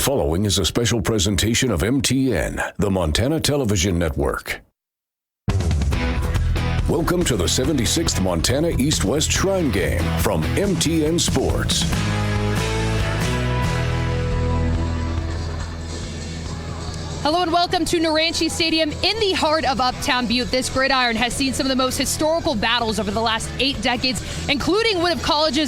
following is a special presentation of MTN, the Montana Television Network. Welcome to the 76th Montana East-West Shrine Game from MTN Sports. Hello and welcome to Naranche Stadium in the heart of Uptown Butte. This gridiron has seen some of the most historical battles over the last 8 decades, including one of college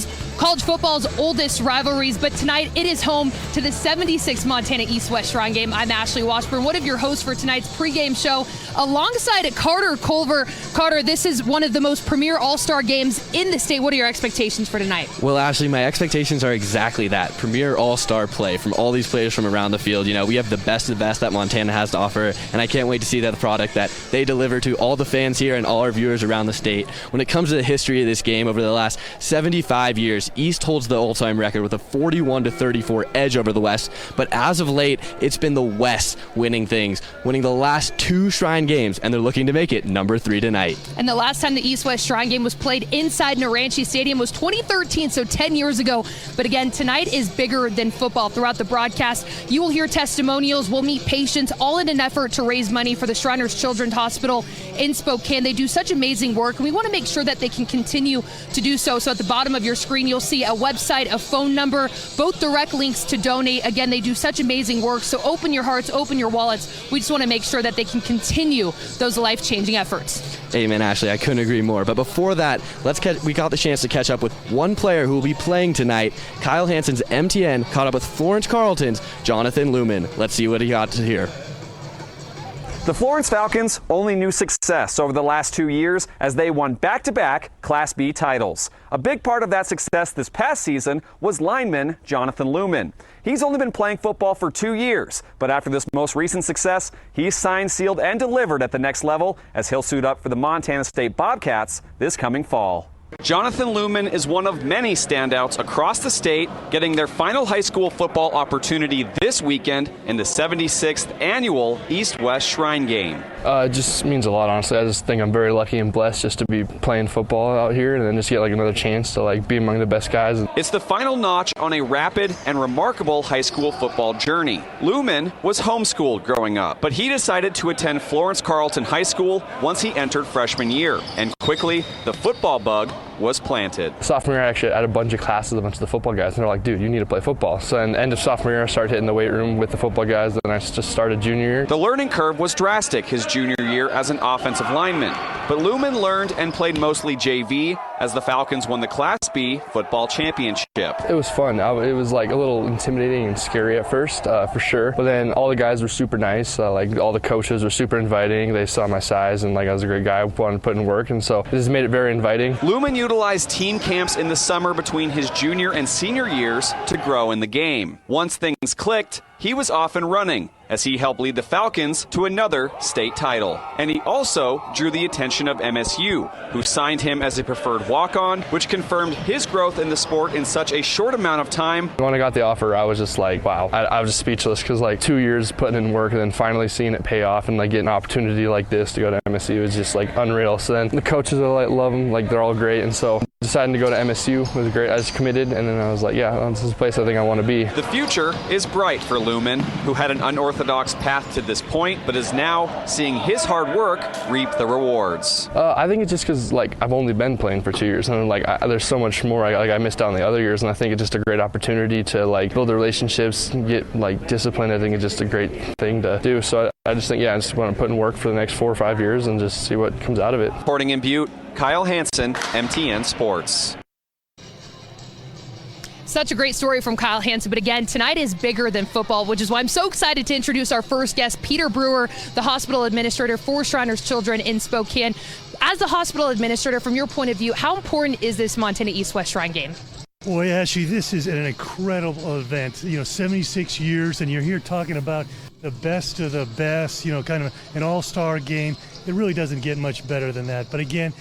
football's oldest rivalries. But tonight it is home to the 76th Montana East-West Shrine Game. I'm Ashley Washburn, one of your hosts for tonight's pregame show, alongside Carter Culver. Carter, this is one of the most premier all-star games in the state. What are your expectations for tonight? Well, Ashley, my expectations are exactly that. Premier all-star play from all these players from around the field. You know, we have the best of the best that Montana has to offer, and I can't wait to see that product that they deliver to all the fans here and all our viewers around the state. When it comes to the history of this game, over the last 75 years, East holds the all-time record with a 41-34 edge over the West, but as of late, it's been the West winning things, winning the last 2 Shrine games, and they're looking to make it number 3 tonight. And the last time the East-West Shrine Game was played inside Naranche Stadium was 2013, so 10 years ago. But again, tonight is bigger than football. Throughout the broadcast, you will hear testimonials, we'll meet patients, all in an effort to raise money for the Shriners Children's Hospital in Spokane. They do such amazing work, and we want to make sure that they can continue to do so. So at the bottom of your screen, you'll see a website, a phone number, both direct links to donate. Again, they do such amazing work, so open your hearts, open your wallets. We just want to make sure that they can continue those life-changing efforts. Amen, Ashley. I couldn't agree more. But before that, we got the chance to catch up with one player who will be playing tonight. Kyle Hansen's MTN caught up with Florence Carlton's Jonathan Lumen. Let's see what he got to hear. The Florence Falcons only knew success over the last 2 years as they won back-to-back Class B titles. A big part of that success this past season was lineman Jonathan Lumen. He's only been playing football for 2 years, but after this most recent success, he's signed, sealed, and delivered at the next level as he'll suit up for the Montana State Bobcats this coming fall. Jonathan Lumen is one of many standouts across the state, getting their final high school football opportunity this weekend in the 76th annual East-West Shrine Game. It just means a lot, honestly. I just think I'm very lucky and blessed just to be playing football out here and then just get another chance to be among the best guys. It's the final notch on a rapid and remarkable high school football journey. Lumen was homeschooled growing up, but he decided to attend Florence Carlton High School once he entered freshman year, and quickly the football bug was planted. Sophomore year, I actually had a bunch of classes, a bunch of the football guys, and they're like, dude, you need to play football. So in the end of sophomore year, I started hitting the weight room with the football guys, then I just started junior year. The learning curve was drastic his junior year as an offensive lineman, but Lumen learned and played mostly JV as the Falcons won the Class B football championship. It was fun. It was a little intimidating and scary at first, for sure, but then all the guys were super nice. All the coaches were super inviting. They saw my size and I was a great guy, wanted to put in work, and so this has made it very inviting. Lumen utilized team camps in the summer between his junior and senior years to grow in the game. Once things clicked, he was off and running as he helped lead the Falcons to another state title. And he also drew the attention of MSU, who signed him as a preferred walk-on, which confirmed his growth in the sport in such a short amount of time. When I got the offer, I was just wow. I was just speechless because 2 years putting in work and then finally seeing it pay off and getting an opportunity like this to go to MSU is just unreal. So then the coaches are love them, they're all great, and so deciding to go to MSU was great. I just committed, and then I was yeah, this is a place I think I want to be. The future is bright for Lumen, who had an unorthodox path to this point, but is now seeing his hard work reap the rewards. I think it's just because I've only been playing for 2 years, and there's so much more I missed out on the other years, and I think it's just a great opportunity to build the relationships, get discipline. I think it's just a great thing to do. So I just think I just want to put in work for the next 4 or 5 years and just see what comes out of it. Reporting in Butte, Kyle Hansen, MTN Sports. Such a great story from Kyle Hansen, but again, tonight is bigger than football, which is why I'm so excited to introduce our first guest, Peter Brewer, the hospital administrator for Shriners Children in Spokane. As the hospital administrator, from your point of view, how important is this Montana East-West Shrine Game? Boy, Ashley, this is an incredible event. 76 years, and you're here talking about the best of the best, kind of an all-star game. It really doesn't get much better than that. But again,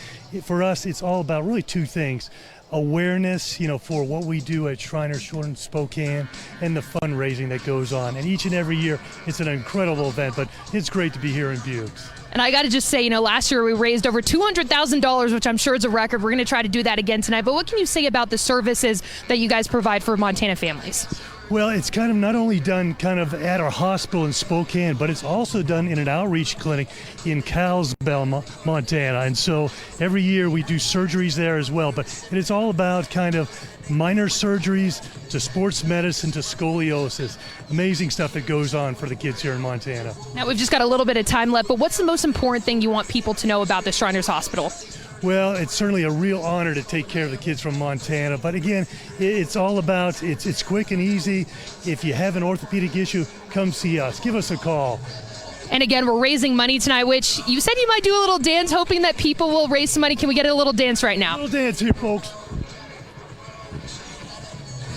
for us, it's all about really 2 things. Awareness, for what we do at Shriners Children Spokane and the fundraising that goes on. And each and every year, it's an incredible event, but it's great to be here in Butte. And I got to just say, last year we raised over $200,000, which I'm sure is a record. We're going to try to do that again tonight. But what can you say about the services that you guys provide for Montana families? Well, it's kind of not only done kind of at our hospital in Spokane, but it's also done in an outreach clinic in Kalispell, Montana. And so every year we do surgeries there as well. But it's all about kind of minor surgeries to sports medicine to scoliosis. Amazing stuff that goes on for the kids here in Montana. Now, we've just got a little bit of time left, but what's the most important thing you want people to know about the Shriners Hospital? Well, it's certainly a real honor to take care of the kids from Montana. But again, it's all about, it's quick and easy. If you have an orthopedic issue, come see us. Give us a call. And again, we're raising money tonight, which you said you might do a little dance, hoping that people will raise some money. Can we get a little dance right now? A little dance here, folks.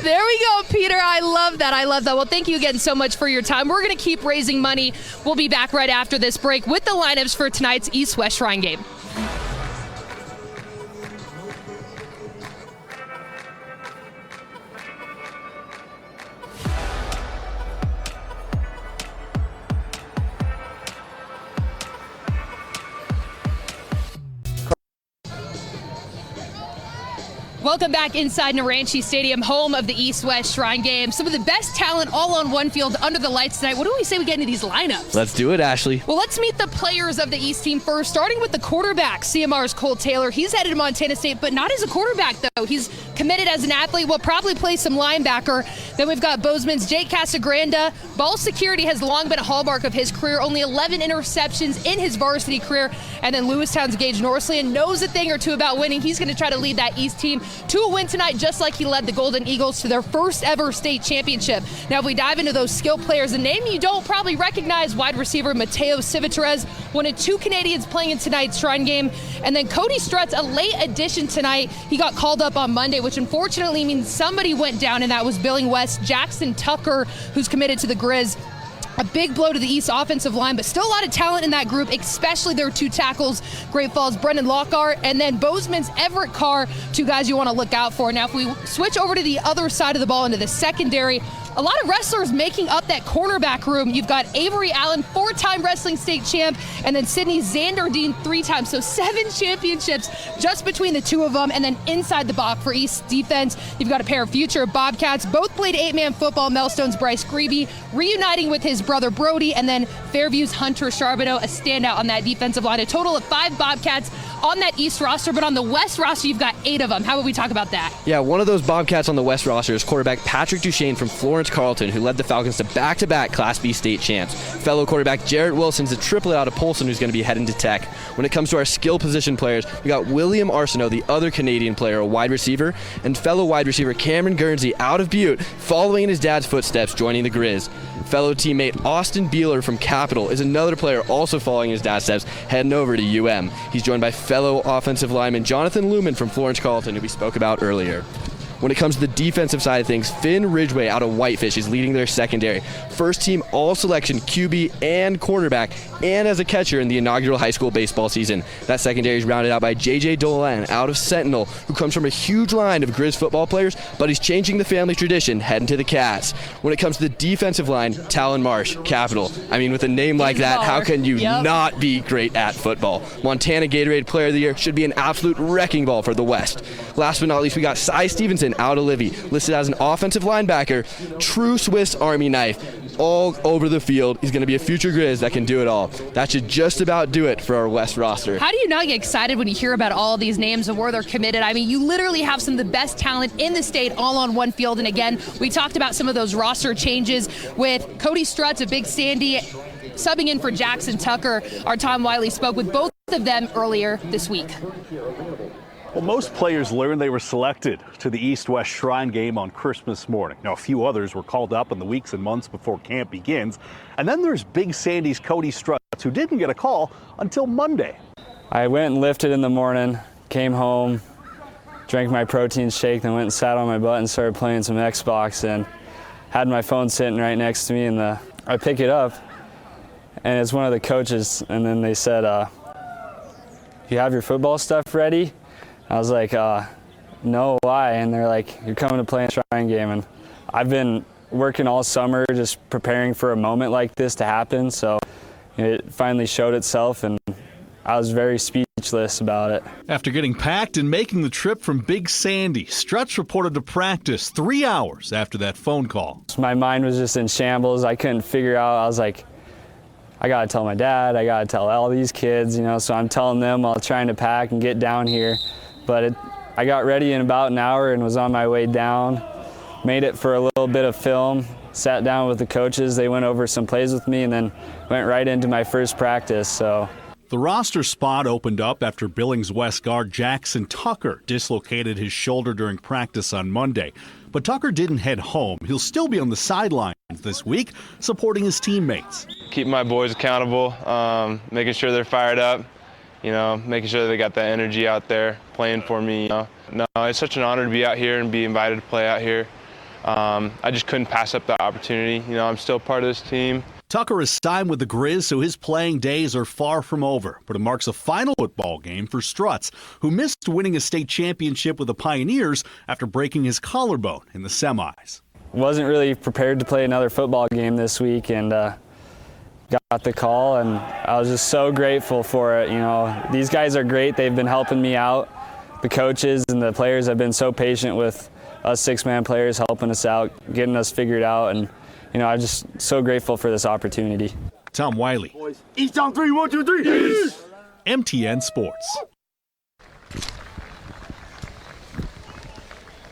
There we go, Peter. I love that. I love that. Well, thank you again so much for your time. We're going to keep raising money. We'll be back right after this break with the lineups for tonight's East-West Shrine game. Welcome back inside Naranche Stadium, home of the East-West Shrine game. Some of the best talent all on one field under the lights tonight. What do we say we get into these lineups? Let's do it, Ashley. Well, let's meet the players of the East team first, starting with the quarterback, CMR's Cole Taylor. He's headed to Montana State, but not as a quarterback, though. He's committed as an athlete, will probably play some linebacker. Then we've got Bozeman's Jake Casagranda. Ball security has long been a hallmark of his career, only 11 interceptions in his varsity career. And then Lewistown's Gage Northland knows a thing or two about winning. He's going to try to lead that East team to a win tonight, just like he led the Golden Eagles to their first ever state championship. Now, if we dive into those skill players, a name you don't probably recognize, wide receiver Mateo Civitarez, one of two Canadians playing in tonight's Shrine game. And then Cody Strutz, a late addition tonight. He got called up on Monday, which unfortunately means somebody went down, and that was Billing West Jackson Tucker, who's committed to the Grizz. A big blow to the East offensive line, but still a lot of talent in that group, especially their two tackles, Great Falls' Brendan Lockhart, and then Bozeman's Everett Carr, two guys you want to look out for. Now, if we switch over to the other side of the ball into the secondary, a lot of wrestlers making up that cornerback room. You've got Avery Allen, 4-time wrestling state champ, and then Sydney Zanderdine 3 times. So 7 championships just between the two of them. And then inside the box for East defense, you've got a pair of future Bobcats. Both played 8-man football. Melstone's Bryce Grebe reuniting with his brother Brody, and then Fairview's Hunter Charbonneau, a standout on that defensive line. A total of 5 Bobcats on that East roster, but on the West roster, you've got 8 of them. How about we talk about that? Yeah, one of those Bobcats on the West roster is quarterback Patrick Duchesne from Florence Carlton, who led the Falcons to back-to-back Class B state champs. Fellow quarterback Jarrett Wilson's a triplet out of Polson, who's going to be heading to Tech. When it comes to our skill position players, we got William Arsenault, the other Canadian player, a wide receiver, and fellow wide receiver Cameron Guernsey out of Butte, following in his dad's footsteps, joining the Grizz. Fellow teammate Austin Beeler from Capital is another player also following his dad's steps, heading over to UM. He's joined by fellow offensive lineman Jonathan Lumen from Florence Carlton, who we spoke about earlier. When it comes to the defensive side of things, Finn Ridgway out of Whitefish is leading their secondary. First team all-selection QB and quarterback, and as a catcher in the inaugural high school baseball season. That secondary is rounded out by J.J. Dolan out of Sentinel, who comes from a huge line of Grizz football players, but he's changing the family tradition, heading to the Cats. When it comes to the defensive line, Talon Marsh, Capital. I mean, with a name like that, how can you not be great at football? Montana Gatorade Player of the Year should be an absolute wrecking ball for the West. Last but not least, we got Cy Stevenson out of Livy, listed as an offensive linebacker, true Swiss Army knife, all over the field. He's going to be a future Grizz that can do it all. That should just about do it for our West roster. How do you not get excited when you hear about all of these names and where they're committed? I mean, you literally have some of the best talent in the state all on one field. And again, we talked about some of those roster changes with Cody Strutz, a big Sandy, subbing in for Jackson Tucker. Our Tom Wiley spoke with both of them earlier this week. Well, most players learned they were selected to the East-West Shrine game on Christmas morning. Now, a few others were called up in the weeks and months before camp begins. And then there's Big Sandy's Cody Strutz, who didn't get a call until Monday. I went and lifted in the morning, came home, drank my protein shake, then went and sat on my butt and started playing some Xbox, and had my phone sitting right next to me, and I pick it up, and it's one of the coaches, and then they said, "You have your football stuff ready?" I was like, no, why? And they're like, "You're coming to play in a Shrine game." And I've been working all summer just preparing for a moment like this to happen. So it finally showed itself, and I was very speechless speechless about it. After getting packed and making the trip from Big Sandy, Strutz reported to practice 3 hours after that phone call. My mind was just in shambles. I couldn't figure out. I was like, I got to tell my dad. I got to tell all these kids, so I'm telling them while trying to pack and get down here. But I got ready in about an hour and was on my way down. Made it for a little bit of film. Sat down with the coaches. They went over some plays with me and then went right into my first practice. So the roster spot opened up after Billings West guard Jackson Tucker dislocated his shoulder during practice on Monday. But Tucker didn't head home. He'll still be on the sidelines this week, supporting his teammates. Keep my boys accountable, making sure they're fired up, making sure they got that energy out there playing for me. No, it's such an honor to be out here and be invited to play out here. I just couldn't pass up that opportunity. I'm still part of this team. Tucker is signed with the Grizz, so his playing days are far from over. But it marks a final football game for Strutz, who missed winning a state championship with the Pioneers after breaking his collarbone in the semis. Wasn't really prepared to play another football game this week, and got the call, and I was just so grateful for it. These guys are great. They've been helping me out. The coaches and the players have been so patient with us six-man players, helping us out, getting us figured out, and I'm just so grateful for this opportunity. Tom Wiley. East on 3, 1, 2, 3. East. MTN Sports.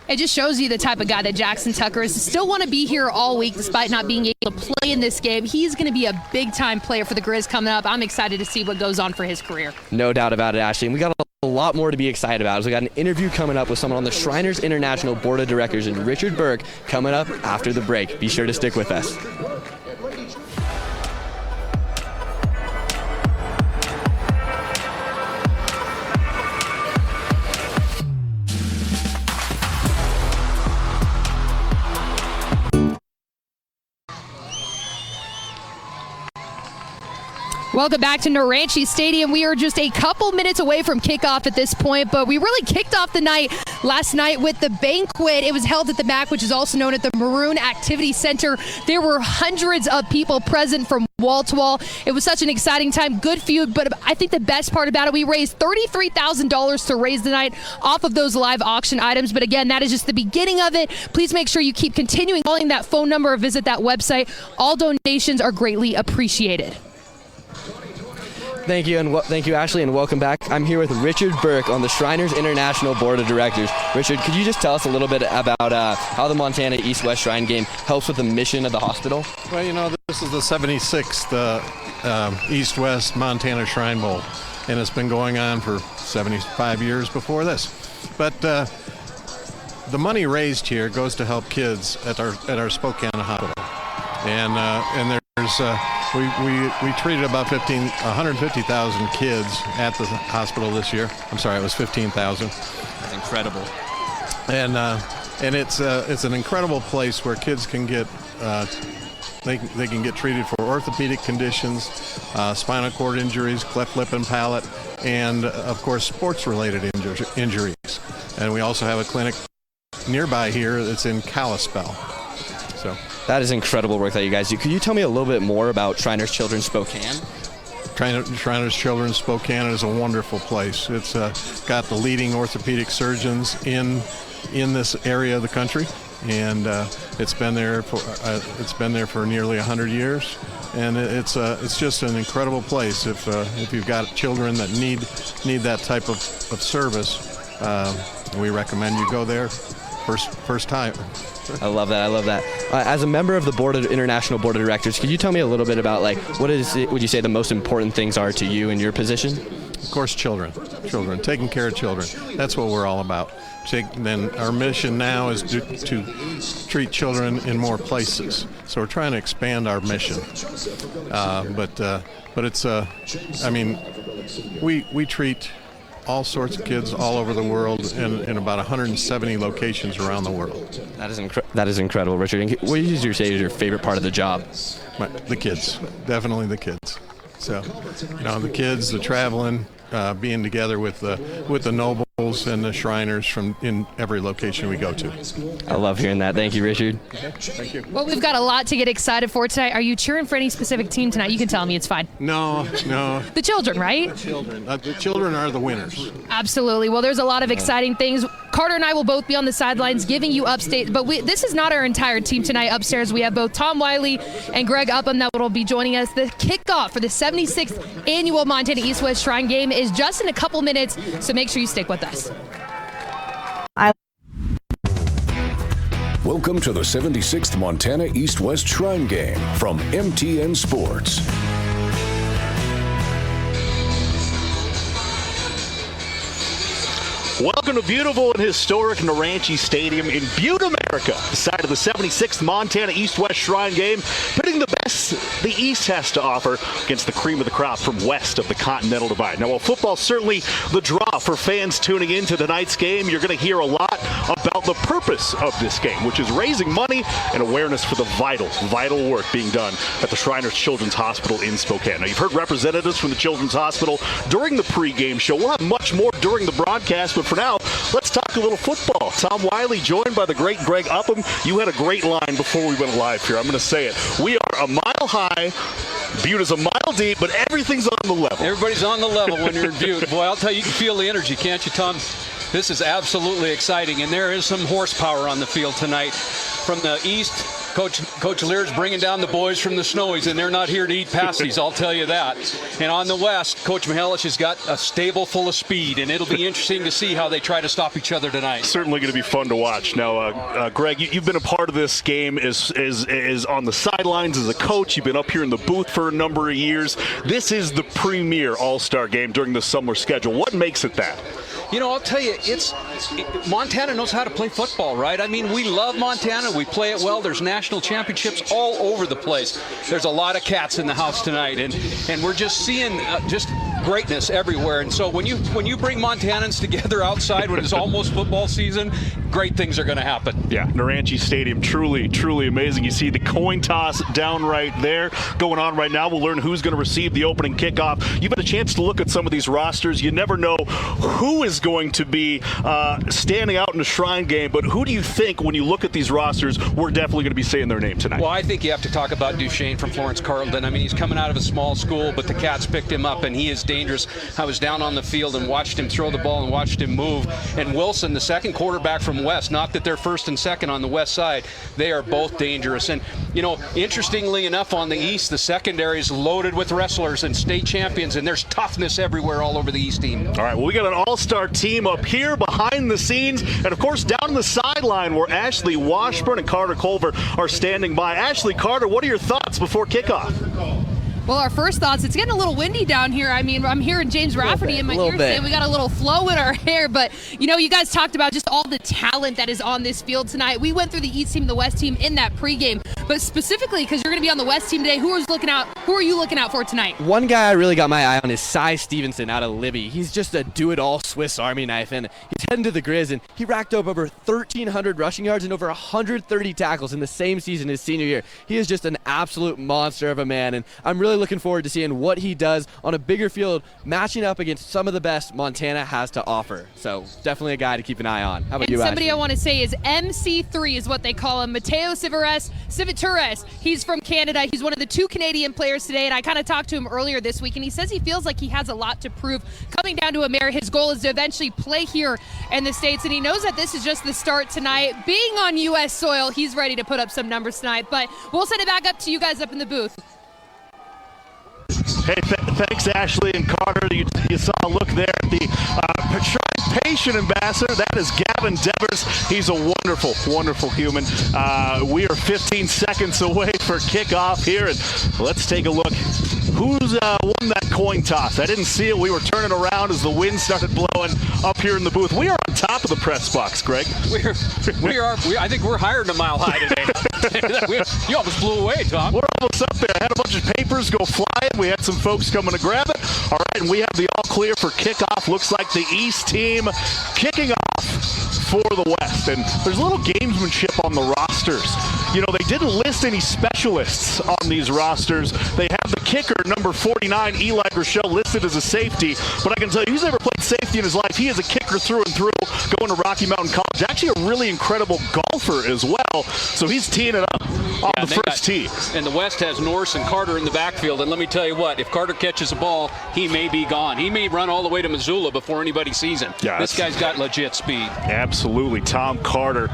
It just shows you the type of guy that Jackson Tucker is. Still want to be here all week despite not being able to play in this game. He's going to be a big-time player for the Grizz coming up. I'm excited to see what goes on for his career. No doubt about it, Ashley. And we got a lot more to be excited about. So we got an interview coming up with someone on the Shriners International Board of Directors and Richard Burke coming up after the break. Be sure to stick with us. Welcome back to Naranche Stadium. We are just a couple minutes away from kickoff at this point, but we really kicked off the night last night with the banquet. It was held at the MAC, which is also known as the Maroon Activity Center. There were hundreds of people present from wall to wall. It was such an exciting time, good feud, but I think the best part about it, we raised $33,000 to raise the night off of those live auction items. But again, that is just the beginning of it. Please make sure you keep continuing calling that phone number or visit that website. All donations are greatly appreciated. Thank you, and thank you, Ashley, and welcome back. I'm here with Richard Burke on the Shriners International Board of Directors. Richard, could you just tell us a little bit about how the Montana East-West Shrine Game helps with the mission of the hospital? Well, this is the 76th East-West Montana Shrine Bowl, and it's been going on for 75 years before this. But the money raised here goes to help kids at our Spokane hospital, and there's we treated about 150,000 kids at the hospital this year. I'm sorry, it was 15,000. That's incredible. And it's an incredible place where kids can get they can get treated for orthopedic conditions, spinal cord injuries, cleft lip and palate, and of course sports-related injuries. And we also have a clinic nearby here that's in Kalispell. So that is incredible work that you guys do. Could you tell me a little bit more about Shriners Children's Spokane? Shriners Children's Spokane is a wonderful place. It's got the leading orthopedic surgeons in this area of the country, and it's been there for nearly 100 years. And it's just an incredible place. If you've got children that need that type of service, we recommend you go there first time. I love that. As a member of the International Board of Directors, could you tell me a little bit about what would you say the most important things are to you in your position? Of course, children, taking care of children. That's what we're all about. Then our mission now is to treat children in more places. So we're trying to expand our mission. But it's we treat all sorts of kids all over the world in about 170 locations around the world. That is incredible, Richard. And what would you say is your favorite part of the job? The kids, definitely the kids. So, the kids, the traveling, being together with the Nobles and the Shriners from in every location we go to. I love hearing that. Thank you, Richard. Thank you. Well, we've got a lot to get excited for tonight. Are you cheering for any specific team tonight? You can tell me, it's fine. No. The children, right? The children are the winners. Absolutely. Well, there's a lot of exciting things. Carter and I will both be on the sidelines giving you updates, but this is not our entire team tonight. Upstairs, we have both Tom Wiley and Greg Upham that will be joining us. The kickoff for the 76th annual Montana East-West Shrine Game is just in a couple minutes, so make sure you stick with us. Welcome to the 76th Montana East-West Shrine Game from MTN Sports. Welcome to beautiful and historic Naranche Stadium in Butte, America. The site of the 76th Montana East-West Shrine Game, pitting the best the East has to offer against the cream of the crop from west of the Continental Divide. Now, while football's certainly the draw for fans tuning into tonight's game, you're going to hear a lot about the purpose of this game, which is raising money and awareness for the vital work being done at the Shriners Children's Hospital in Spokane. Now, you've heard representatives from the Children's Hospital during the pregame show. We'll have much more during the broadcast, but for now, let's talk a little football. Tom Wiley joined by the great Greg Upham. You had a great line before we went live here. I'm going to say it. We are a mile high. Butte is a mile deep, but everything's on the level. Everybody's on the level when you're in Butte. Boy, I'll tell you, you can feel the energy, can't you, Tom? This is absolutely exciting, and there is some horsepower on the field tonight. From the east, Coach Lear's bringing down the boys from the Snowies, and they're not here to eat pasties, I'll tell you that. And on the west, Coach Mihelish has got a stable full of speed, and it'll be interesting to see how they try to stop each other tonight. Certainly going to be fun to watch. Now, Greg, you've been a part of this game is on the sidelines as a coach. You've been up here in the booth for a number of years. This is the premier All-Star game during the summer schedule. What makes it that? You know, I'll tell you, Montana knows how to play football, right? I mean, we love Montana. We play it well. There's national championships all over the place. There's a lot of cats in the house tonight, and we're just seeing just greatness everywhere. And so when you bring Montanans together outside when it's almost football season, great things are going to happen. Yeah, Naranche Stadium, truly amazing. You see the coin toss down right there going on right now. We'll learn who's going to receive the opening kickoff. You've had a chance to look at some of these rosters. You never know who is going to be standing out in the Shrine Game, but who do you think, when you look at these rosters, we're definitely going to be saying their name tonight? Well, I think you have to talk about Duchesne from Florence Carlton. I mean, he's coming out of a small school, but the Cats picked him up, and he is dangerous. I was down on the field and watched him throw the ball and watched him move. And Wilson, the second quarterback from West, not that they're first and second on the West side, they are both dangerous. And, you know, interestingly enough, on the East, the secondary is loaded with wrestlers and state champions, and there's toughness everywhere all over the East team. All right, well, we got an all-star team up here behind the scenes, and of course down the sideline where Ashley Washburn and Carter Culver are standing by. Ashley, Carter, what are your thoughts before kickoff? Well, our first thoughts, it's getting a little windy down here. I mean, I'm hearing James Rafferty in my ear saying we got a little flow in our hair, but, you know, you guys talked about just all the talent that is on this field tonight. We went through the East team and the West team in that pregame, but specifically because you're going to be on the West team today, who are you looking out for tonight? One guy I really got my eye on is Cy Stevenson out of Libby. He's just a do-it-all Swiss Army knife, and he's heading to the Grizz, and he racked up over 1,300 rushing yards and over 130 tackles in the same season his senior year. He is just an absolute monster of a man, and I'm really looking forward to seeing what he does on a bigger field, matching up against some of the best Montana has to offer. So definitely a guy to keep an eye on. How about you, somebody Ashley? I want to say is MC3 is what they call him, Mateo Civiturez. He's from Canada. He's one of the 2 Canadian players today, and I kind of talked to him earlier this week, and he says he feels like he has a lot to prove coming down to America. His goal is to eventually play here in the States, and he knows that this is just the start tonight. Being on U.S. soil, he's ready to put up some numbers tonight, but we'll send it back up to you guys up in the booth. Hey, thanks, Ashley and Carter. You saw a look there at the Shrine Patient Ambassador. That is Gavin Devers. He's a wonderful human. We are 15 seconds away for kickoff here, and let's take a look. Who's won that coin toss? I didn't see it. We were turning around as the wind started blowing up here in the booth. We are on top of the press box, Greg. We are. I think we're higher than a mile high today. You almost blew away, Tom. We're almost up there. I had a bunch of papers go flying. We had some folks coming to grab it. All right, and we have the all clear for kickoff. Looks like the East team kicking off for the West. And there's a little gamesmanship on the rosters. you know, they didn't list any specialists on these rosters. They have the kicker, number 49, Eli Grichelle, listed as a safety. But I can tell you, he's never played safety in his life. He is a kicker through and through, going to Rocky Mountain College. Actually a really incredible golfer as well. So he's teeing it up on the first tee. And the West has Norris and Carter in the backfield. And let me tell you what, if Carter catches a ball, he may be gone. He may run all the way to Missoula before anybody sees him. Yeah, this guy's got legit speed. Absolutely. Tom Carter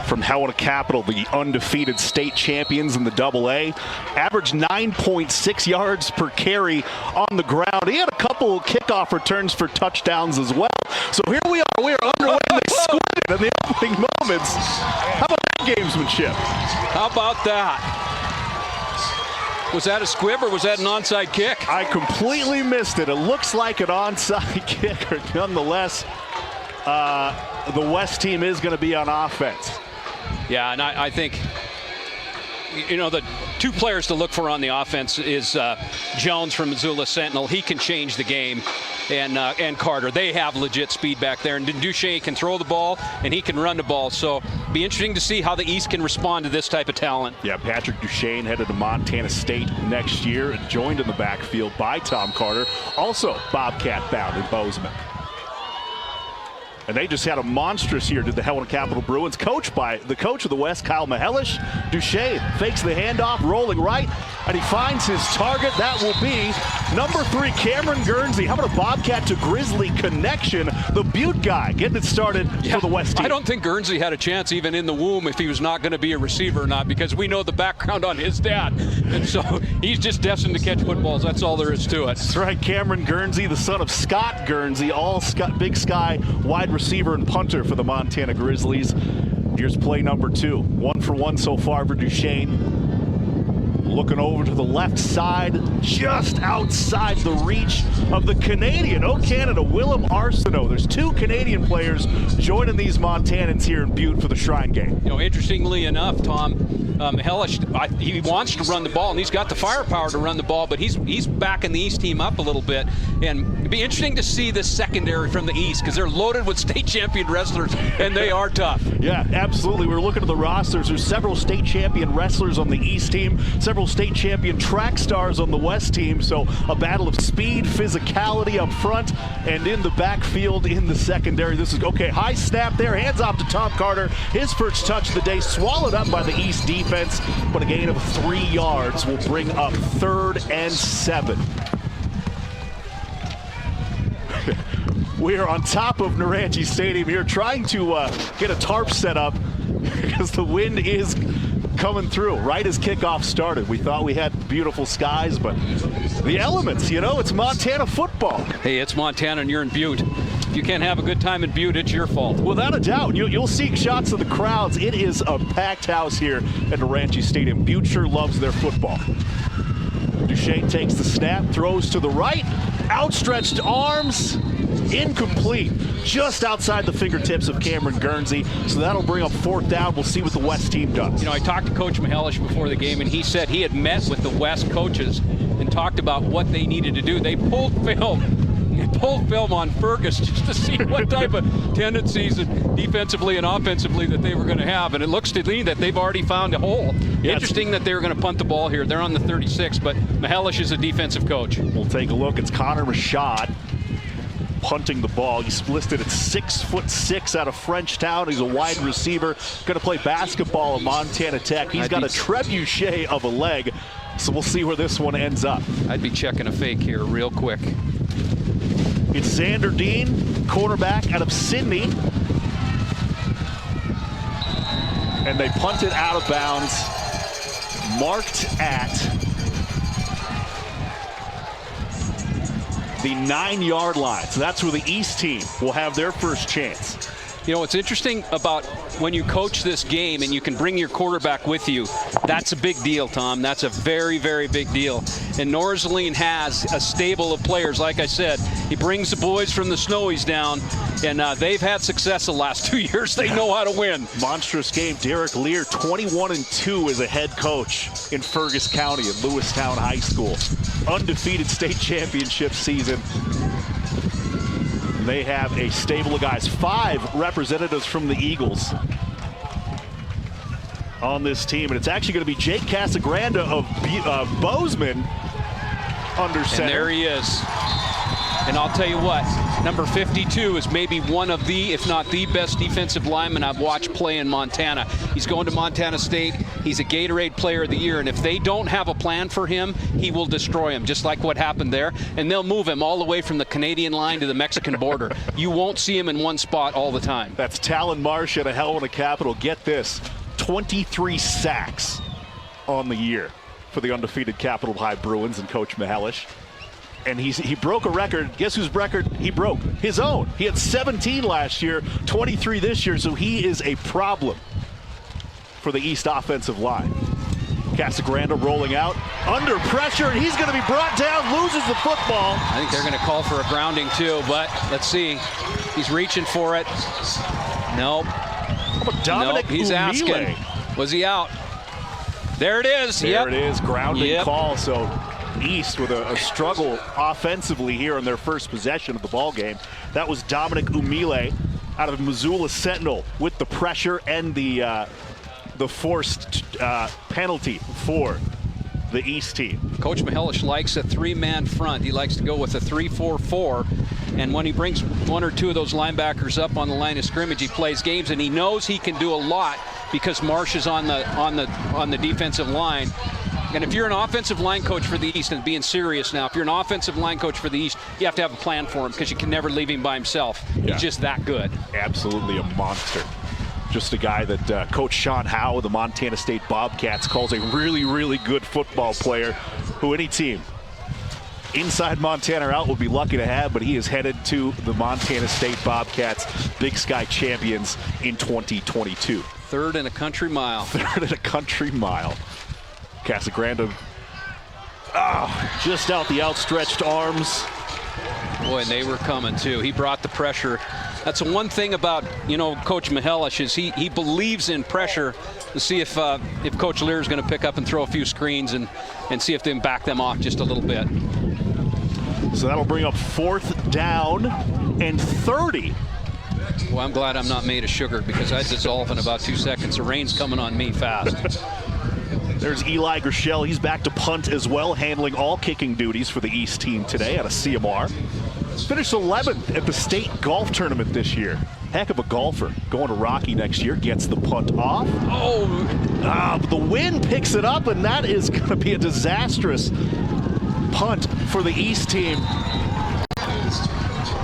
from Helena Capital, the undefeated state champions in the AA. Averaged 9.6 yards per carry on the ground. He had a couple kickoff returns for touchdowns as well. So here we are. We are underway in the squid in the opening moments. How about that gamesmanship? How about that? Was that a squib or was that an onside kick? I completely missed it. It looks like an onside kick. Nonetheless, the West team is going to be on offense. Yeah, and I think, you know, the two players to look for on the offense is Jones from Missoula Sentinel. He can change the game, and Carter. They have legit speed back there. And Duchesne can throw the ball, and he can run the ball. So be interesting to see how the East can respond to this type of talent. Yeah, Patrick Duchesne headed to Montana State next year and joined in the backfield by Tom Carter. Also Bobcat bound in Bozeman. And they just had a monstrous year, did the Helena Capital Bruins, coached by the coach of the West, Kyle Mihelish. Duchesne fakes the handoff, rolling right, and he finds his target. That will be number 3, Cameron Guernsey. How about a Bobcat to Grizzly connection? The Butte guy getting it started for the West team. I don't think Guernsey had a chance even in the womb if he was not going to be a receiver or not, because we know the background on his dad. And so he's just destined to catch footballs. That's all there is to it. That's right, Cameron Guernsey, the son of Scott Guernsey, Big Sky wide receiver and punter for the Montana Grizzlies. Here's play number 2. 1 for 1 so far for Duchesne. Looking over to the left side, just outside the reach of the Canadian, Canada, Willem Arsenault. There's 2 Canadian players joining these Montanans here in Butte for the Shrine Game. You know, interestingly enough, Tom, Hellish, he wants to run the ball, and he's got the firepower to run the ball, but he's backing the East team up a little bit. And it'd be interesting to see this secondary from the East, because they're loaded with state champion wrestlers, and they are tough. Yeah, absolutely. We're looking at the rosters. There's several state champion wrestlers on the East team, several state champion track stars on the West team. So a battle of speed, physicality up front, and in the backfield in the secondary. This is high snap there, hands off to Tom Carter. His first touch of the day, swallowed up by the East defense, but a gain of 3 yards will bring up 3rd and 7. We are on top of Naranji Stadium here, trying to get a tarp set up because the wind is coming through right as kickoff started. We thought we had beautiful skies, but the elements, it's Montana football. Hey, it's Montana and you're in Butte. If you can't have a good time in Butte, it's your fault. Without a doubt. You'll see shots of the crowds. It is a packed house here at Naranji Stadium. Butte sure loves their football. Duchesne takes the snap, throws to the right, outstretched arms, incomplete, just outside the fingertips of Cameron Guernsey. So that'll bring up 4th down. We'll see what the West team does. You know, I talked to Coach Mihelish before the game, and he said he had met with the West coaches and talked about what they needed to do. They pulled film on Fergus just to see what type of tendencies defensively and offensively that they were going to have. And it looks to me that they've already found a hole. Yeah, interesting that they were going to punt the ball here. They're on the 36, but Mihelish is a defensive coach. We'll take a look. It's Connor Machad punting the ball. He's listed at 6'6" out of Frenchtown. He's a wide receiver. Going to play basketball at Montana Tech. He's got a trebuchet of a leg. So we'll see where this one ends up. I'd be checking a fake here real quick. It's Xander Dean, cornerback out of Sydney. And they punt it out of bounds, marked at the 9-yard line. So that's where the East team will have their first chance. You know, what's interesting about when you coach this game and you can bring your quarterback with you, that's a big deal, Tom. That's a very, very big deal. And Norzalene has a stable of players. Like I said, he brings the boys from the Snowies down, and they've had success the last 2 years. They know how to win. Monstrous game. Derek Lear, 21-2 as a head coach in Fergus County at Lewistown High School. Undefeated state championship season. They have a stable of guys, 5 representatives from the Eagles on this team, and it's actually going to be Jake Casagranda of Bozeman under center. And there he is. And I'll tell you what, number 52 is maybe one of the, if not the best defensive lineman I've watched play in Montana. He's going to Montana State. He's a Gatorade Player of the Year, and if they don't have a plan for him, he will destroy him, just like what happened there. And they'll move him all the way from the Canadian line to the Mexican border. You won't see him in one spot all the time. That's Talon Marsh at a hell of a Capital. Get this, 23 sacks on the year for the undefeated Capital High Bruins and Coach Mihelish. And he broke a record. Guess whose record he broke? His own. He had 17 last year, 23 this year, so he is a problem for the East offensive line. Casagranda rolling out, under pressure, and he's going to be brought down, loses the football. I think they're going to call for a grounding too, but let's see. He's reaching for it. Nope. Dominic he's Umile. asking. Was he out? There it is. There it is, grounding call. So East with a struggle offensively here on their first possession of the ball game. That was Dominic Umile out of Missoula Sentinel with the pressure and the forced penalty for the East team. Coach Mihelish likes a three-man front. He likes to go with a 3-4-4. And when he brings one or two of those linebackers up on the line of scrimmage, he plays games, and he knows he can do a lot because Marsh is on the defensive line. And if you're an offensive line coach for the East, and being serious now, if you're an offensive line coach for the East, you have to have a plan for him because you can never leave him by himself. Yeah. He's just that good. Absolutely a monster. Just a guy that Coach Sean Howe of the Montana State Bobcats calls a really, really good football player who any team inside Montana or out will be lucky to have, but he is headed to the Montana State Bobcats, Big Sky champions in 2022. Third in a country mile. Third in a country mile. Casagranda, just out the outstretched arms. Boy, and they were coming too. He brought the pressure. That's the one thing about, Coach Mihelish is he believes in pressure to see if Coach Lear is going to pick up and throw a few screens and see if they can back them off just a little bit. So that'll bring up 4th down and 30. Well, I'm glad I'm not made of sugar because I'd dissolve in about 2 seconds. The rain's coming on me fast. There's Eli Gershell. He's back to punt as well, handling all kicking duties for the East team today out of CMR. Finished 11th at the state golf tournament this year. Heck of a golfer. Going to Rocky next year, gets the punt off. But the wind picks it up, and that is going to be a disastrous punt for the East team.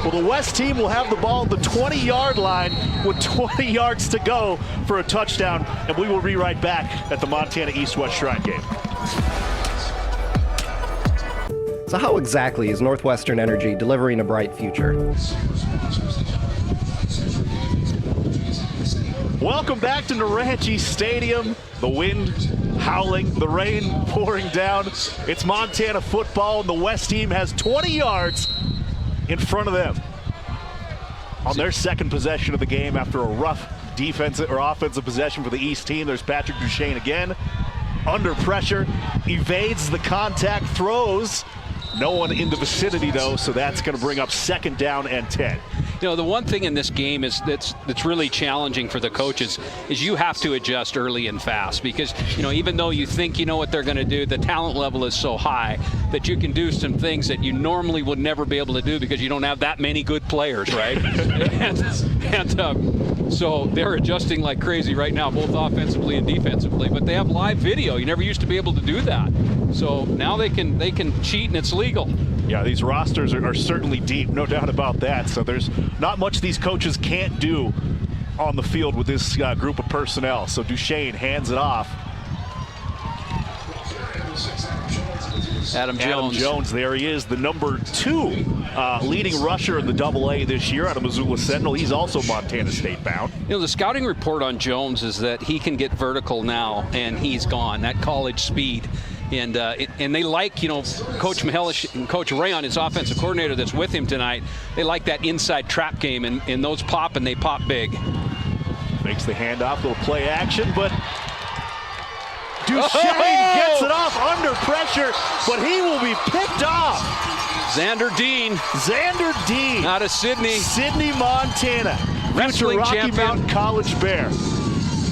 Well, the West team will have the ball at the 20-yard line with 20 yards to go for a touchdown, and we will be right back at the Montana East-West Shrine game. So how exactly is Northwestern Energy delivering a bright future? Welcome back to Naranche Stadium. The wind howling, the rain pouring down. It's Montana football, and the West team has 20 yards in front of them on their second possession of the game after a rough defensive or offensive possession for the East team. There's Patrick Duchesne again, under pressure, evades the contact, throws. No one in the vicinity, though, so that's going to bring up 2nd down and 10. The one thing in this game is that's really challenging for the coaches is you have to adjust early and fast because, even though you think you know what they're going to do, the talent level is so high that you can do some things that you normally would never be able to do because you don't have that many good players, right? So they're adjusting like crazy right now, both offensively and defensively, but they have live video. You never used to be able to do that. So now they can cheat and it's legal. Yeah, these rosters are certainly deep, no doubt about that. So there's not much these coaches can't do on the field with this group of personnel. So Duchesne hands it off. Adam Jones, there he is, the number 2 leading rusher in the AA this year out of Missoula Sentinel. He's also Montana State bound. The scouting report on Jones is that he can get vertical now, and he's gone. That college speed. And they like, Coach Mihelish and Coach Rayon, his offensive coordinator that's with him tonight, they like that inside trap game, and those pop, and they pop big. Makes the handoff, little play action, but Duchesne gets it off under pressure, but he will be picked off. Xander Dean. Out of Sydney. Sydney, Montana. Wrestling Rocky champion. Mountain College Bear.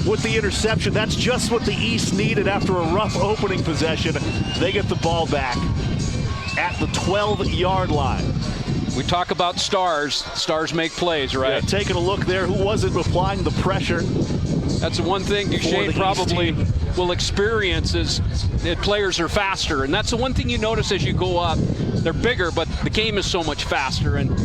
with the interception. That's just what the East needed after a rough opening possession. They get the ball back at the 12-yard line. We talk about stars. Stars make plays, right? Yeah, taking a look there, who wasn't applying the pressure? That's the one thing Duchesne probably will experience is that players are faster. And that's the one thing you notice as you go up. They're bigger, but the game is so much faster, and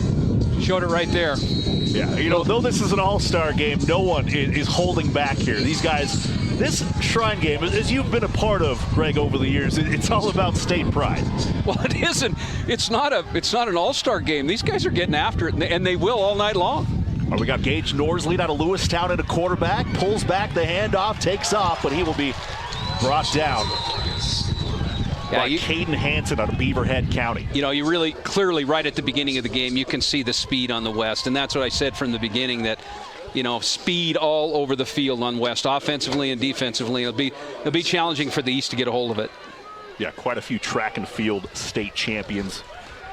showed it right there. Yeah, you know, though this is an all-star game, no one is holding back here. These guys, this Shrine game, as you've been a part of, Greg, over the years, it's all about state pride. Well, it isn't. It's not an all-star game. These guys are getting after it, and they will all night long. Oh, we got Gage Norsley out of Lewistown at a quarterback, pulls back the handoff, takes off, but he will be brought down by Caden Hansen out of Beaverhead County. You know, you really clearly right at the beginning of the game, you can see the speed on the West, and that's what I said from the beginning, that, you know, speed all over the field on West, offensively and defensively. It'll be challenging for the East to get a hold of it. Yeah, quite a few track and field state champions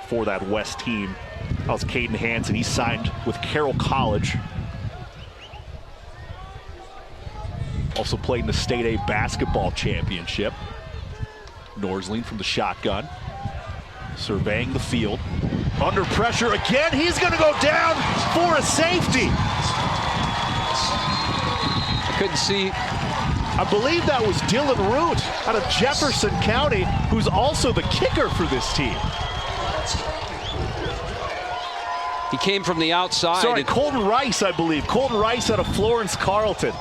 for that West team. That was Caden Hansen. He signed with Carroll College. Also played in the State A basketball championship. Norsling from the shotgun, surveying the field. Under pressure again, he's going to go down for a safety. I couldn't see. I believe that was Dylan Root out of Jefferson County, who's also the kicker for this team. He came from the outside. Sorry, Colton Rice, I believe. Colton Rice out of Florence Carlton.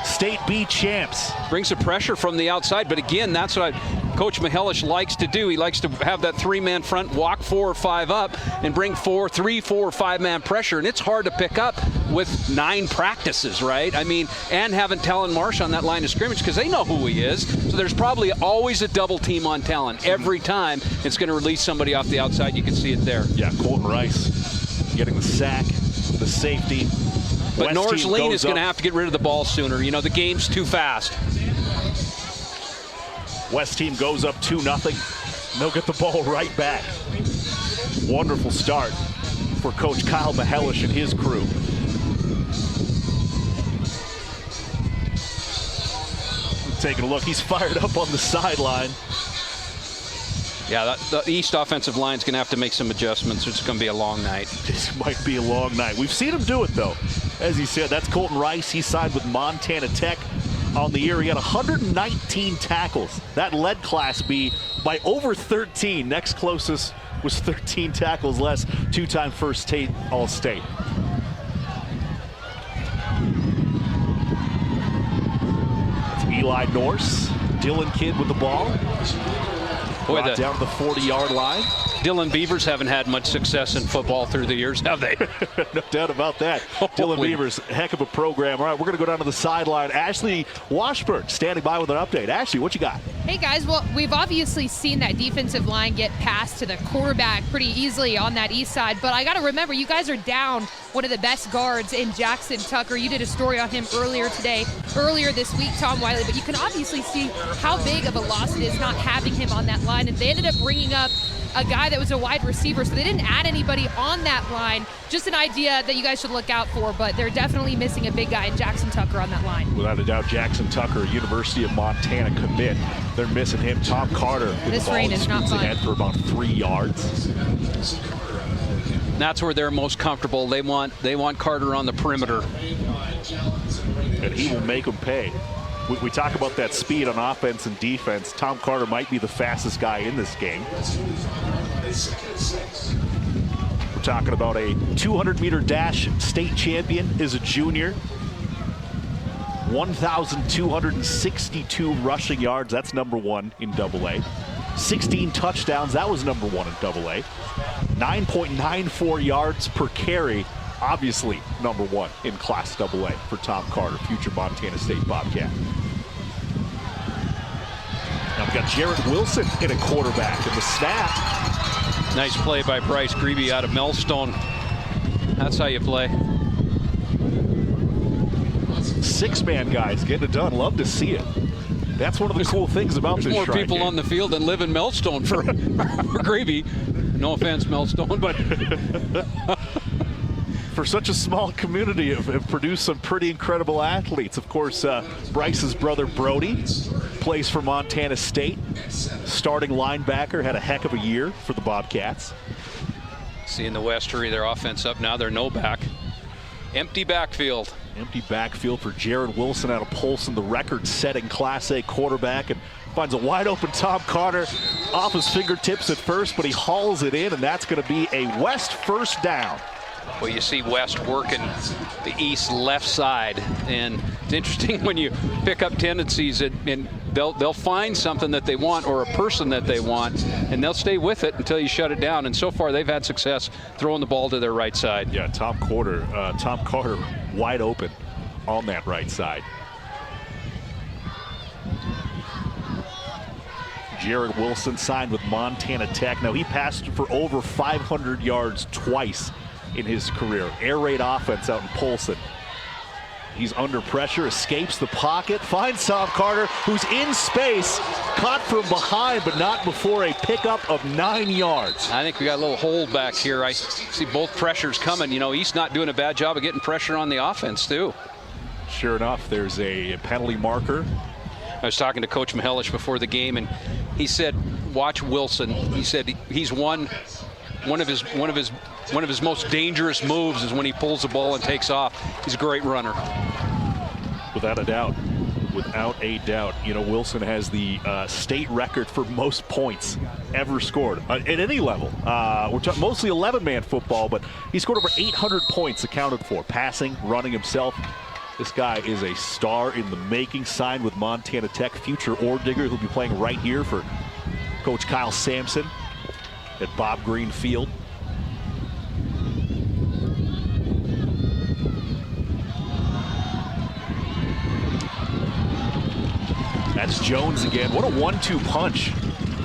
State B champs. Brings the pressure from the outside, but again, that's what Coach Mihelish likes to do. He likes to have that three-man front, walk 4 or 5 up, and bring 3, 4, or 5-man pressure, and it's hard to pick up with 9 practices, right? I mean, and having Talon Marsh on that line of scrimmage because they know who he is, so there's probably always a double team on Talon. Every time it's going to release somebody off the outside, you can see it there. Yeah, Colton Rice getting the sack, the safety. But Norsleen is going to have to get rid of the ball sooner. You know, the game's too fast. West team goes up 2-0. They'll get the ball right back. Wonderful start for Coach Kyle Mihelish and his crew. Taking a look, he's fired up on the sideline. Yeah, the East offensive line is going to have to make some adjustments. It's going to be a long night. This might be a long night. We've seen him do it, though. As he said, that's Colton Rice. He signed with Montana Tech on the year. He had 119 tackles. That led Class B by over 13. Next closest was 13 tackles less. 2-time first state All-State. That's Eli Norse. Dylan Kidd with the ball. Boy, down to the 40-yard line. Dylan Beavers haven't had much success in football through the years, have they? No doubt about that. Dylan Beavers, heck of a program. All right, we're going to go down to the sideline. Ashley Washburn standing by with an update. Ashley, what you got? Hey, guys. Well, we've obviously seen that defensive line get passed to the quarterback pretty easily on that east side. But I got to remember, you guys are down one of the best guards in Jackson Tucker. You did a story on him earlier this week, Tom Wiley. But you can obviously see how big of a loss it is not having him on that line. And they ended up bringing up a guy that was a wide receiver, so they didn't add anybody on that line. Just an idea that you guys should look out for, but they're definitely missing a big guy in Jackson Tucker on that line. Without a doubt, Jackson Tucker, University of Montana commit. They're missing him. Tom Carter with this the ball. rain is not fun. Ahead for about 3 yards. That's where they're most comfortable. They want Carter on the perimeter. And he will make them pay. We talk about that speed on offense and defense. Tom Carter might be the fastest guy in this game. We're talking about a 200-meter dash state champion as a junior. 1,262 rushing yards. That's number 1 in AA. 16 touchdowns. That was number 1 in AA. 9.94 yards per carry. Obviously, number 1 in Class AA for Tom Carter, future Montana State Bobcat. Now we've got Jarrett Wilson in a quarterback in the snap. Nice play by Bryce Grebe out of Melstone. That's how you play. 6-man guys getting it done. Love to see it. That's one of the cool things about this more Shrine people game. on the field than live in Melstone for Grebe. No offense, Melstone, but for such a small community, have produced some pretty incredible athletes. Of course, Bryce's brother Brody plays for Montana State. Starting linebacker, had a heck of a year for the Bobcats. Seeing the West hurry their offense up now, they're no back. Empty backfield. Empty backfield for Jared Wilson out of Polson, the record-setting Class A quarterback, and finds a wide-open Tom Carter off his fingertips at first, but he hauls it in, and that's going to be a West first down. Well, you see West working the East left side, and it's interesting when you pick up tendencies, and they'll find something that they want or a person that they want, and they'll stay with it until you shut it down. And so far, they've had success throwing the ball to their right side. Yeah, Tom Carter wide open on that right side. Jared Wilson signed with Montana Tech. Now, he passed for over 500 yards twice in his career. Air raid offense out in Polson. He's under pressure, escapes the pocket, finds Tom Carter, who's in space, caught from behind, but not before a pickup of 9 yards. I think we got a little hold back here. I see both pressures coming. You know, East not doing a bad job of getting pressure on the offense, too. Sure enough, there's a penalty marker. I was talking to Coach Mihelish before the game, and he said, watch Wilson. He said he's one of his most dangerous moves is when he pulls the ball and takes off. He's a great runner. Without a doubt. Without a doubt. You know, Wilson has the state record for most points ever scored at any level. We're talking mostly 11-man football, but he scored over 800 points accounted for, passing, running himself. This guy is a star in the making, signed with Montana Tech, future Ore Digger. He'll be playing right here for Coach Kyle Sampson at Bob Green Field. That's Jones again. What a 1-2 punch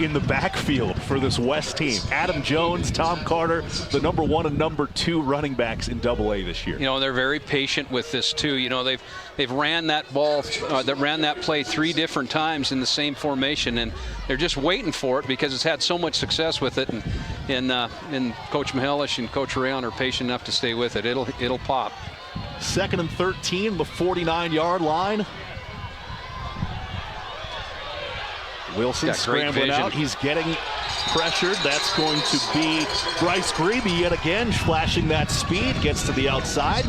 in the backfield for this West team. Adam Jones, Tom Carter, the number 1 and number 2 running backs in AA this year. You know, they're very patient with this too. You know, they've ran that ball, ran that play 3 different times in the same formation, and they're just waiting for it because it's had so much success with it. And Coach Mihelish and Coach Rayon are patient enough to stay with it. It'll pop. 2nd and 13, the 49-yard line. Wilson scrambling out. He's getting pressured. That's going to be Bryce Grebe yet again, flashing that speed. Gets to the outside.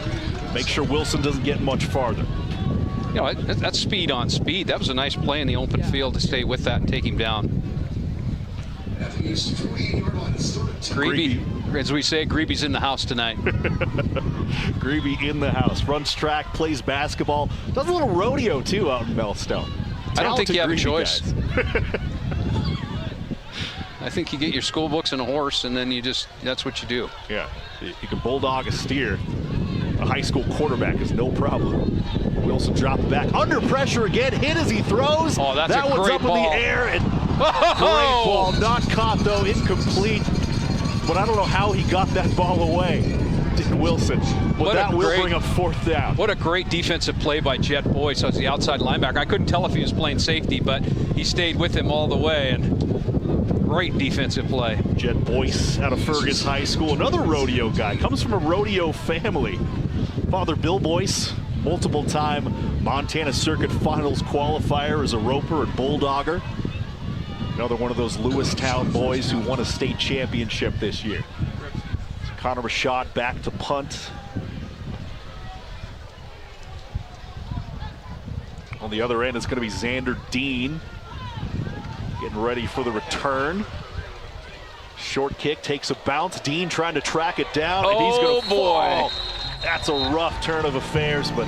Make sure Wilson doesn't get much farther. You know, that's speed on speed. That was a nice play in the open field to stay with that and take him down. Grebe, as we say, Grebe's in the house tonight. Grebe in the house. Runs track, plays basketball. Does a little rodeo, too, out in Melstone. I don't think you have a choice. I think you get your school books and a horse, and then that's what you do. Yeah, you can bulldog a steer. A high school quarterback is no problem. Wilson dropped back. Under pressure again, hit as he throws. Oh, that's that a one's great up ball. In the air. And great ball, not caught though, incomplete. But I don't know how he got that ball away. Wilson, but that will bring up 4th down. What a great defensive play by Jet Boyce as the outside linebacker. I couldn't tell if he was playing safety, but he stayed with him all the way, and great defensive play. Jet Boyce out of Fergus High School, another rodeo guy, comes from a rodeo family. Father Bill Boyce, multiple-time Montana Circuit Finals qualifier as a roper and bulldogger. Another one of those Lewistown boys who won a state championship this year. Connor Rashad back to punt. On the other end, it's going to be Xander Dean getting ready for the return. Short kick takes a bounce. Dean trying to track it down, and he's going to fall. That's a rough turn of affairs, but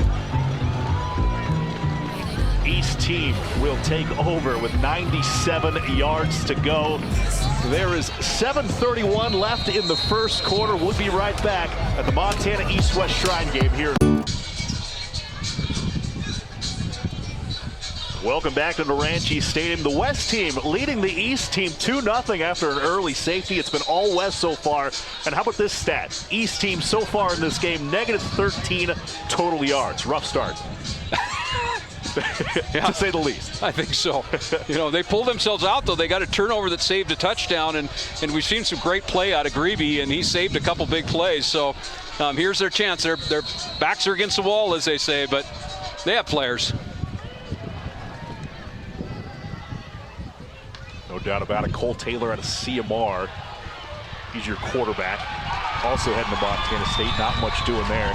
East team will take over with 97 yards to go. There is 7:31 left in the first quarter. We'll be right back at the Montana East-West Shrine game here. Welcome back to Naranche Stadium. The West team leading the East team 2-0 after an early safety. It's been all West so far. And how about this stat? East team so far in this game, -13 total yards. Rough start. to say the least. I think so. They pulled themselves out, though. They got a turnover that saved a touchdown, and we've seen some great play out of Grebe, and he saved a couple big plays. So here's their chance. Their backs are against the wall, as they say, but they have players. No doubt about it. Cole Taylor out of CMR. He's your quarterback. Also heading to Montana State. Not much doing there.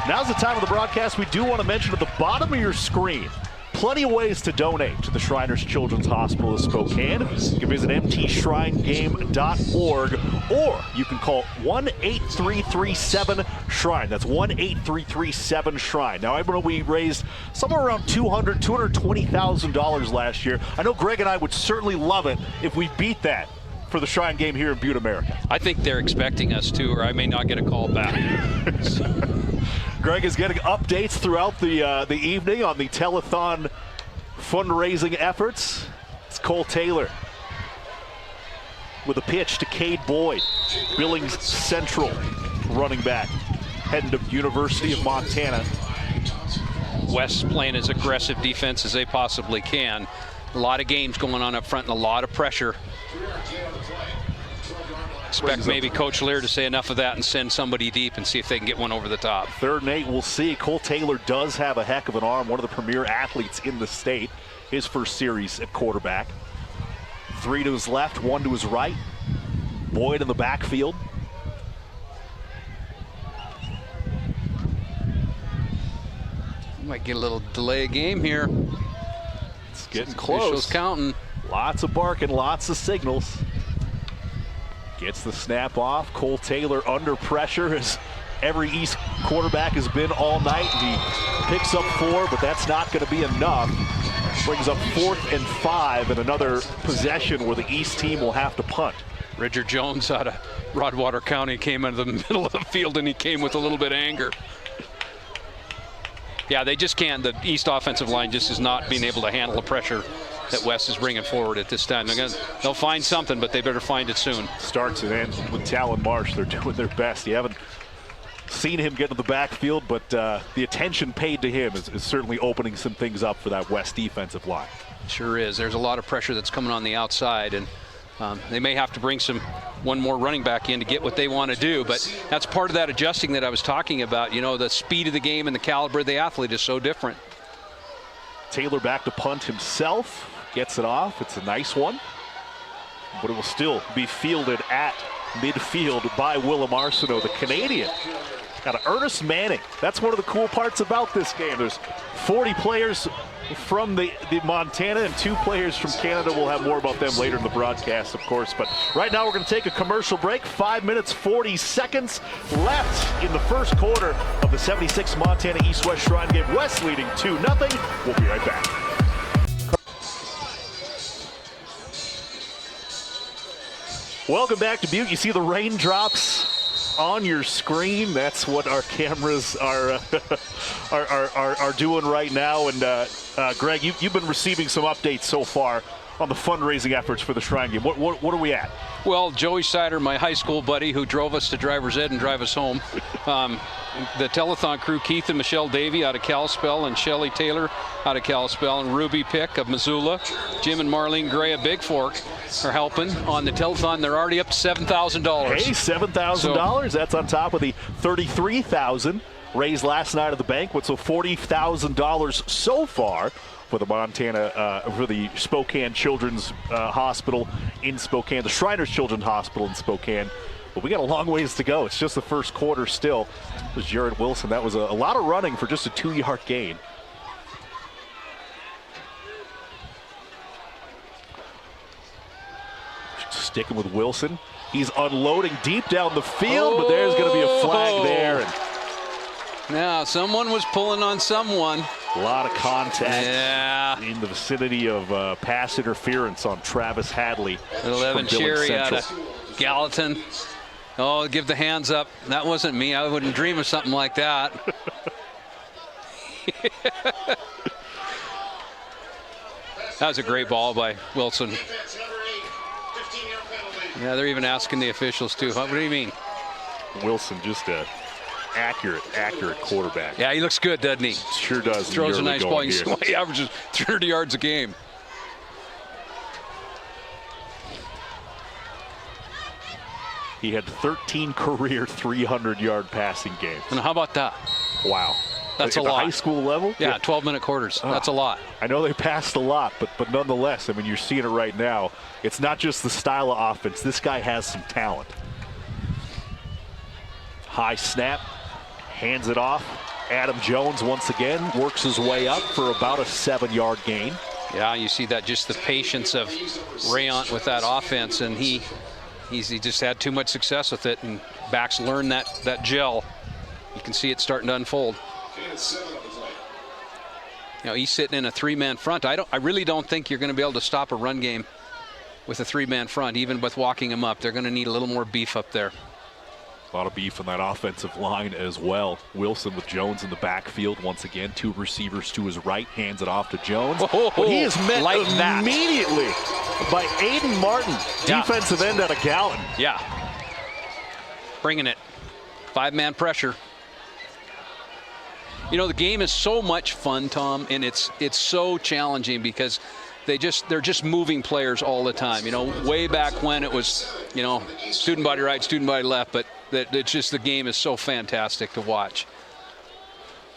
Now's the time of the broadcast. We do want to mention at the bottom of your screen, plenty of ways to donate to the Shriners Children's Hospital of Spokane. You can visit mtshrinegame.org, or you can call 1-8337-SHRINE. That's 1-8337-SHRINE. Now, I know we raised somewhere around $220,000 last year. I know Greg and I would certainly love it if we beat that for the Shrine Game here in Butte, America. I think they're expecting us to, or I may not get a call back. Greg is getting updates throughout the evening on the telethon fundraising efforts. It's Cole Taylor with a pitch to Cade Boyd, Billings Central running back, heading to University of Montana. West playing as aggressive defense as they possibly can. A lot of games going on up front and a lot of pressure. Expect maybe Coach Lear to say enough of that and send somebody deep and see if they can get one over the top. 3rd and 8, we'll see. Cole Taylor does have a heck of an arm, one of the premier athletes in the state. His first series at quarterback. 3 to his left, 1 to his right. Boyd in the backfield. Might get a little delay of game here. It's getting close. Officials counting. Lots of barking, lots of signals. Gets the snap off. Cole Taylor under pressure as every East quarterback has been all night. And he picks up 4, but that's not going to be enough. Brings up 4th and 5 and another possession where the East team will have to punt. Richard Jones out of Broadwater County came into the middle of the field, and he came with a little bit of anger. Yeah, they just can't. The East offensive line just is not being able to handle the pressure that West is bringing forward at this time. They'll find something, but they better find it soon. Starts and ends with Talon Marsh. They're doing their best. You haven't seen him get to the backfield, but the attention paid to him is certainly opening some things up for that West defensive line. Sure is. There's a lot of pressure that's coming on the outside, and they may have to bring one more running back in to get what they want to do, but that's part of that adjusting that I was talking about. The speed of the game and the caliber of the athlete is so different. Taylor back to punt himself. Gets it off. It's a nice one. But it will still be fielded at midfield by Willem Arsenault, the Canadian. Got an Ernest Manning. That's one of the cool parts about this game. There's 40 players from the Montana and 2 players from Canada. We'll have more about them later in the broadcast, of course. But right now we're going to take a commercial break. 5 minutes, 40 seconds left in the first quarter of the 76 Montana East-West Shrine Game. West leading 2-0. We'll be right back. Welcome back to Butte. You see the raindrops on your screen. That's what our cameras are doing right now. And Greg, you've been receiving some updates so far on the fundraising efforts for the Shrine Game. What are we at? Well, Joey Sider, my high school buddy who drove us to driver's ed and drive us home. The telethon crew, Keith and Michelle Davey out of Kalispell, and Shelley Taylor out of Kalispell, and Ruby Pick of Missoula, Jim and Marlene Gray of Big Fork are helping on the telethon. They're already up to $7,000. Hey, $7,000. That's on top of the $33,000 raised last night at the banquet. So $40,000 so far for the for the Spokane Children's Hospital in Spokane, the Shriners Children's Hospital in Spokane. But we got a long ways to go. It's just the first quarter still. It was Jared Wilson. That was a lot of running for just a 2-yard gain. Sticking with Wilson. He's unloading deep down the field, but there's going to be a flag there. Now, someone was pulling on someone. A lot of contact in the vicinity of pass interference on Travis Hadley. Little Evan Cherry out of Gallatin. Oh, give the hands up. That wasn't me. I wouldn't dream of something like that. That was a great ball by Wilson. Yeah, they're even asking the officials too. What do you mean? Wilson just accurate quarterback. Yeah, he looks good, doesn't he? Sure does. Throws a nice ball. Here. He averages 30 yards a game. He had 13 career 300-yard passing games. And how about that? Wow. That's At a lot. the high school level? Yeah, 12-minute quarters. That's a lot. I know they passed a lot, but nonetheless, I mean, you're seeing it right now. It's not just the style of offense. This guy has some talent. High snap, hands it off. Adam Jones once again works his way up for about a 7-yard gain. Yeah, you see that, just the patience of Rayant with that offense, and he just had too much success with it, and backs learn that gel. You can see it starting to unfold. You know, he's sitting in a 3-man front. I really don't think you're going to be able to stop a run game with a 3-man front, even with walking him up. They're going to need a little more beef up there. A lot of beef on that offensive line as well. Wilson with Jones in the backfield once again. 2 receivers to his right, hands it off to Jones. Oh, but he is met like immediately by Aiden Martin, defensive end out of Gallatin. Yeah, bringing it. 5-man pressure. You know, the game is so much fun, Tom, and it's so challenging because they're just moving players all the time. You know, way back when it was, you know, student body right, student body left, but it's just, the game is so fantastic to watch.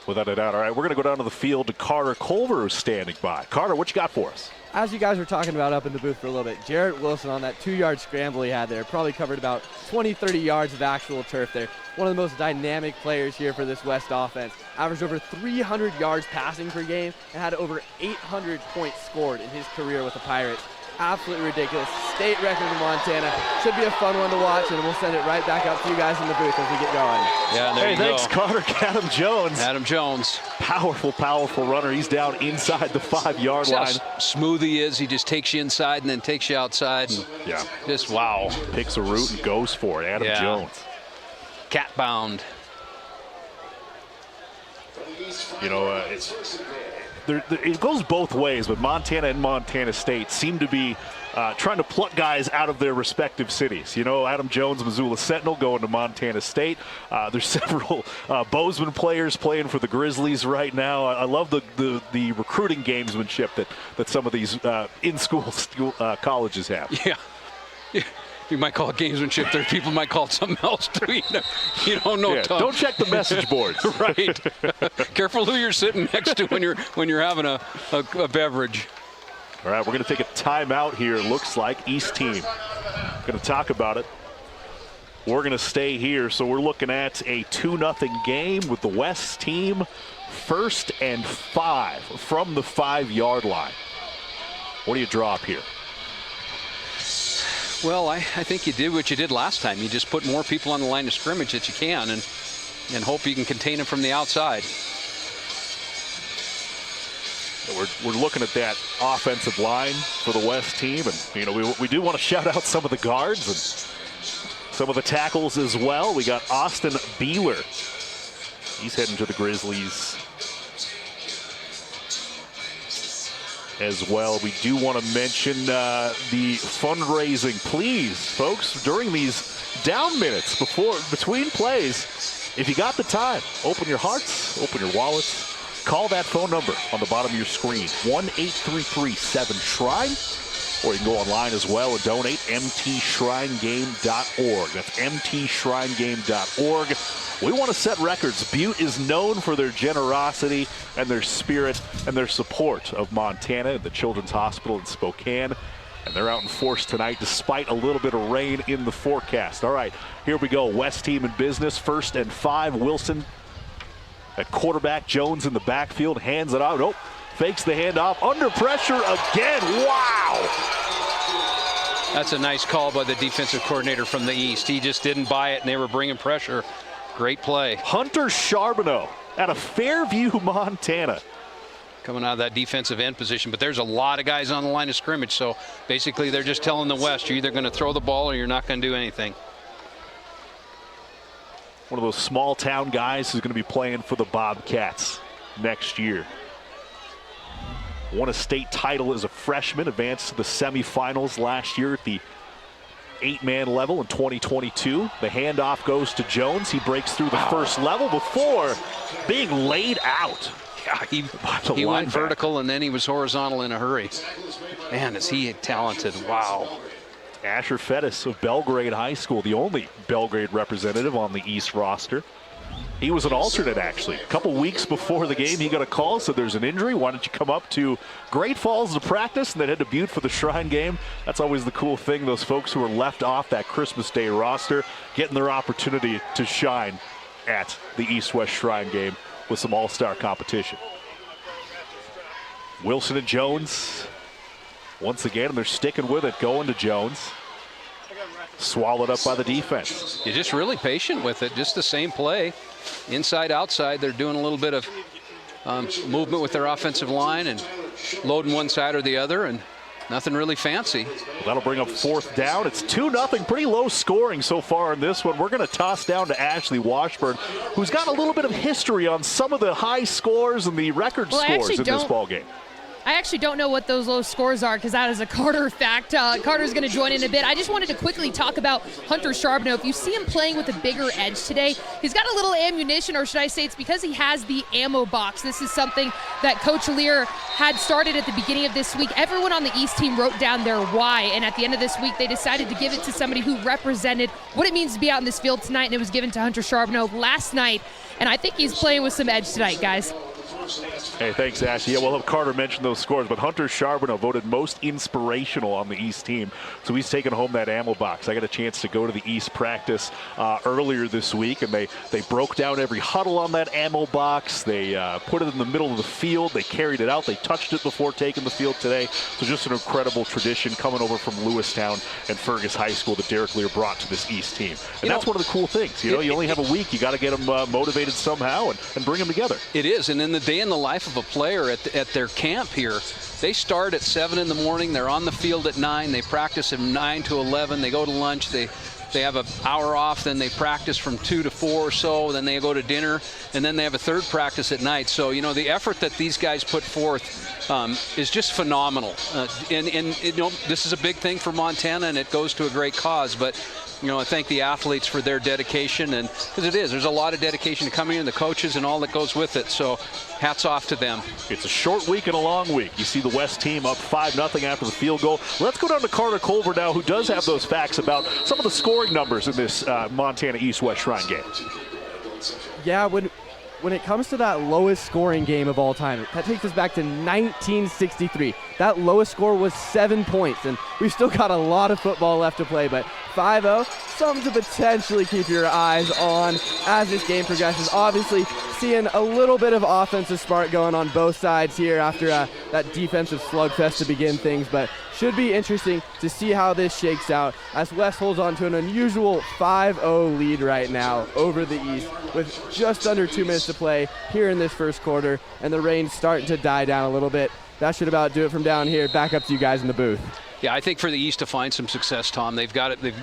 Without a doubt. All right, we're going to go down to the field to Carter Culver, who's standing by. Carter, what you got for us? As you guys were talking about up in the booth for a little bit, Jarrett Wilson on that 2-yard scramble he had there probably covered about 20-30 yards of actual turf there. One of the most dynamic players here for this West offense. Averaged over 300 yards passing per game and had over 800 points scored in his career with the Pirates. Absolutely ridiculous. State record in Montana. Should be a fun one to watch, and we'll send it right back up to you guys in the booth as we get going. Yeah, there you go. Thanks, Carter. Adam Jones. Adam Jones. Powerful runner. He's down inside the 5-yard line. How smooth he is. He just takes you inside and then takes you outside. And yeah. Just wow. Picks a route and goes for it. Adam Jones. Cat bound. You know, it goes both ways, but Montana and Montana State seem to be trying to pluck guys out of their respective cities. You know, Adam Jones, Missoula Sentinel, going to Montana State. There's several Bozeman players playing for the Grizzlies right now. I love the recruiting gamesmanship that some of these in-school colleges have. Yeah. You might call it gamesmanship. There, people might call it something else too. You don't know. Yeah, don't check the message boards. Right. Careful who you're sitting next to when you're having a beverage. All right, we're going to take a timeout here. Looks like East team. Going to talk about it. We're going to stay here, so we're looking at a 2-0 game with the West team. 1st and 5 from the 5-yard line. What do you draw up here? Well, I think you did what you did last time. You just put more people on the line of scrimmage that you can and hope you can contain them from the outside. We're looking at that offensive line for the West team, and you know we do want to shout out some of the guards and some of the tackles as well. We got Austin Beeler. He's heading to the Grizzlies as well. We do want to mention the fundraising. Please, folks, during these down minutes between plays, if you got the time, open your hearts, open your wallets, call that phone number on the bottom of your screen, 1-833-7-SHRINE, or you can go online as well and donate, mtshrinegame.org. That's mtshrinegame.org. We want to set records. Butte is known for their generosity and their spirit and their support of Montana and the Children's Hospital in Spokane. And they're out in force tonight despite a little bit of rain in the forecast. All right, here we go. West team in business. 1st and 5. Wilson at quarterback. Jones in the backfield. Hands it out. Nope. Fakes the handoff. Under pressure again. Wow. That's a nice call by the defensive coordinator from the East. He just didn't buy it, and they were bringing pressure. Great play. Hunter Charbonneau out of Fairview, Montana. Coming out of that defensive end position, but there's a lot of guys on the line of scrimmage, so basically they're just telling the West, you're either going to throw the ball or you're not going to do anything. One of those small town guys who's going to be playing for the Bobcats next year. Won a state title as a freshman, advanced to the semifinals last year at the 8-man level in 2022. The handoff goes to Jones. He breaks through the first level before being laid out. Yeah, he went vertical and then he was horizontal in a hurry. Man, is he talented. Wow. Asher Fettis of Belgrade High School, the only Belgrade representative on the East roster. He was an alternate, actually. A couple weeks before the game, he got a call, said there's an injury. Why don't you come up to Great Falls to practice and then head to Butte for the Shrine game? That's always the cool thing. Those folks who are left off that Christmas Day roster getting their opportunity to shine at the East-West Shrine game with some all-star competition. Wilson and Jones, once again, and they're sticking with it, going to Jones. Swallowed up by the defense. You're just really patient with it, just the same play. Inside, outside, they're doing a little bit of movement with their offensive line and loading one side or the other, and nothing really fancy. Well, that'll bring up 4th down. It's 2-0, pretty low scoring so far in this one. We're going to toss down to Ashley Washburn, who's got a little bit of history on some of the high scores and the record scores in this ball game. I actually don't know what those low scores are because that is a Carter fact. Carter's going to join in a bit. I just wanted to quickly talk about Hunter Charbonneau. If you see him playing with a bigger edge today, he's got a little ammunition, or should I say it's because he has the ammo box. This is something that Coach Lear had started at the beginning of this week. Everyone on the East team wrote down their why, and at the end of this week, they decided to give it to somebody who represented what it means to be out in this field tonight, and it was given to Hunter Charbonneau last night, and I think he's playing with some edge tonight, guys. Hey, thanks, Ashley. Yeah, we'll have Carter mention those scores, but Hunter Charbonneau voted most inspirational on the East team, so he's taking home that ammo box. I got a chance to go to the East practice earlier this week, and they broke down every huddle on that ammo box. They put it in the middle of the field. They carried it out. They touched it before taking the field today. So just an incredible tradition coming over from Lewistown and Fergus High School that Derek Lear brought to this East team. And that's one of the cool things. You know, you only have a week. You got to get them motivated somehow and bring them together. It is, and in the day in the life of a player at their camp here, they start at 7 in the morning. They're on the field at 9. They practice from 9 to 11. They go to lunch. They have an hour off. Then they practice from 2 to 4 or so. Then they go to dinner, and then they have a third practice at night. So, you know, the effort that these guys put forth is just phenomenal. And you know, this is a big thing for Montana, and it goes to a great cause. But you know, I thank the athletes for their dedication, and because there's a lot of dedication to coming in, the coaches and all that goes with it. So hats off to them. It's a short week and a long week. You see the West team up 5-0 after the field goal. Let's go down to Carter Culver now, who does have those facts about some of the scoring numbers in this Montana East-West Shrine game. Yeah, when it comes to that lowest scoring game of all time, that takes us back to 1963. That lowest score was 7 points, and we've still got a lot of football left to play, but 5-0, something to potentially keep your eyes on as this game progresses. Obviously, seeing a little bit of offensive spark going on both sides here after that defensive slugfest to begin things, but should be interesting to see how this shakes out as West holds on to an unusual 5-0 lead right now over the East with just under 2 minutes to play here in this first quarter, and the rain's starting to die down a little bit. That should about do it from down here. Back up to you guys in the booth. Yeah, I think for the East to find some success, Tom, they've got it.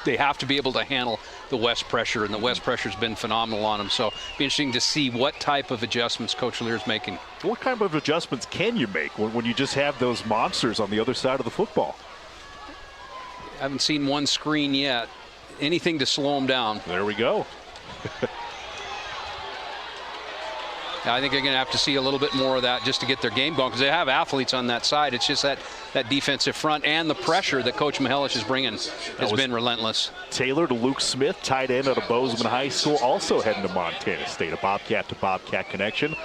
They have to be able to handle the West pressure, and the West pressure's been phenomenal on them. So it'll be interesting to see what type of adjustments Coach Lear's making. What kind of adjustments can you make when you just have those monsters on the other side of the football? I haven't seen one screen yet. Anything to slow them down. There we go. I think they're going to have to see a little bit more of that just to get their game going, because they have athletes on that side. It's just that defensive front and the pressure that Coach Mihelish is bringing has been relentless. Taylor to Luke Smith, tight end out of Bozeman High School, also heading to Montana State, a Bobcat to Bobcat connection.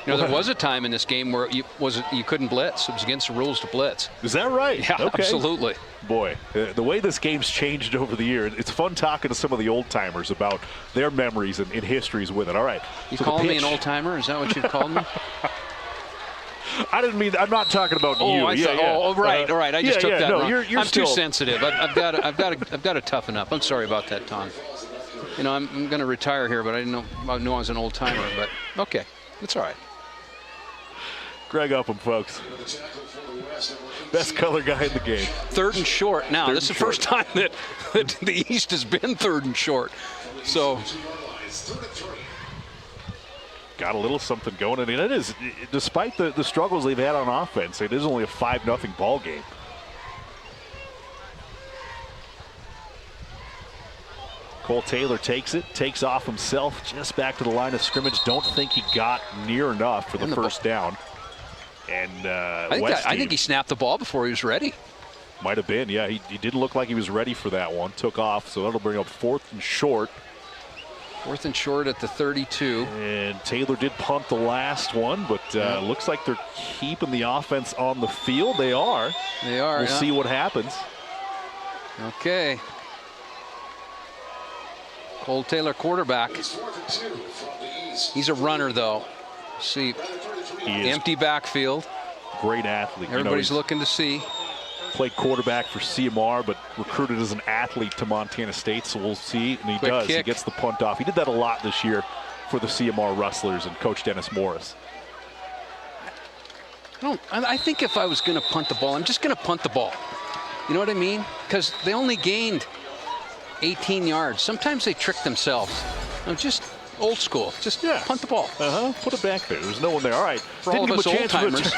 You know, there was a time in this game where you couldn't blitz. It was against the rules to blitz. Is that right? Yeah, okay. Absolutely. Boy, the way this game's changed over the years, it's fun talking to some of the old-timers about their memories and histories with it. All right. You calling me an old-timer? Is that what you called me? I didn't mean. I'm not talking about you. Oh, right. All right. I just took that no, wrong. You're I'm still too sensitive. I've got to toughen up. I'm sorry about that, Tom. You know, I'm going to retire here, but I didn't know I was an old-timer. But okay, it's all right. Greg Upham, folks. Best color guy in the game. 3rd and short. Now, this is the first time that the East has been 3rd and short. So, got a little something going. I mean, it is, despite the struggles they've had on offense, it is only a 5-0 ball game. Cole Taylor takes it, takes off himself, just back to the line of scrimmage. Don't think he got near enough for the first down. And I think he snapped the ball before he was ready. Might have been, yeah. He didn't look like he was ready for that one. Took off, so that'll bring up 4th and short. 4th and short at the 32. And Taylor did punt the last one, but looks like they're keeping the offense on the field. They are. They are. We'll see what happens. Okay. Cole Taylor, quarterback. He's a runner, though. See, empty backfield. Great athlete. Everybody's looking to see. Played quarterback for CMR, but recruited as an athlete to Montana State, so we'll see. And he Quick does. kick. He gets the punt off. He did that a lot this year for the CMR Rustlers and Coach Dennis Morris. I think if I was going to punt the ball, I'm just going to punt the ball. You know what I mean? Because they only gained 18 yards. Sometimes they trick themselves. Just old school. Just punt the ball. Put it back there. There's no one there. All right. For all of us old-timers.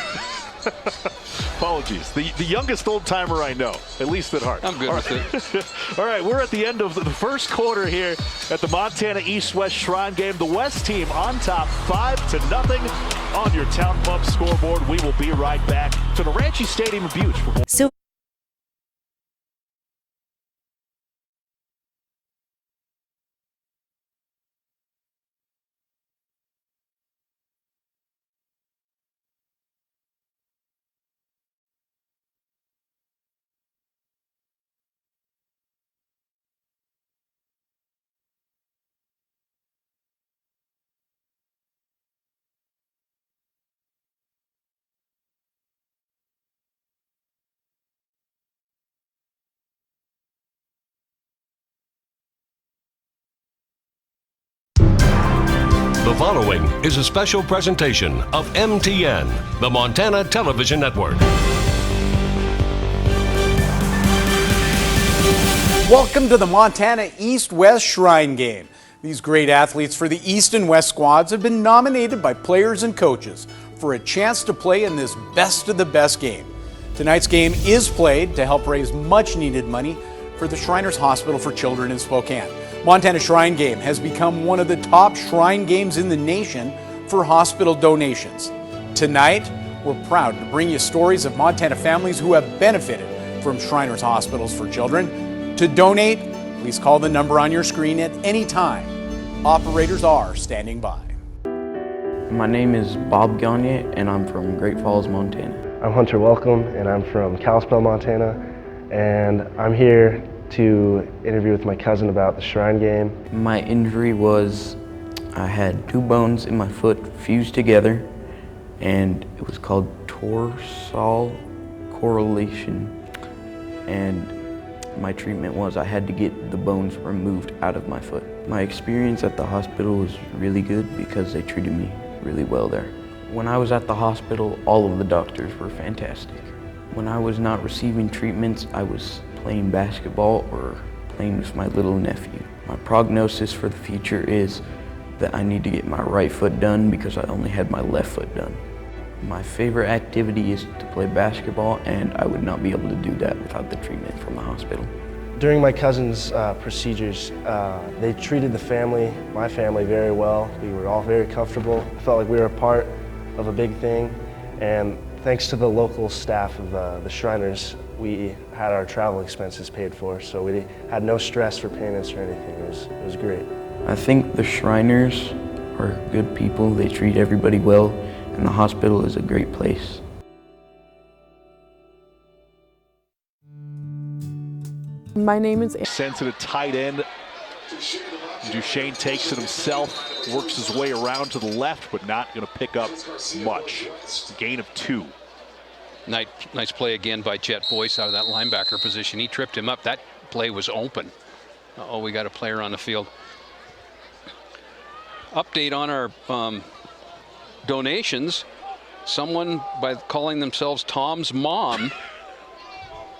Apologies. The youngest old-timer I know, at least at heart. I'm good with it. All right, we're at the end of the first quarter here at the Montana East-West Shrine game. The West team on top 5-0 on your Town Pump scoreboard. We will be right back to the Naranche Stadium in Butte for more. The following is a special presentation of MTN, the Montana Television Network. Welcome to the Montana East-West Shrine Game. These great athletes for the East and West squads have been nominated by players and coaches for a chance to play in this best of the best game. Tonight's game is played to help raise much needed money for the Shriners Hospital for Children in Spokane. Montana Shrine Game has become one of the top shrine games in the nation for hospital donations. Tonight, we're proud to bring you stories of Montana families who have benefited from Shriners Hospitals for Children. To donate, please call the number on your screen at any time. Operators are standing by. My name is Bob Gagne, and I'm from Great Falls, Montana. I'm Hunter Welcome, and I'm from Kalispell, Montana, and I'm here to interview with my cousin about the Shrine Game. My injury was I had 2 bones in my foot fused together, and it was called torsal correlation. And my treatment was I had to get the bones removed out of my foot. My experience at the hospital was really good because they treated me really well there. When I was at the hospital, all of the doctors were fantastic. When I was not receiving treatments, I was playing basketball or playing with my little nephew. My prognosis for the future is that I need to get my right foot done because I only had my left foot done. My favorite activity is to play basketball, and I would not be able to do that without the treatment from the hospital. During my cousin's procedures, they treated my family very well. We were all very comfortable. I felt like we were a part of a big thing, and thanks to the local staff of the Shriners, we had our travel expenses paid for, so we had no stress for payments or anything. It was great. I think the Shriners are good people. They treat everybody well, and the hospital is a great place. My name is Sends it a tight end. Duchesne takes it himself, works his way around to the left, but not going to pick up much. Gain of 2. Nice play again by Jet Boyce out of that linebacker position. He tripped him up. That play was open. Uh-oh, we got a player on the field. Update on our donations. Someone, by calling themselves Tom's Mom,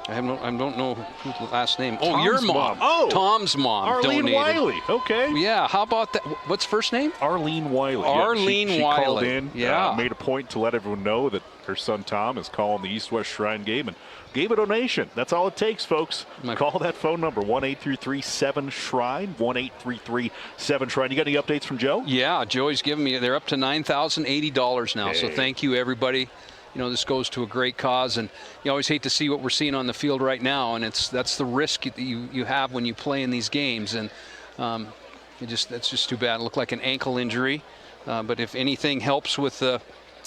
I don't know who the last name. Oh, Tom's your mom. Oh, Tom's mom. Arlene donated. Wiley. Okay. Yeah. How about that? What's first name? Arlene Wiley. Arlene she Wiley. called in. Yeah. Made a point to let everyone know that her son Tom is calling the East West Shrine game and gave a donation. That's all it takes, folks. Call that phone number 1-833-7-SHRINE. 1-833-7-SHRINE. You got any updates from Joe? Yeah, Joey's giving me. They're up to $9,080 now. So thank you, everybody. You know, this goes to a great cause, and you always hate to see what we're seeing on the field right now, and that's the risk that you have when you play in these games, and that's just too bad. It looked like an ankle injury, but if anything helps with the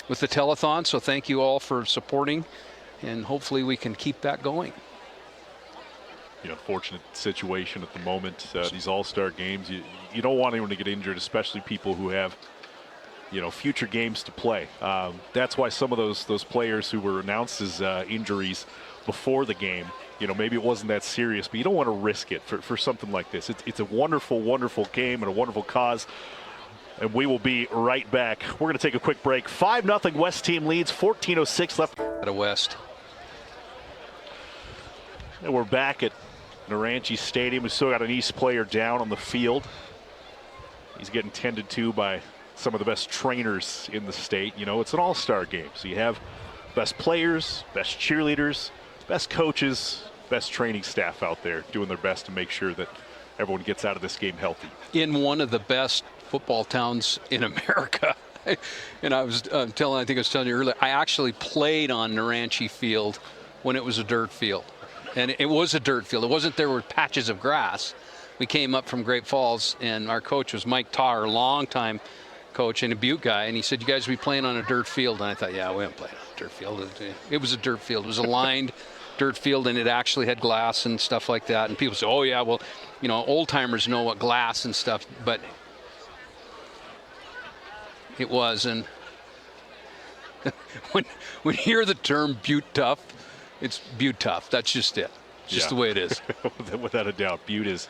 telethon, so thank you all for supporting, and hopefully we can keep that going. You know, fortunate situation at the moment. These all-star games, you don't want anyone to get injured, especially people who have, you know, future games to play. That's why some of those players who were announced as injuries before the game, you know, maybe it wasn't that serious, but you don't want to risk it for something like this. It's a wonderful, wonderful game and a wonderful cause. And we will be right back. We're going to take a quick break. 5-0 West team leads, 14:06 left. Out of West. And we're back at Naranche Stadium. We still got an East player down on the field. He's getting tended to by some of the best trainers in the state. You know, it's an all-star game, so you have best players, best cheerleaders, best coaches, best training staff out there doing their best to make sure that everyone gets out of this game healthy. In one of the best football towns in America. And I was I think I was telling you earlier, I actually played on Naranche Field when it was a dirt field. And it was a dirt field. It wasn't there were patches of grass. We came up from Great Falls, and our coach was Mike Tarr, longtime coach and a Butte guy, and he said, you guys will be playing on a dirt field. And I thought, yeah, we haven't played on a dirt field. It was a dirt field. It was a lined dirt field, and it actually had glass and stuff like that. And people say, oh, yeah, well, you know, old-timers know what glass and stuff, but it was. And when you hear the term Butte Tough, it's Butte Tough. That's just it. It's just the way it is. Without a doubt, Butte is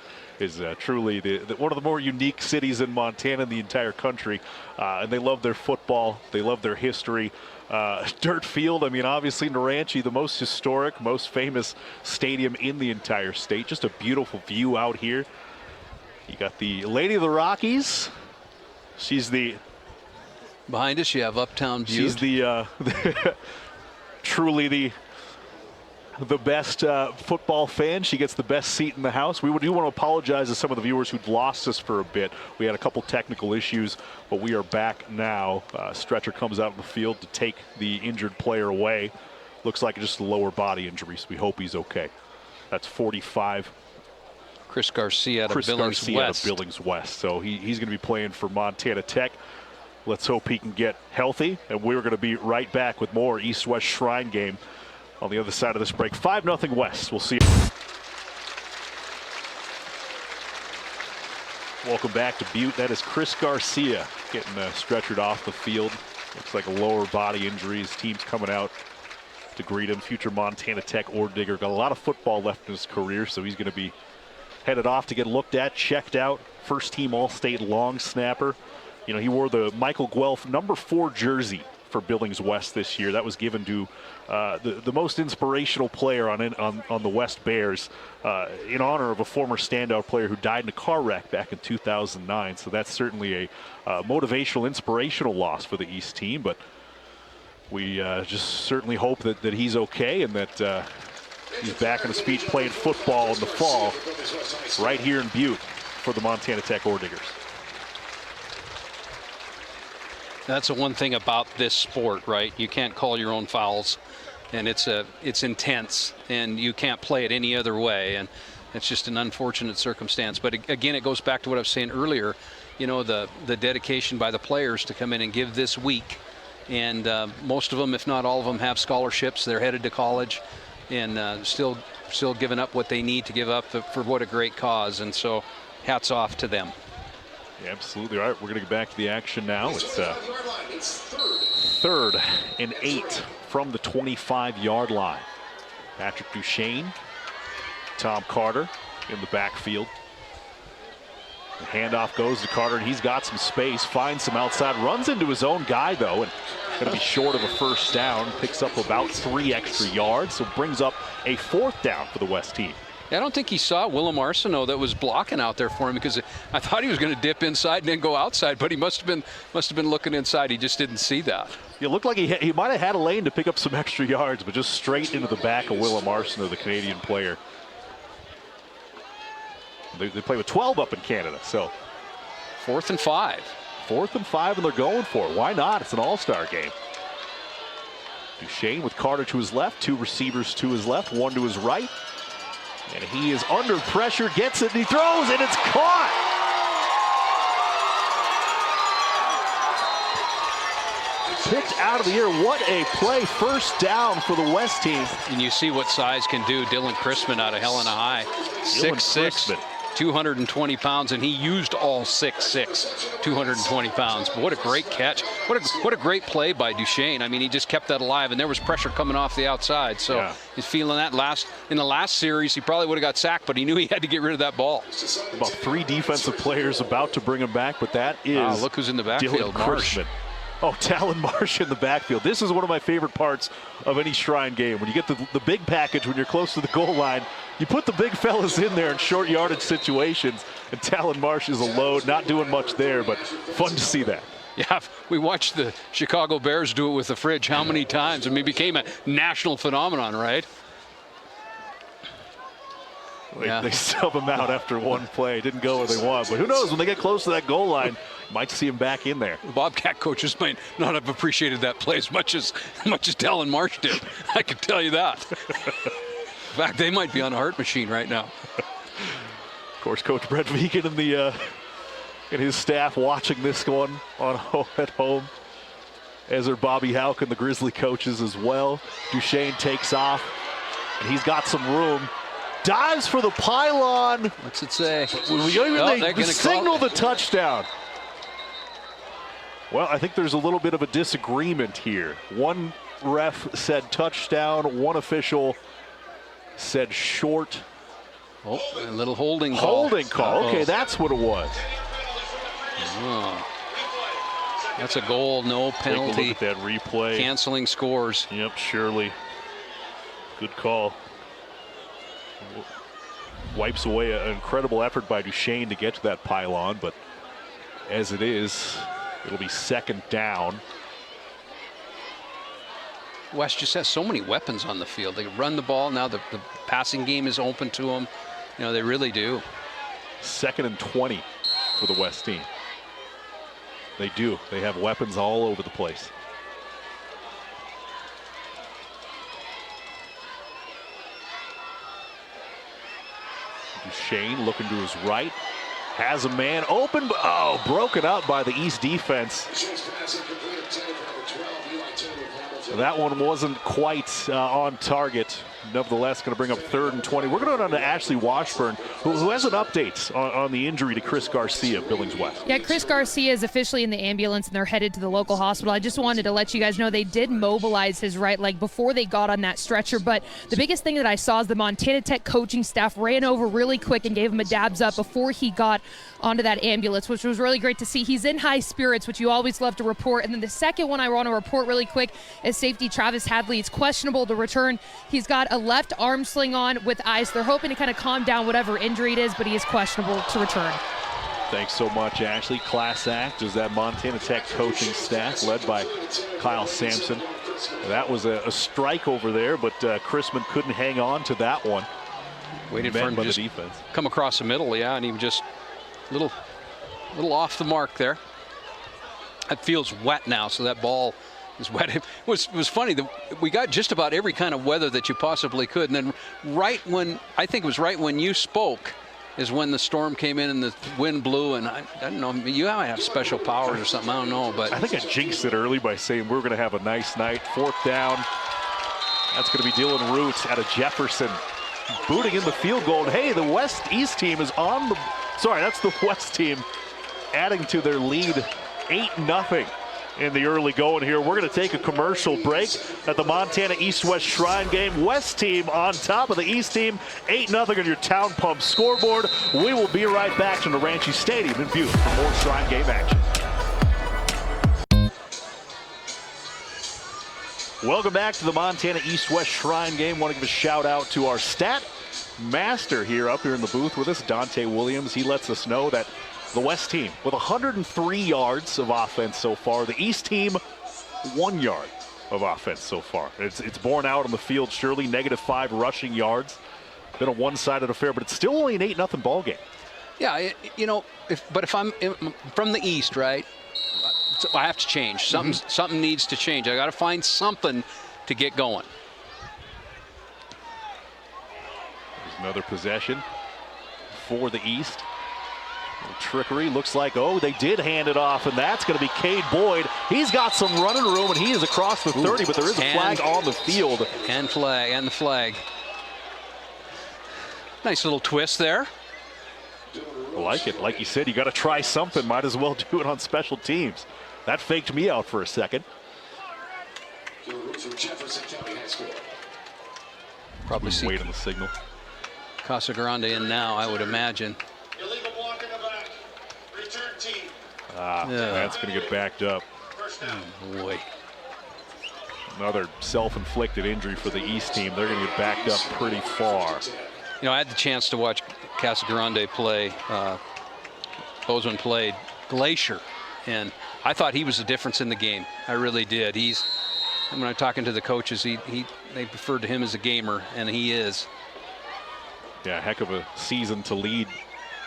truly one of the more unique cities in Montana and the entire country. And they love their football. They love their history. Dirt field, I mean, obviously Naranche, the most historic, most famous stadium in the entire state. Just a beautiful view out here. You got the Lady of the Rockies. She's the... Behind us, you have Uptown Butte. She's the truly the best football fan. She gets the best seat in the house. We do want to apologize to some of the viewers who'd lost us for a bit. We had a couple technical issues, but we are back now. Stretcher comes out on the field to take the injured player away. Looks like just a lower body injury, so we hope he's okay. That's 45. Chris Garcia out of Billings West. So he's going to be playing for Montana Tech. Let's hope he can get healthy, and we're going to be right back with more East-West Shrine game on the other side of this break. 5-0 West. We'll see you. Welcome back to Butte. That is Chris Garcia getting stretchered off the field. Looks like a lower body injury. His team's coming out to greet him. Future Montana Tech ore digger. Got a lot of football left in his career, so he's going to be headed off to get looked at, checked out. First team All-State long snapper. You know, he wore the Michael Guelph number 4 jersey for Billings West this year. That was given to the most inspirational player on the West Bears in honor of a former standout player who died in a car wreck back in 2009. So that's certainly a motivational, inspirational loss for the East team. But we just certainly hope that he's okay and that he's back on his feet playing football in the fall right here in Butte for the Montana Tech Ore Diggers. That's the one thing about this sport, right? You can't call your own fouls, and it's intense, and you can't play it any other way, and it's just an unfortunate circumstance. But again, it goes back to what I was saying earlier, you know, the dedication by the players to come in and give this week, and most of them, if not all of them, have scholarships. They're headed to college, and still giving up what they need to give up for what a great cause, and so hats off to them. Yeah, absolutely. All right, we're going to get back to the action now. It's 3rd and 8 from the 25-yard line. Patrick Duchesne, Tom Carter in the backfield. The handoff goes to Carter, and he's got some space, finds some outside, runs into his own guy, though, and going to be short of a first down. Picks up about 3 extra yards, so brings up a 4th down for the West team. Yeah, I don't think he saw Willem Arsenault that was blocking out there for him, because I thought he was going to dip inside and then go outside, but he must have been looking inside. He just didn't see that. It looked like he might have had a lane to pick up some extra yards, but just straight into the back of Willem Arsenault, the Canadian player. They play with 12 up in Canada, so 4th and 5. 4th and 5, and they're going for it. Why not? It's an all-star game. Duchesne with Carter to his left, 2 receivers to his left, 1 to his right. And he is under pressure, gets it, and he throws, and it's caught. Picked out of the air. What a play. First down for the West team. And you see what size can do. Dylan Chrisman out of Helena High. 6'6", 220 pounds, and he used all 6'6", 220 pounds. But what a great catch. What a great play by Duchesne. I mean, he just kept that alive, and there was pressure coming off the outside. So he's feeling that. In the last series, he probably would have got sacked, but he knew he had to get rid of that ball. About 3 defensive players about to bring him back, but that is look who's in the backfield, Marsh. Oh, Talon Marsh in the backfield. This is one of my favorite parts of any Shrine game. When you get the big package, when you're close to the goal line, you put the big fellas in there in short yardage situations, and Talon Marsh is a load, not doing much there, but fun to see that. Yeah, we watched the Chicago Bears do it with the fridge how many times? I mean, it became a national phenomenon, right? They sub him out after one play. Didn't go where they want, but who knows? When they get close to that goal line, might see him back in there. Bobcat coaches might not have appreciated that play as much as Talon Marsh did. I can tell you that. In fact, they might be on a heart machine right now. Of course, Coach Brett Vigen and his staff watching this one at home, as are Bobby Houck and the Grizzly coaches as well. Duchesne takes off, and he's got some room. Dives for the pylon. What's it say? They signal the touchdown. Well, I think there's a little bit of a disagreement here. One ref said touchdown. One official said short. Oh, a little holding call. Holding call. Okay, that's what it was. Oh. That's a goal, no penalty. Take a look at that replay. Canceling scores. Yep, surely. Good call. Wipes away an incredible effort by Duchesne to get to that pylon, but as it is, it'll be 2nd down. West just has so many weapons on the field. They run the ball. Now the passing game is open to them. You know, they really do. 2nd and 20 for the West team. They do. They have weapons all over the place. Duchesne looking to his right. Has a man open, but broken up by the East defense. That one wasn't quite on target. Nevertheless, going to bring up 3rd and 20. We're going to go on to Ashley Washburn, who has an update on the injury to Chris Garcia, Billings West. Yeah, Chris Garcia is officially in the ambulance, and they're headed to the local hospital. I just wanted to let you guys know they did mobilize his right leg before they got on that stretcher, but the biggest thing that I saw is the Montana Tech coaching staff ran over really quick and gave him a dabs up before he got onto that ambulance, which was really great to see. He's in high spirits, which you always love to report. And then the second one I want to report really quick is safety Travis Hadley. It's questionable to return. He's got a left arm sling on with ice. They're hoping to kind of calm down whatever injury it is, but he is questionable to return. Thanks so much, Ashley. Class act is that Montana Tech coaching staff led by Kyle Sampson. That was a strike over there, but Chrisman couldn't hang on to that one. Waited for him to just come across the middle, yeah, and he was just a little off the mark there. It feels wet now, so that ball is wet. It was funny that we got just about every kind of weather that you possibly could, and then right when you spoke is when the storm came in and the wind blew, and I don't know, you might have special powers or something, I don't know, but I think I jinxed it early by saying we're going to have a nice night. 4th down. That's going to be Dylan Root out of Jefferson, booting in the field goal. And hey, the West East team is on the. Sorry, that's the West team adding to their lead, 8-0 in the early going here. We're going to take a commercial break at the Montana East-West Shrine game. West team on top of the East team, 8-0 on your Town Pump scoreboard. We will be right back from Naranche Stadium in Butte for more Shrine game action. Welcome back to the Montana East-West Shrine game. Want to give a shout out to our stat master here in the booth with us, Dante Williams. He lets us know that the West team with 103 yards of offense so far. The East team, 1 yard of offense so far. It's borne out on the field, surely. -5 rushing yards. Been a one-sided affair, but it's still only an 8-0 ball game. Yeah, if I'm from the East, right, I have to change. Something needs to change. I got to find something to get going. There's another possession for the East. Trickery, looks like, they did hand it off, and that's going to be Cade Boyd. He's got some running room, and he is across the 30, but there is a flag on the field. And the flag. Nice little twist there. I like it. Like you said, you got to try something. Might as well do it on special teams. That faked me out for a second. Probably wait on the signal. Casagrande in now, I would imagine. That's going to get backed up. Oh, boy. Another self-inflicted injury for the East team. They're going to get backed up pretty far. I had the chance to watch Casagrande play. Bozeman played Glacier, and I thought he was the difference in the game. I really did. When I'm talking to the coaches, they referred to him as a gamer, and he is. Yeah, heck of a season to lead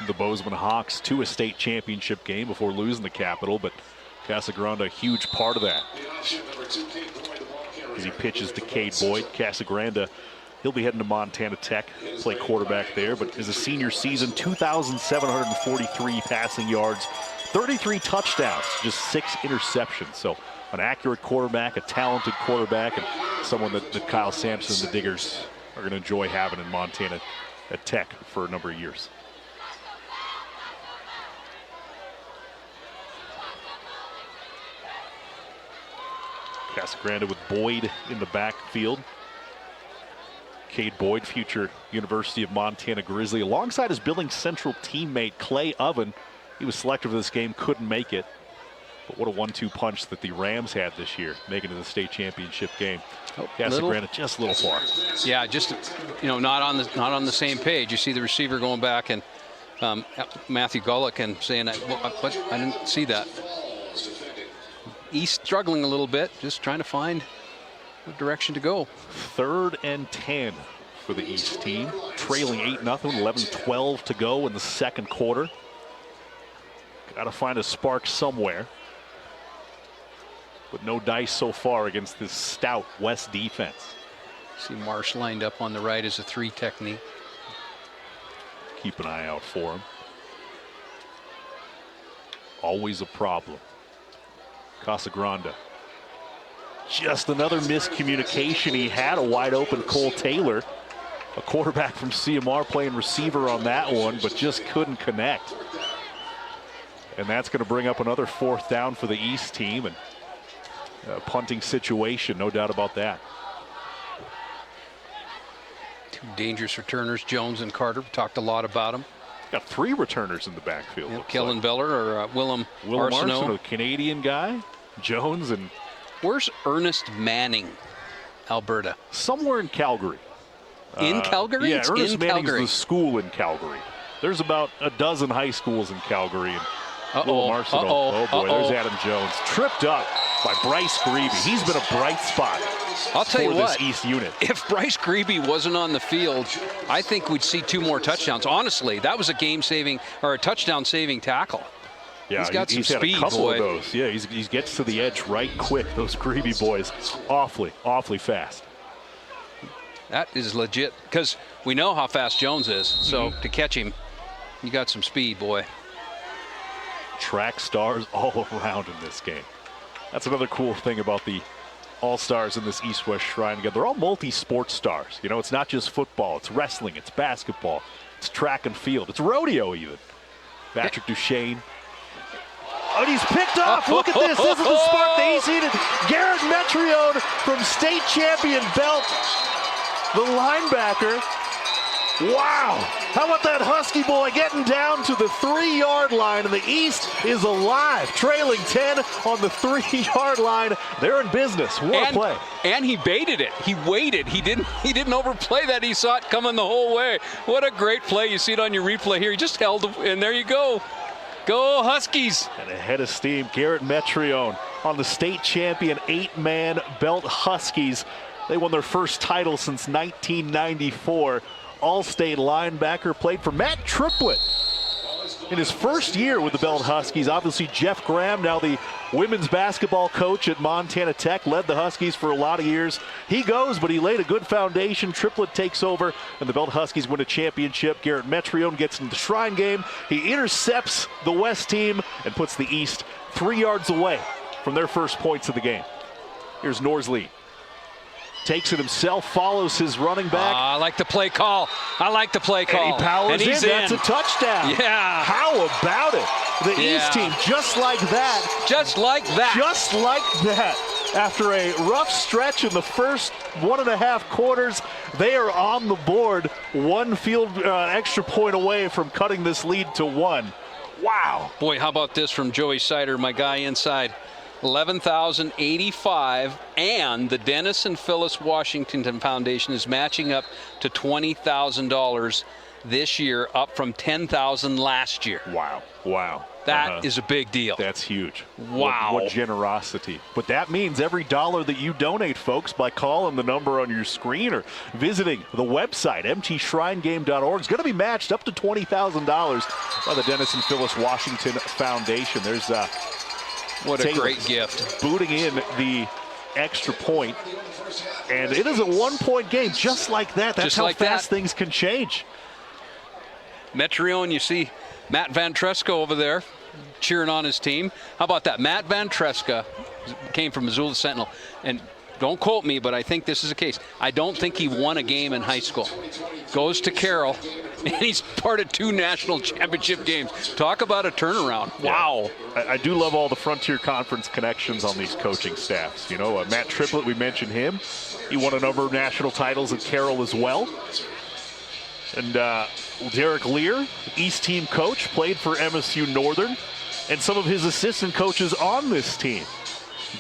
the Bozeman Hawks to a state championship game before losing the Capital, but Casagrande a huge part of that. As he pitches to Cade Boyd, Casagrande, he'll be heading to Montana Tech, play quarterback there, but is a senior season, 2,743 passing yards, 33 touchdowns, just 6 interceptions. So an accurate quarterback, a talented quarterback, and someone that Kyle Sampson and the Diggers are going to enjoy having in Montana at Tech for a number of years. Casagrande with Boyd in the backfield. Cade Boyd, future University of Montana Grizzly, alongside his Billings Central teammate Clay Oven. He was selected for this game, couldn't make it. But what a 1-2 punch that the Rams had this year, making it to the state championship game. Casagrande just a little far. Yeah, just not on the same page. You see the receiver going back and Matthew Gullick and saying, I didn't see that. East struggling a little bit, just trying to find a direction to go. 3rd and 10 for the East team, trailing 8-0, 11-12 to go in the second quarter. Got to find a spark somewhere, but no dice so far against this stout West defense. See Marsh lined up on the right as a 3 technique. Keep an eye out for him. Always a problem. Casagrande. Just another miscommunication. He had a wide open Cole Taylor, a quarterback from CMR, playing receiver on that one, but just couldn't connect. And that's going to bring up another 4th down for the East team, and a punting situation, no doubt about that. 2 dangerous returners, Jones and Carter. We talked a lot about them. Got 3 returners in the backfield. Kellen Beller or Willem Arsenault, a Canadian guy. Jones and... Where's Ernest Manning, Alberta? Somewhere in Calgary. In Calgary? Yeah, it's Ernest in Manning's Calgary. the school in Calgary. There's about a dozen high schools in Calgary. And Willem Arsenault. Oh boy, there's Adam Jones. Tripped up by Bryce Grebe. He's been a bright spot. I'll tell you what, this East unit. If Bryce Grebe wasn't on the field, I think we'd see 2 more touchdowns. Honestly, that was a game-saving or a touchdown-saving tackle. Yeah, he's got some had speed, a couple boy. of those. Yeah, he gets to the edge right quick. Those Grebe boys, awfully fast. That is legit, because we know how fast Jones is. So to catch him, you got some speed, boy. Track stars all around in this game. That's another cool thing about the all-stars in this East-West Shrine game. They're all multi-sport stars. It's not just football. It's wrestling. It's basketball. It's track and field. It's rodeo even. Patrick Duchesne. and he's picked off. Look at this. This is the spark that he's needed. Garrett Metrione from state champion Belt, the linebacker. Wow. How about that Husky boy getting down to the 3-yard line, and the East is alive, trailing 10 on the 3-yard line. They're in business. What a play. And he baited it. He waited. He didn't overplay that. He saw it coming the whole way. What a great play. You see it on your replay here. He just held it, and there you go. Go Huskies. And ahead of steam, Garrett Metrione on the state champion 8-man Belt Huskies. They won their first title since 1994. All-state linebacker, played for Matt Triplett in his first year with the Belt Huskies. Obviously, Jeff Graham, now the women's basketball coach at Montana Tech, led the Huskies for a lot of years. He goes, but he laid a good foundation. Triplett takes over, and the Belt Huskies win a championship. Garrett Metrione gets into the Shrine Game. He intercepts the West team and puts the East 3 yards away from their first points of the game. Here's Norsley. Takes it himself, follows his running back. I like the play call. I like the play call. And he powers in. That's a touchdown. Yeah. How about it? The East team, just like that. Just like that. Just like that. After a rough stretch in the first 1.5 quarters, they are on the board. One field extra point away from cutting this lead to 1. Wow. Boy, how about this from Joey Sider, my guy inside. $11,085, and the Dennis and Phyllis Washington Foundation is matching up to $20,000 this year, up from $10,000 last year. Wow. Wow. That is a big deal. That's huge. Wow. What generosity. But that means every dollar that you donate, folks, by calling the number on your screen or visiting the website, mtshrinegame.org, is going to be matched up to $20,000 by the Dennis and Phyllis Washington Foundation. There's what a Taylor great gift. Booting in the extra point. And it is a 1-point game just like that. That's just how like fast that. things can change. Metrione, you see Matt Van Tresca over there cheering on his team. How about that? Matt Van Tresca came from Missoula Sentinel. And don't quote me, but I think this is the case. I don't think he won a game in high school. Goes to Carroll, and he's part of 2 national championship games. Talk about a turnaround. Wow. Yeah. I do love all the Frontier Conference connections on these coaching staffs. You know, Matt Triplett, we mentioned him. He won a number of national titles at Carroll as well. And Derek Lear, East team coach, played for MSU Northern. And some of his assistant coaches on this team.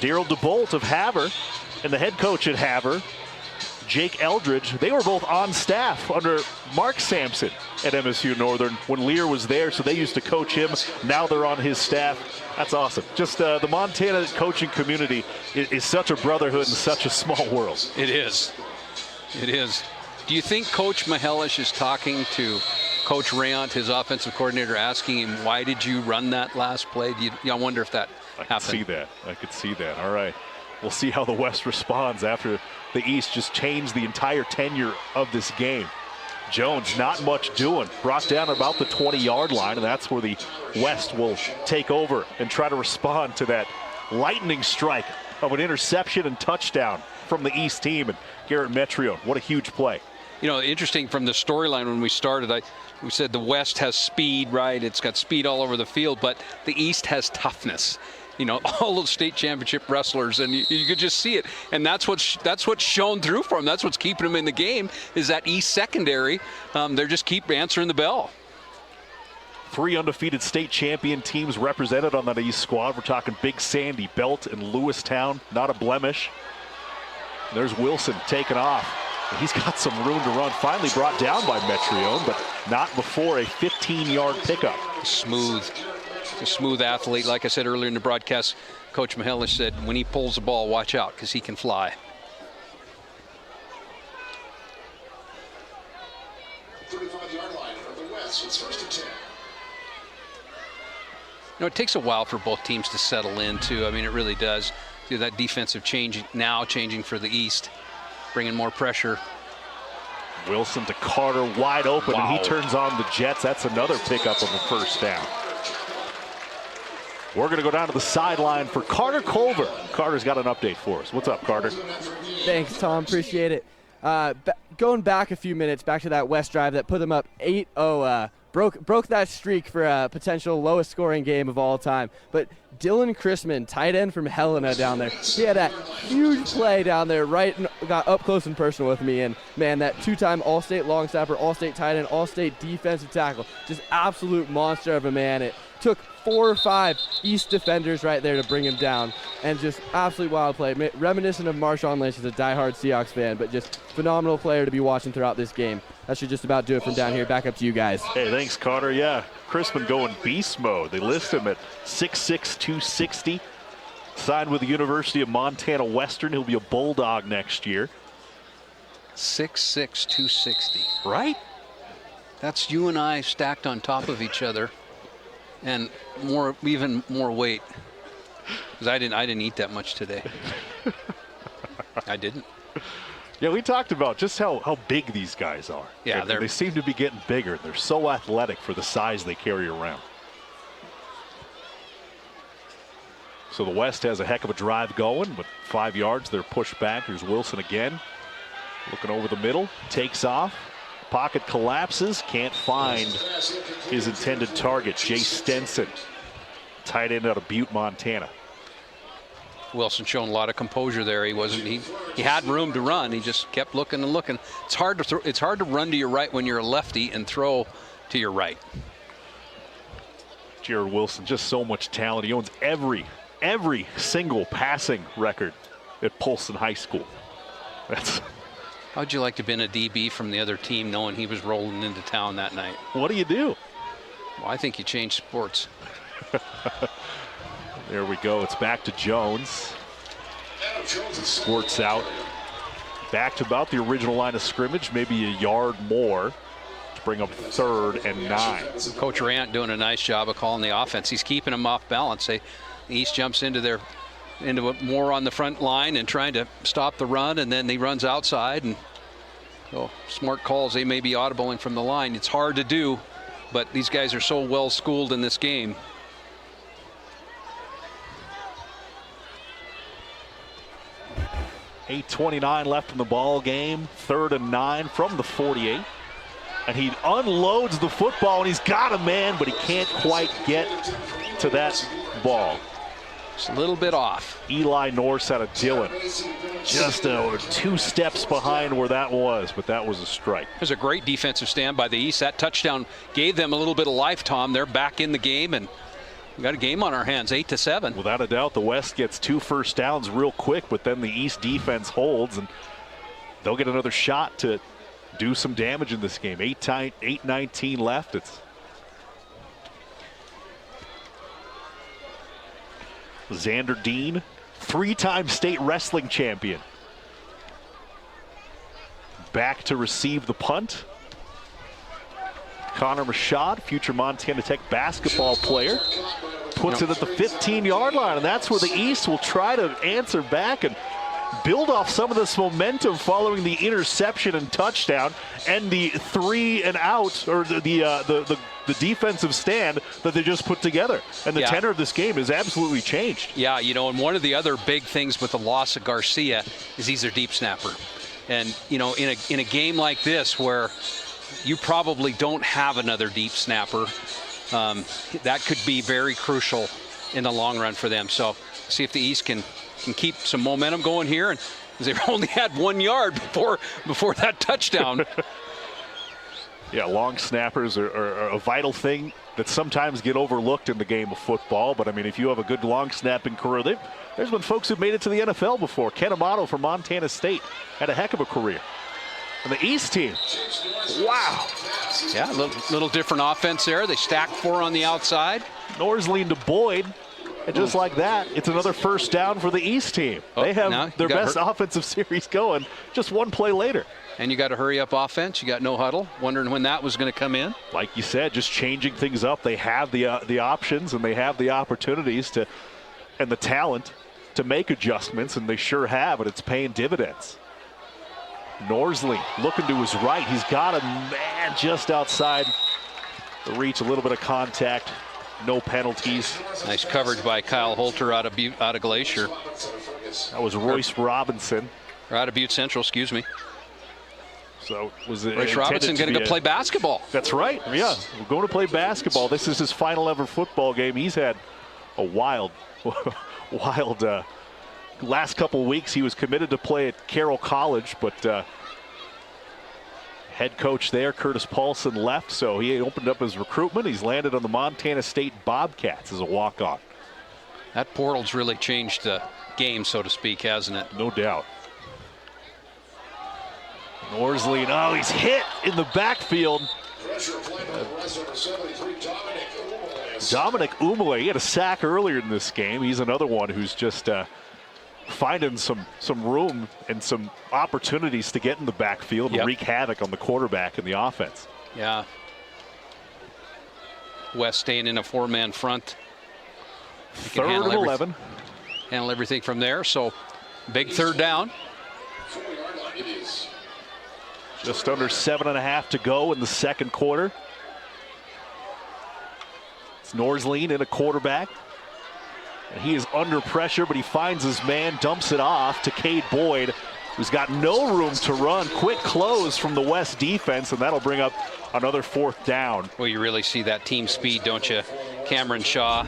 Daryl DeBolt of Havre and the head coach at Havre, Jake Eldridge, they were both on staff under Mark Sampson at MSU Northern when Lear was there, so they used to coach him. Now they're on his staff. That's awesome. Just the Montana coaching community is such a brotherhood in such a small world. It is. It is. Do you think Coach Mihelish is talking to Coach Rayont, his offensive coordinator, asking him, why did you run that last play? I wonder if that happened. I could see that. All right. We'll see how the West responds after the East just changed the entire tenure of this game. Jones, not much doing. Brought down about the 20-yard line, and that's where the West will take over and try to respond to that lightning strike of an interception and touchdown from the East team. And Garrett Metrione, what a huge play. You know, interesting from the storyline when we started, we said the West has speed, right? It's got speed all over the field, but the East has toughness. You know, all those state championship wrestlers, and you could just see it. And that's what's shown through for them. That's what's keeping them in the game, is that East secondary. They're just keep answering the bell. 3 undefeated state champion teams represented on that East squad. We're talking Big Sandy, Belt, and Lewistown. Not a blemish. There's Wilson taking off. He's got some room to run. Finally brought down by Metrione, but not before a 15-yard pickup. Smooth. A smooth athlete. Like I said earlier in the broadcast, Coach Mihelish said when he pulls the ball, watch out, because he can fly. You know, it takes a while for both teams to settle in, too. I mean, it really does. You know, that defensive change now changing for the East, bringing more pressure. Wilson to Carter, wide open, Wow. and he turns on the Jets. That's another pickup of a first down. We're going to go down to the sideline for Carter Culver. Carter's got an update for us. What's up, Carter? Thanks, Tom. Appreciate it. Going back a few minutes, back to that West drive that put them up 8-0. broke that streak for a potential lowest scoring game of all time. But Dylan Chrisman, tight end from Helena down there, he had that huge play down there, got up close and personal with me. And man, that 2-time All-State long snapper, All-State tight end, All-State defensive tackle, just absolute monster of a man. It took 4 or 5 East defenders right there to bring him down, and just absolutely wild play. Reminiscent of Marshawn Lynch as a diehard Seahawks fan, but just phenomenal player to be watching throughout this game. That should just about do it from down here. Back up to you guys. Hey, thanks, Carter. Yeah, Chrisman going beast mode. They list him at 6'6", 260. Signed with the University of Montana Western. He'll be a Bulldog next year. 6'6", 260. Right? That's you and I stacked on top of each other, and even more weight. Because I didn't eat that much today. I didn't. Yeah, we talked about just how big these guys are. Yeah, they seem to be getting bigger. They're so athletic for the size they carry around. So the West has a heck of a drive going, but 5 yards, they're pushed back. Here's Wilson again. Looking over the middle, takes off. Pocket collapses, can't find his intended target. Jay Stenson, tight end out of Butte, Montana. Wilson showing a lot of composure there. He had room to run. He just kept looking and looking. It's hard to run to your right when you're a lefty and throw to your right. Jared Wilson, just so much talent. He owns every single passing record at Polson High School. How'd you like to have been a DB from the other team knowing he was rolling into town that night? What do you do? Well, I think you change sports. There we go. It's back to Jones. Squirts out. Back to about the original line of scrimmage, maybe a yard more to bring up 3rd and 9. Coach Rant doing a nice job of calling the offense. He's keeping them off balance. The East jumps into more on the front line and trying to stop the run, and then he runs outside. And so smart calls. They may be audibling from the line. It's hard to do, but these guys are so well schooled in this game. .829 left in the ball game. 3rd and 9 from the 48. And he unloads the football, and he's got a man, but he can't quite get to that ball. Just a little bit off. Eli Norse out of Dillon. Just 2 steps behind where that was, but that was a strike. There's a great defensive stand by the East. That touchdown gave them a little bit of life, Tom. They're back in the game, and we got a game on our hands, 8-7. Without a doubt, the West gets 2 first downs real quick, but then the East defense holds, and they'll get another shot to do some damage in this game. 8:19 left. It's Xander Dean, 3-time state wrestling champion. Back to receive the punt. Connor Mashad, future Montana Tech basketball player, puts it at the 15-yard line, and that's where the East will try to answer back and build off some of this momentum following the interception and touchdown and the 3 and out, or the defensive stand that they just put together. And the tenor of this game has absolutely changed. Yeah, and one of the other big things with the loss of Garcia is he's their deep snapper. And, in a game like this where you probably don't have another deep snapper, that could be very crucial in the long run for them. So see if the East can keep some momentum going here, and they've only had 1 yard before that touchdown. Yeah, long snappers are a vital thing that sometimes get overlooked in the game of football. But I mean, if you have a good long snapping career, there's been folks who've made it to the NFL before. Ken Amato from Montana State had a heck of a career. And the East team, wow. Yeah, a little different offense there. They stacked 4 on the outside. Norsleen to Boyd. And just like that, it's another first down for the East team. They have their best offensive series going just 1 play later. And you got a hurry-up offense. You got no huddle. Wondering when that was going to come in. Like you said, just changing things up. They have the options, and they have the opportunities to, and the talent to make adjustments, and they sure have, and it's paying dividends. Norsley looking to his right. He's got a man just outside the reach. A little bit of contact. No penalties. Nice coverage by Kyle Holter out of Glacier. That was Royce Robinson. Or out of Butte Central, excuse me. So was it Bryce Robinson going to go play basketball. That's right. Yeah, we're going to play basketball. This is his final ever football game. He's had a wild last couple weeks. He was committed to play at Carroll College, but head coach there, Curtis Paulson, left, so he opened up his recruitment. He's landed on the Montana State Bobcats as a walk-on. That portal's really changed the game, so to speak, hasn't it? No doubt. Norsely, oh, he's hit in the backfield. Dominic Umale, he had a sack earlier in this game. He's another one who's just finding some room and some opportunities to get in the backfield and wreak havoc on the quarterback and the offense. Yeah. West staying in a four-man front. Third and 11. Handle everything from there, so big third down. Just under 7.5 to go in the second quarter. It's Norsleen in a quarterback. And he is under pressure, but he finds his man, dumps it off to Cade Boyd, who's got no room to run. Quick close from the West defense, and that'll bring up another fourth down. Well, you really see that team speed, don't you? Cameron Shaw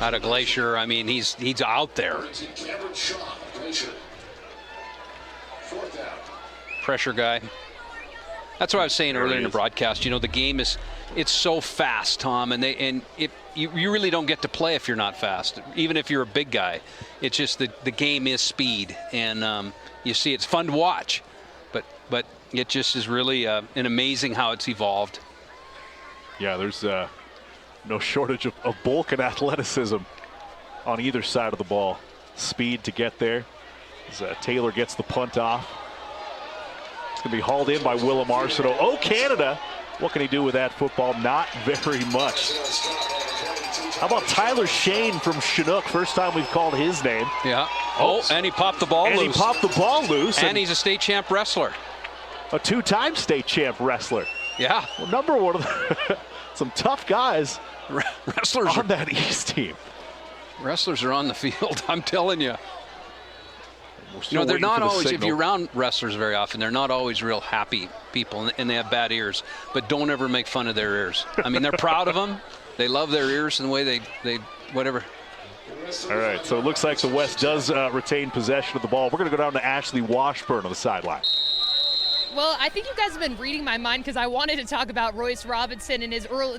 out of Glacier. I mean, he's out there. Pressure guy. That's what I was saying earlier in the broadcast. You know, the game it's so fast, Tom, and you really don't get to play if you're not fast, even if you're a big guy. It's just the game is speed, and you see it's fun to watch, but it just is really an amazing how it's evolved. Yeah, there's no shortage of bulk and athleticism on either side of the ball. Speed to get there as Taylor gets the punt off. It's going to be hauled in by Willem Arsenault. Oh, Canada! What can he do with that football? Not very much. How about Tyler Shane from Chinook? First time we've called his name. Yeah. Oh, and he popped the ball loose. And he popped the ball loose. And he's a state champ wrestler. A two-time state champ wrestler. Yeah. Well, number one of some tough guys wrestlers on that East team. Wrestlers are on the field, I'm telling you. You know, they're not always, if you're around wrestlers very often, they're not always real happy people, and they have bad ears. But don't ever make fun of their ears. I mean, they're proud of them. They love their ears and the way they whatever. All right, so it looks like the West does retain possession of the ball. We're going to go down to Ashley Washburn on the sideline. Well, I think you guys have been reading my mind because I wanted to talk about Royce Robinson and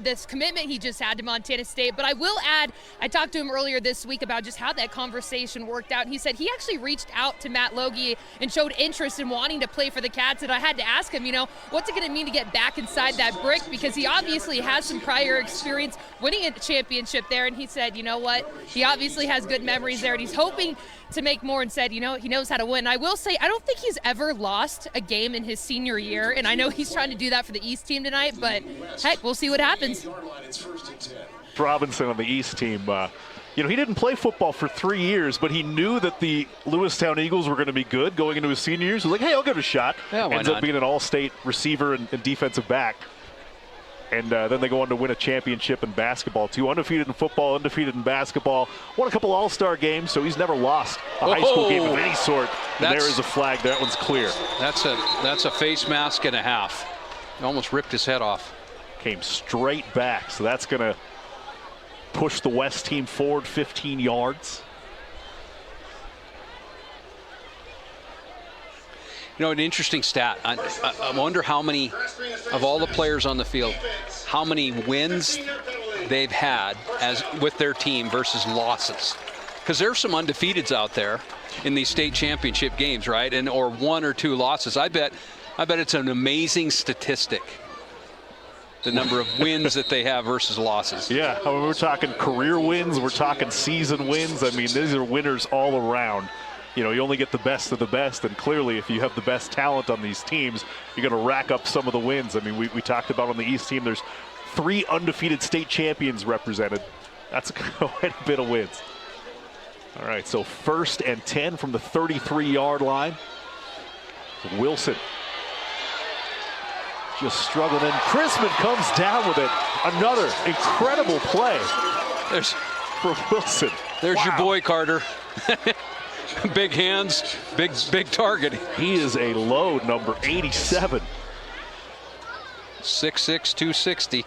this commitment he just had to Montana State. But I will add, I talked to him earlier this week about just how that conversation worked out. And he said he actually reached out to Matt Logie and showed interest in wanting to play for the Cats. And I had to ask him, you know, what's it going to mean to get back inside that brick? Because he obviously has some prior experience winning a championship there. And he said, you know what, he obviously has good memories there. And he's hoping to make more, and said, you know, he knows how to win. And I will say, I don't think he's ever lost a game in his senior year, and I know he's trying to do that for the East team tonight, but heck, we'll see what happens. Robinson on the East team, you know, he didn't play football for 3 years, but he knew that the Lewistown Eagles were going to be good going into his senior years. He was like, hey, I'll give it a shot. Yeah, why Ends not? up being an all-state receiver and defensive back. And then they go on to win a championship in basketball, too. Undefeated in football, undefeated in basketball. Won a couple all-star games, so he's never lost a high school game of any sort. And there is a flag. That one's clear. That's a face mask and a half. He almost ripped his head off. Came straight back, so that's going to push the West team forward 15 yards. You know, an interesting stat. I wonder how many of all the players on the field, how many wins they've had with their team versus losses. Because there's some undefeateds out there in these state championship games, right? Or 1 or 2 losses. I bet it's an amazing statistic, the number of wins that they have versus losses. Yeah, I mean, we're talking career wins, we're talking season wins. I mean, these are winners all around. You know, you only get the best of the best, and clearly if you have the best talent on these teams, you're going to rack up some of the wins. I mean, we talked about on the East team, there's 3 undefeated state champions represented. That's quite a bit of wins. All right, so 1st and 10 from the 33-yard line. Wilson just struggling in. Chrisman comes down with it. Another incredible play. There's for Wilson. There's your boy, Carter. Big hands, big target. He is a load, number 87. 6'6", 260.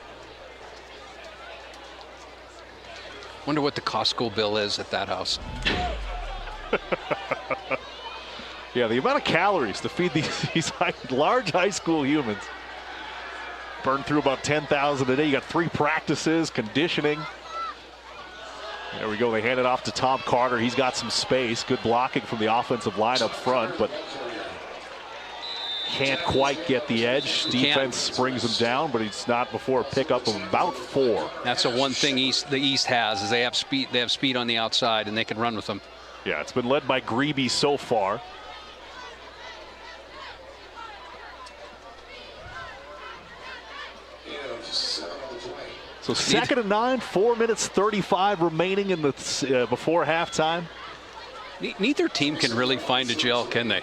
Wonder what the Costco bill is at that house. Yeah, the amount of calories to feed these large high school humans. Burn through about 10,000 a day. You got 3 practices, conditioning. There we go. They hand it off to Tom Carter. He's got some space. Good blocking from the offensive line up front, but can't quite get the edge. Defense brings him down, but he's not before a pickup of about 4. That's the one thing the East has, is they have speed. They have speed on the outside, and they can run with them. Yeah, it's been led by Grebe so far. So 2nd and 9, 4 minutes 35 remaining in the before halftime. Neither team can really find a gel, can they?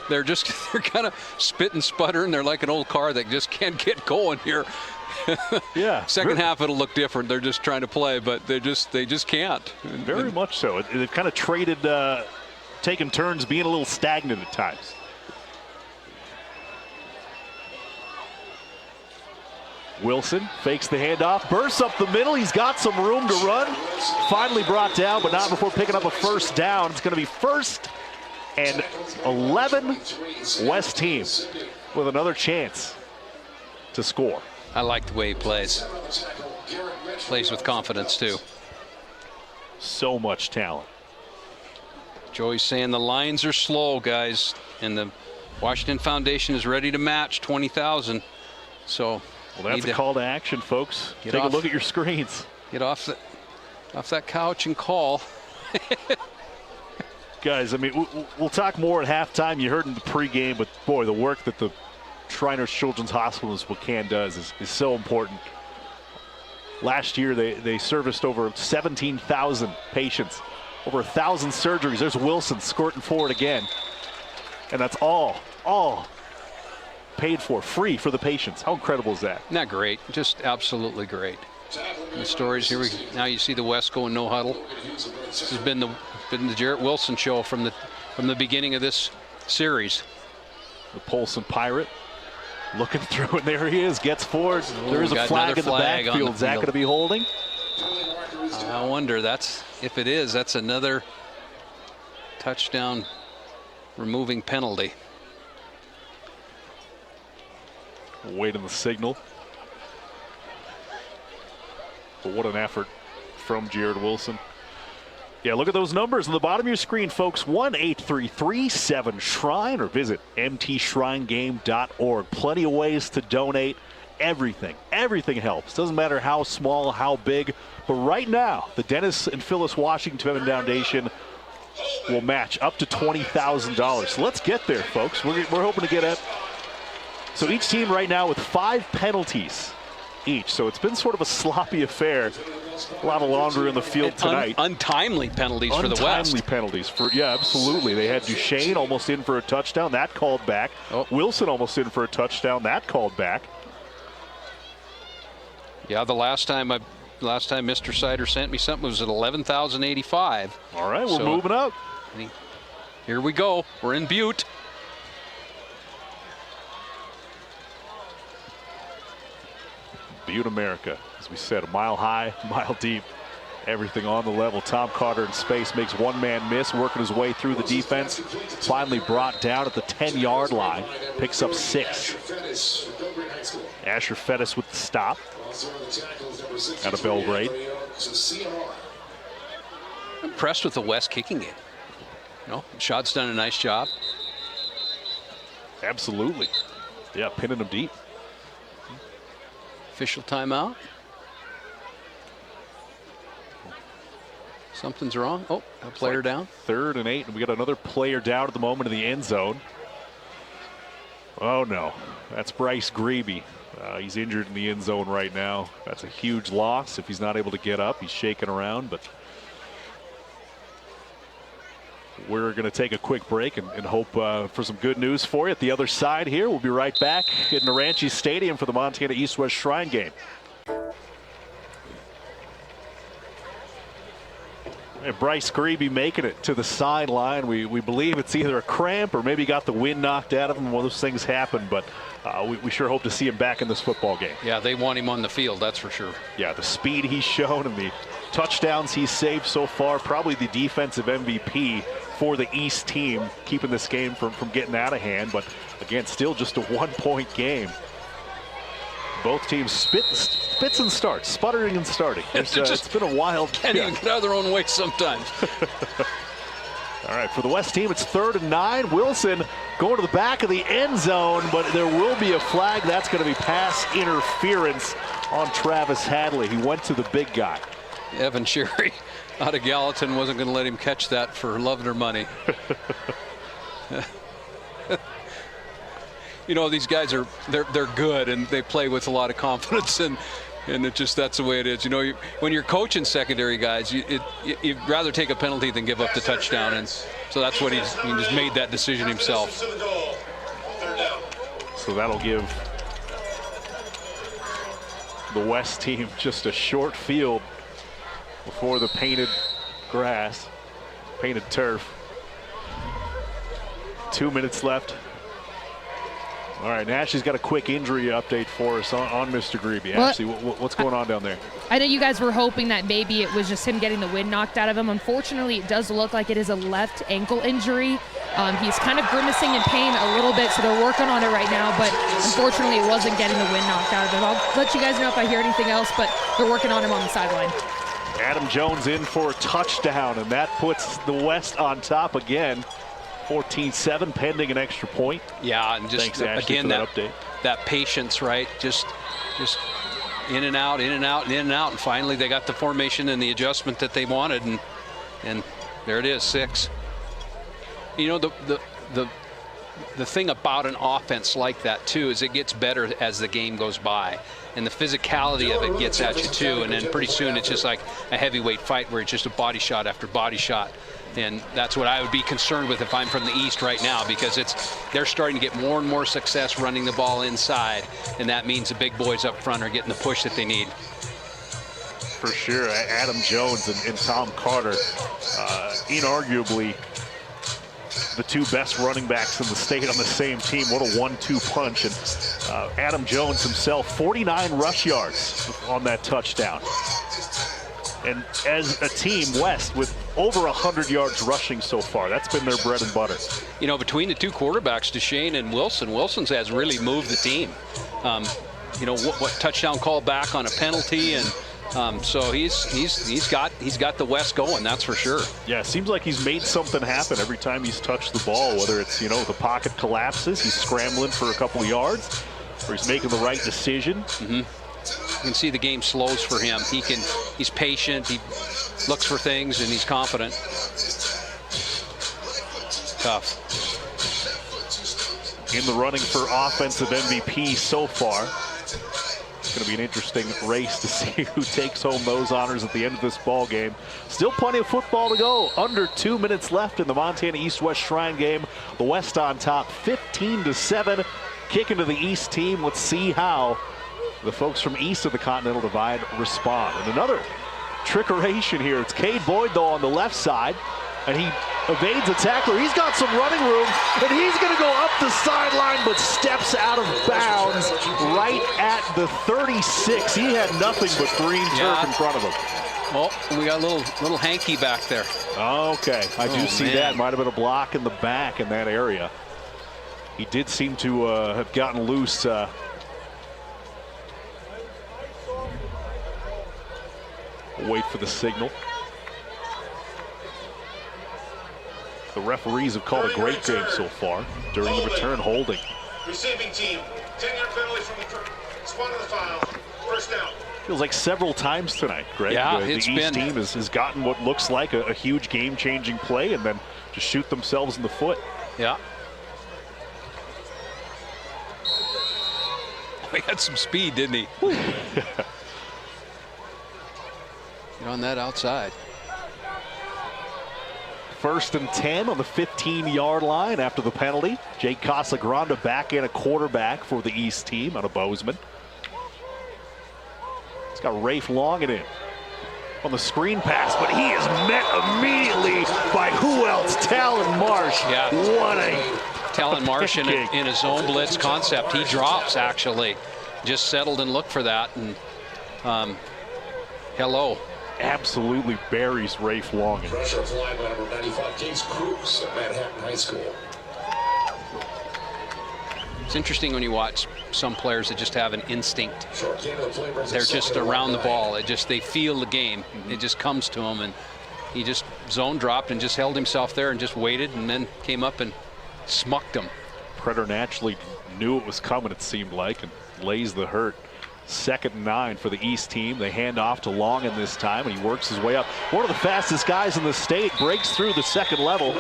They're kind of spit and sputtering. They're like an old car that just can't get going here. Yeah. Second half it'll look different. They're just trying to play, but they just can't. Very much so. They've kind of traded, taken turns being a little stagnant at times. Wilson fakes the handoff, bursts up the middle. He's got some room to run. Finally brought down, but not before picking up a first down. It's going to be 1st and 11. West team with another chance to score. I like the way he plays. Plays with confidence, too. So much talent. Joey's saying the lines are slow, guys, and the Washington Foundation is ready to match 20,000. So. Well, that's a call to action, folks. Take a look at your screens. Get off that couch and call. Guys, I mean, we'll talk more at halftime. You heard in the pregame, but boy, the work that the Shriners Children's Hospital in Spokane does is so important. Last year, they serviced over 17,000 patients, over 1,000 surgeries. There's Wilson squirting forward again. And that's all paid for, free for the patients. How incredible is that? Not great, just absolutely great. And the stories here, now you see the West going no huddle. This has been the Jarrett Wilson show from the beginning of this series. The Polson Pirate looking through, and there he is, gets forward. There is a flag in the backfield. Is that going to be holding? I wonder. If it is, that's another touchdown removing penalty. Waiting the signal. But what an effort from Jared Wilson. Yeah, look at those numbers on the bottom of your screen, folks. 1-833-7-SHRINE or visit mtshrinegame.org. Plenty of ways to donate. Everything helps. Doesn't matter how small, how big. But right now, the Dennis and Phyllis Washington Foundation will match up to $20,000. So let's get there, folks. We're hoping to get at. So each team right now with 5 penalties each. So it's been sort of a sloppy affair. A lot of laundry on the field tonight. Untimely penalties for the West. Untimely penalties yeah, absolutely. They had Duchesne almost in for a touchdown. That called back. Wilson almost in for a touchdown. That called back. Yeah, the last time Mr. Sider sent me something was at 11,085. All right, we're moving up. Here we go. We're in Butte. Butte, America. As we said, a mile high, a mile deep. Everything on the level. Tom Carter in space makes one man miss, working his way through the defense. Finally brought down at the 10-yard line. Picks up 6. Asher Fettis with the stop out of Belgrade. I'm impressed with the West kicking game. Shad's done a nice job. Absolutely. Yeah, pinning them deep. Official timeout. Something's wrong. Oh, a player down. 3rd and 8, and we got another player down at the moment in the end zone. Oh no, that's Bryce Grebe. He's injured in the end zone right now. That's a huge loss if he's not able to get up. He's shaking around, but we're going to take a quick break and hope for some good news for you at the other side here. We'll be right back at Naranche Stadium for the Montana East-West Shrine game. And Bryce Grebe making it to the sideline. We believe it's either a cramp or maybe got the wind knocked out of him. One of those things happen, but we sure hope to see him back in this football game. Yeah, they want him on the field, that's for sure. Yeah, the speed he's shown and the touchdowns he's saved so far, probably the defensive MVP for the East team, keeping this game from getting out of hand. But again, still just a 1-point game. Both teams spits and starts, sputtering and starting. It's been a wild. Can't even get out of their own way sometimes. All right, for the West team, it's 3rd and 9. Wilson going to the back of the end zone, but there will be a flag. That's going to be pass interference on Travis Hadley. He went to the big guy. Evan Sherry out of Gallatin wasn't going to let him catch that for love nor money. You know, these guys they're good and they play with a lot of confidence, and that's the way it is. You know, when you're coaching secondary guys, you'd rather take a penalty than give up the touchdown, and so that's what he just made that decision himself. So that'll give the West team just a short field before the painted grass, painted turf. 2 minutes left. All right, Ashley's got a quick injury update for us on Mr. Grebe. Ashley, what's going on down there? I know you guys were hoping that maybe it was just him getting the wind knocked out of him. Unfortunately, it does look like it is a left ankle injury. He's kind of grimacing in pain a little bit, so they're working on it right now, but unfortunately it wasn't getting the wind knocked out of him. I'll let you guys know if I hear anything else, but they're working on him on the sideline. Adam Jones in for a touchdown, and that puts the West on top again. 14-7 pending an extra point. Yeah, and just thanks, Ashley, again for that update. That patience, right? Just in and out, in and out, and in and out, and finally they got the formation and the adjustment that they wanted, and there it is, 6. You know, the thing about an offense like that too is it gets better as the game goes by, and the physicality of it gets at you too, and then pretty soon it's just like a heavyweight fight where it's just a body shot after body shot. And that's what I would be concerned with if I'm from the East right now, because they're starting to get more and more success running the ball inside, and that means the big boys up front are getting the push that they need. For sure, Adam Jones and Tom Carter, inarguably the two best running backs in the state on the same team. What a 1-2 punch. And Adam Jones himself, 49 rush yards on that touchdown. And as a team, West, with over 100 yards rushing so far, that's been their bread and butter. You know, between the two quarterbacks, Duchesne and Wilson's has really moved the team. You know, what touchdown call back on a penalty, and so he's got the West going, that's for sure. Yeah, it seems like he's made something happen every time he's touched the ball, whether it's, you know, the pocket collapses, he's scrambling for a couple of yards, or he's making the right decision. Mm-hmm. You can see the game slows for him. He's patient, he looks for things, and he's confident. Tough. In the running for offensive MVP so far. It's going to be an interesting race to see who takes home those honors at the end of this ball game. Still plenty of football to go. Under 2 minutes left in the Montana East-West Shrine game. The West on top, 15-7. Kicking to the East team. Let's see how the folks from east of the Continental Divide respond. And another trickeration here. It's Cade Boyd, though, on the left side, and he evades a tackler. He's got some running room, and he's going to go up the sideline, but steps out of bounds right at the 36. He had nothing but green turf in front of him. Well, we got a little hanky back there. Okay, I do see that. Might have been a block in the back in that area. He did seem to have gotten loose. Wait for the signal. The referees have called a great game so far. During the return, holding. Receiving team, 10-yard penalty from the spot of the foul. First down. Feels like several times tonight, Greg. Yeah, the East team has gotten what looks like a huge game-changing play and then just shoot themselves in the foot. Yeah. He had some speed, didn't he? Get on that outside. 1st and 10 on the 15-yard line after the penalty. Jake Casagrande back in a quarterback for the East team out of Bozeman. It's got Rafe Long in it. on the screen pass, but he is met immediately by who else? Talon Marsh. Yeah. What a Talon Marsh in a zone blitz concept. He drops, actually. Just settled and looked for that. And hello. Absolutely buries Rafe Longen. Pressure applied by number 95, Case Cruz at Manhattan High School. It's interesting when you watch some players that just have an instinct. They're just around the ball. They feel the game. It just comes to them, and he just zone dropped and just held himself there and just waited, and then came up and smucked him. Preternaturally knew it was coming, it seemed like, and lays the hurt. 2nd and 9 for the East team. They hand off to Longen this time, and he works his way up. One of the fastest guys in the state, breaks through the second level.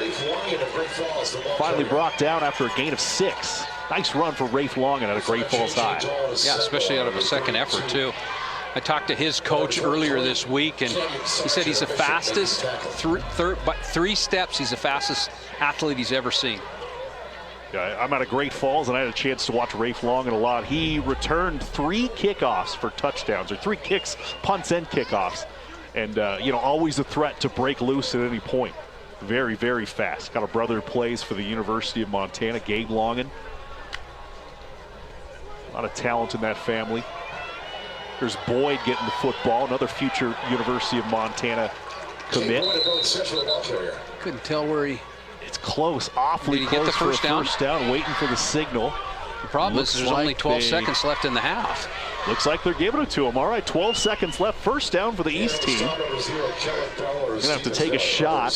Finally brought down after a gain of 6. Nice run for Rafe Longen at a Great Falls High. Yeah, especially out of a second effort, too. I talked to his coach earlier this week, and he said he's the fastest, 3 steps, he's the fastest athlete he's ever seen. Yeah, I'm out of Great Falls, and I had a chance to watch Rafe Longen a lot. He returned 3 kickoffs for touchdowns, or 3 kicks, punts and kickoffs. And, always a threat to break loose at any point. Very, very fast. Got a brother who plays for the University of Montana, Gabe Longen. A lot of talent in that family. There's Boyd getting the football, another future University of Montana commit. Couldn't tell where he... It's close, awfully close. Did he get the first down? First down, waiting for the signal. The problem is there's only 12 seconds left in the half. Looks like they're giving it to him. All right, 12 seconds left. First down for the East team. Going to have to take a shot.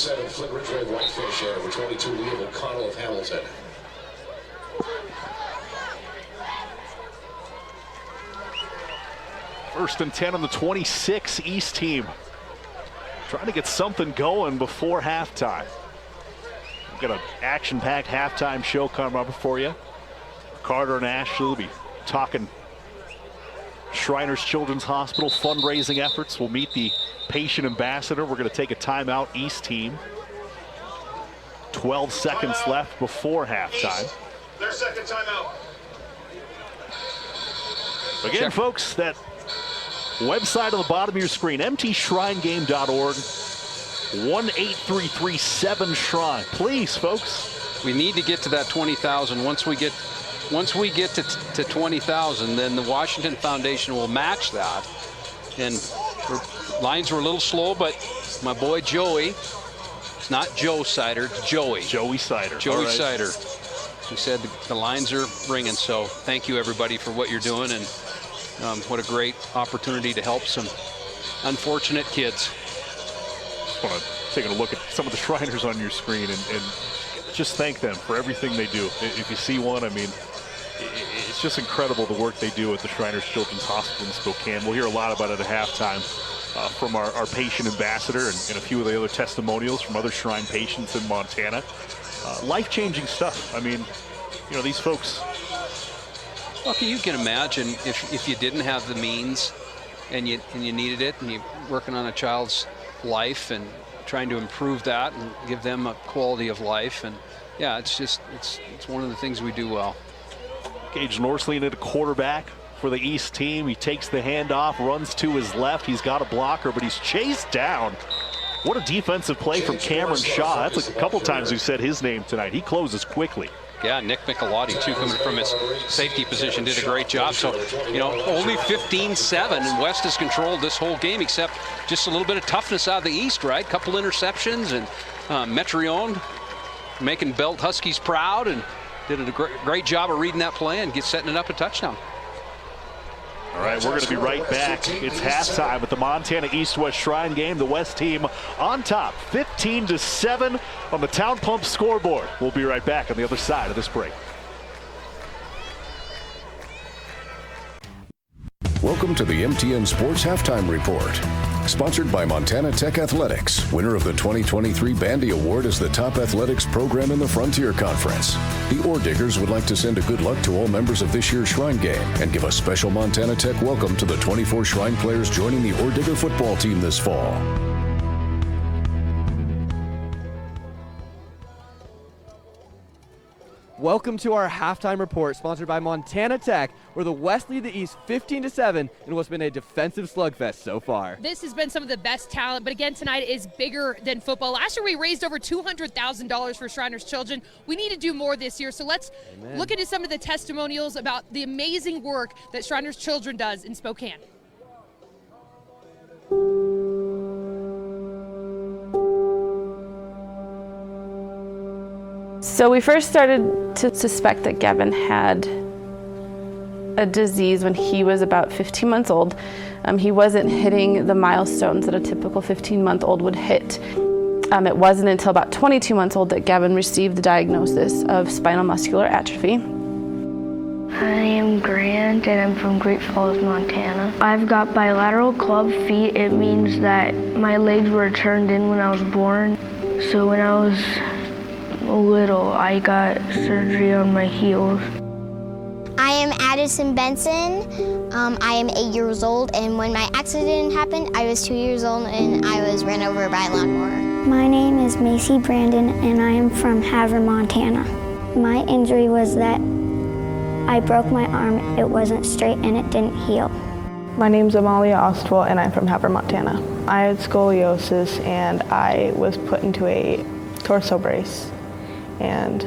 First and 10 on the 26 East team. Trying to get something going before halftime. We've got an action-packed halftime show coming up for you. Carter and Ashley will be talking Shriners Children's Hospital fundraising efforts. We'll meet the patient ambassador. We're going to take a timeout, East team. 12 seconds left before halftime. Their second timeout. Again, folks, that website on the bottom of your screen, mtshrinegame.org, 1-833-7-SHRINE. Please, folks. We need to get to that 20,000. Once we get to 20,000, then the Washington Foundation will match that. And lines were a little slow, but my boy Joey, it's not Joe Sider, it's Joey. Joey Sider. Joey Sider. He said the lines are ringing, so thank you everybody for what you're doing, and what a great opportunity to help some unfortunate kids. Just want to take a look at some of the Shriners on your screen and just thank them for everything they do. If you see one, I mean, it's just incredible the work they do at the Shriners Children's Hospital in Spokane. We'll hear a lot about it at halftime from our patient ambassador and a few of the other testimonials from other Shrine patients in Montana. Life-changing stuff. I mean, these folks. Well, you can imagine if you didn't have the means and you needed it, and you're working on a child's life and trying to improve that and give them a quality of life. And yeah, it's one of the things we do well. Gage Norsling at a quarterback for the East team. He takes the handoff, runs to his left. He's got a blocker, but he's chased down. What a defensive play from Cameron Shaw. That's like a couple times we've said his name tonight. He closes quickly. Yeah, Nick Michelotti, too, coming from his safety position, did a great job. So, only 15-7, and West has controlled this whole game, except just a little bit of toughness out of the East, right? Couple interceptions, and Metrione making Belt Huskies proud, and did a great job of reading that play and setting it up a touchdown. All right, we're going to be right back. It's halftime at the Montana East-West Shrine game. The West team on top, 15-7 on the Town Pump scoreboard. We'll be right back on the other side of this break. Welcome to the MTN Sports Halftime Report. Sponsored by Montana Tech Athletics, winner of the 2023 Bandy Award as the top athletics program in the Frontier Conference. The Ore Diggers would like to send a good luck to all members of this year's Shrine game and give a special Montana Tech welcome to the 24 Shrine players joining the Ore Digger football team this fall. Welcome to our halftime report, sponsored by Montana Tech, where the West lead the East 15-7 in what's been a defensive slugfest so far. This has been some of the best talent, but again, tonight is bigger than football. Last year, we raised over $200,000 for Shriners Children. We need to do more this year, so let's look into some of the testimonials about the amazing work that Shriners Children does in Spokane. So we first started to suspect that Gavin had a disease when he was about 15 months old. He wasn't hitting the milestones that a typical 15-month-old would hit. It wasn't until about 22 months old that Gavin received the diagnosis of spinal muscular atrophy. I am Grant and I'm from Great Falls, Montana. I've got bilateral club feet. It means that my legs were turned in when I was born. So when I was little, I got surgery on my heels. I am Addison Benson. I am 8 years old, and when my accident happened, I was 2 years old and I was ran over by a lawnmower. My name is Macy Brandon and I am from Havre, Montana. My injury was that I broke my arm, it wasn't straight and it didn't heal. My name's Amalia Ostwell and I'm from Havre, Montana. I had scoliosis and I was put into a torso brace, and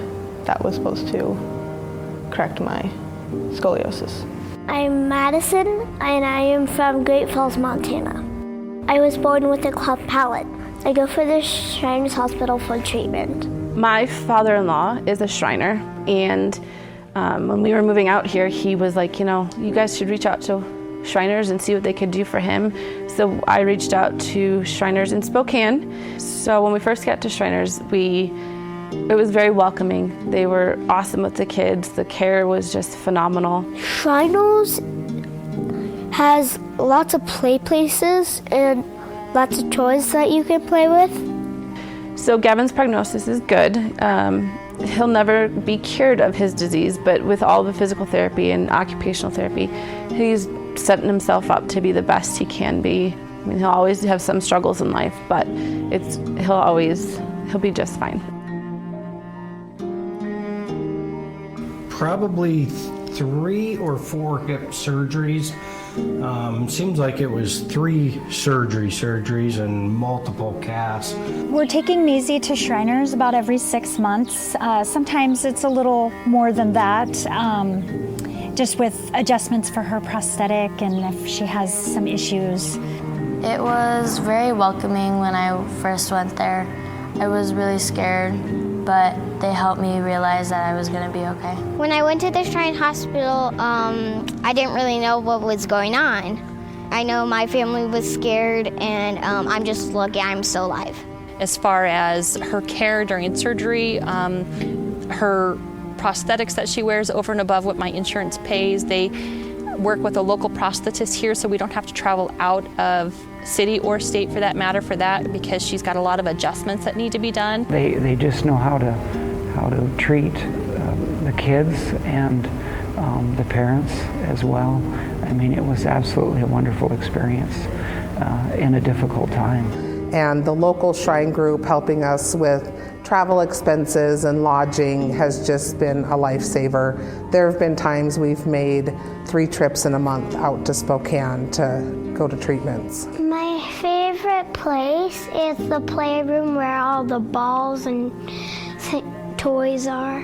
that was supposed to correct my scoliosis. I'm Madison and I am from Great Falls, Montana. I was born with a cleft palate. I go for the Shriners Hospital for treatment. My father-in-law is a Shriner, and when we were moving out here, he was like, you know, you guys should reach out to Shriners and see what they could do for him. So I reached out to Shriners in Spokane. So when we first got to Shriners, it was very welcoming. They were awesome with the kids. The care was just phenomenal. Shriners has lots of play places and lots of toys that you can play with. So Gavin's prognosis is good. He'll never be cured of his disease, but with all the physical therapy and occupational therapy, he's setting himself up to be the best he can be. I mean, he'll always have some struggles in life, but he'll be just fine. Probably 3 or 4 hip surgeries. Seems like it was 3 surgeries and multiple casts. We're taking Maisie to Shriners about every 6 months. Sometimes it's a little more than that, just with adjustments for her prosthetic and if she has some issues. It was very welcoming when I first went there. I was really scared, but they helped me realize that I was going to be okay. When I went to the Shrine Hospital, I didn't really know what was going on. I know my family was scared, and I'm just lucky I'm still alive. As far as her care during surgery, her prosthetics that she wears over and above what my insurance pays, they work with a local prosthetist here, so we don't have to travel out of city or state for that matter for that, because she's got a lot of adjustments that need to be done. They just know how to treat the kids and the parents as well. I mean, it was absolutely a wonderful experience in a difficult time. And the local Shrine group helping us with travel expenses and lodging has just been a lifesaver. There have been times we've made 3 trips in a month out to Spokane to go to treatments. My favorite place is the playroom where all the balls and toys are.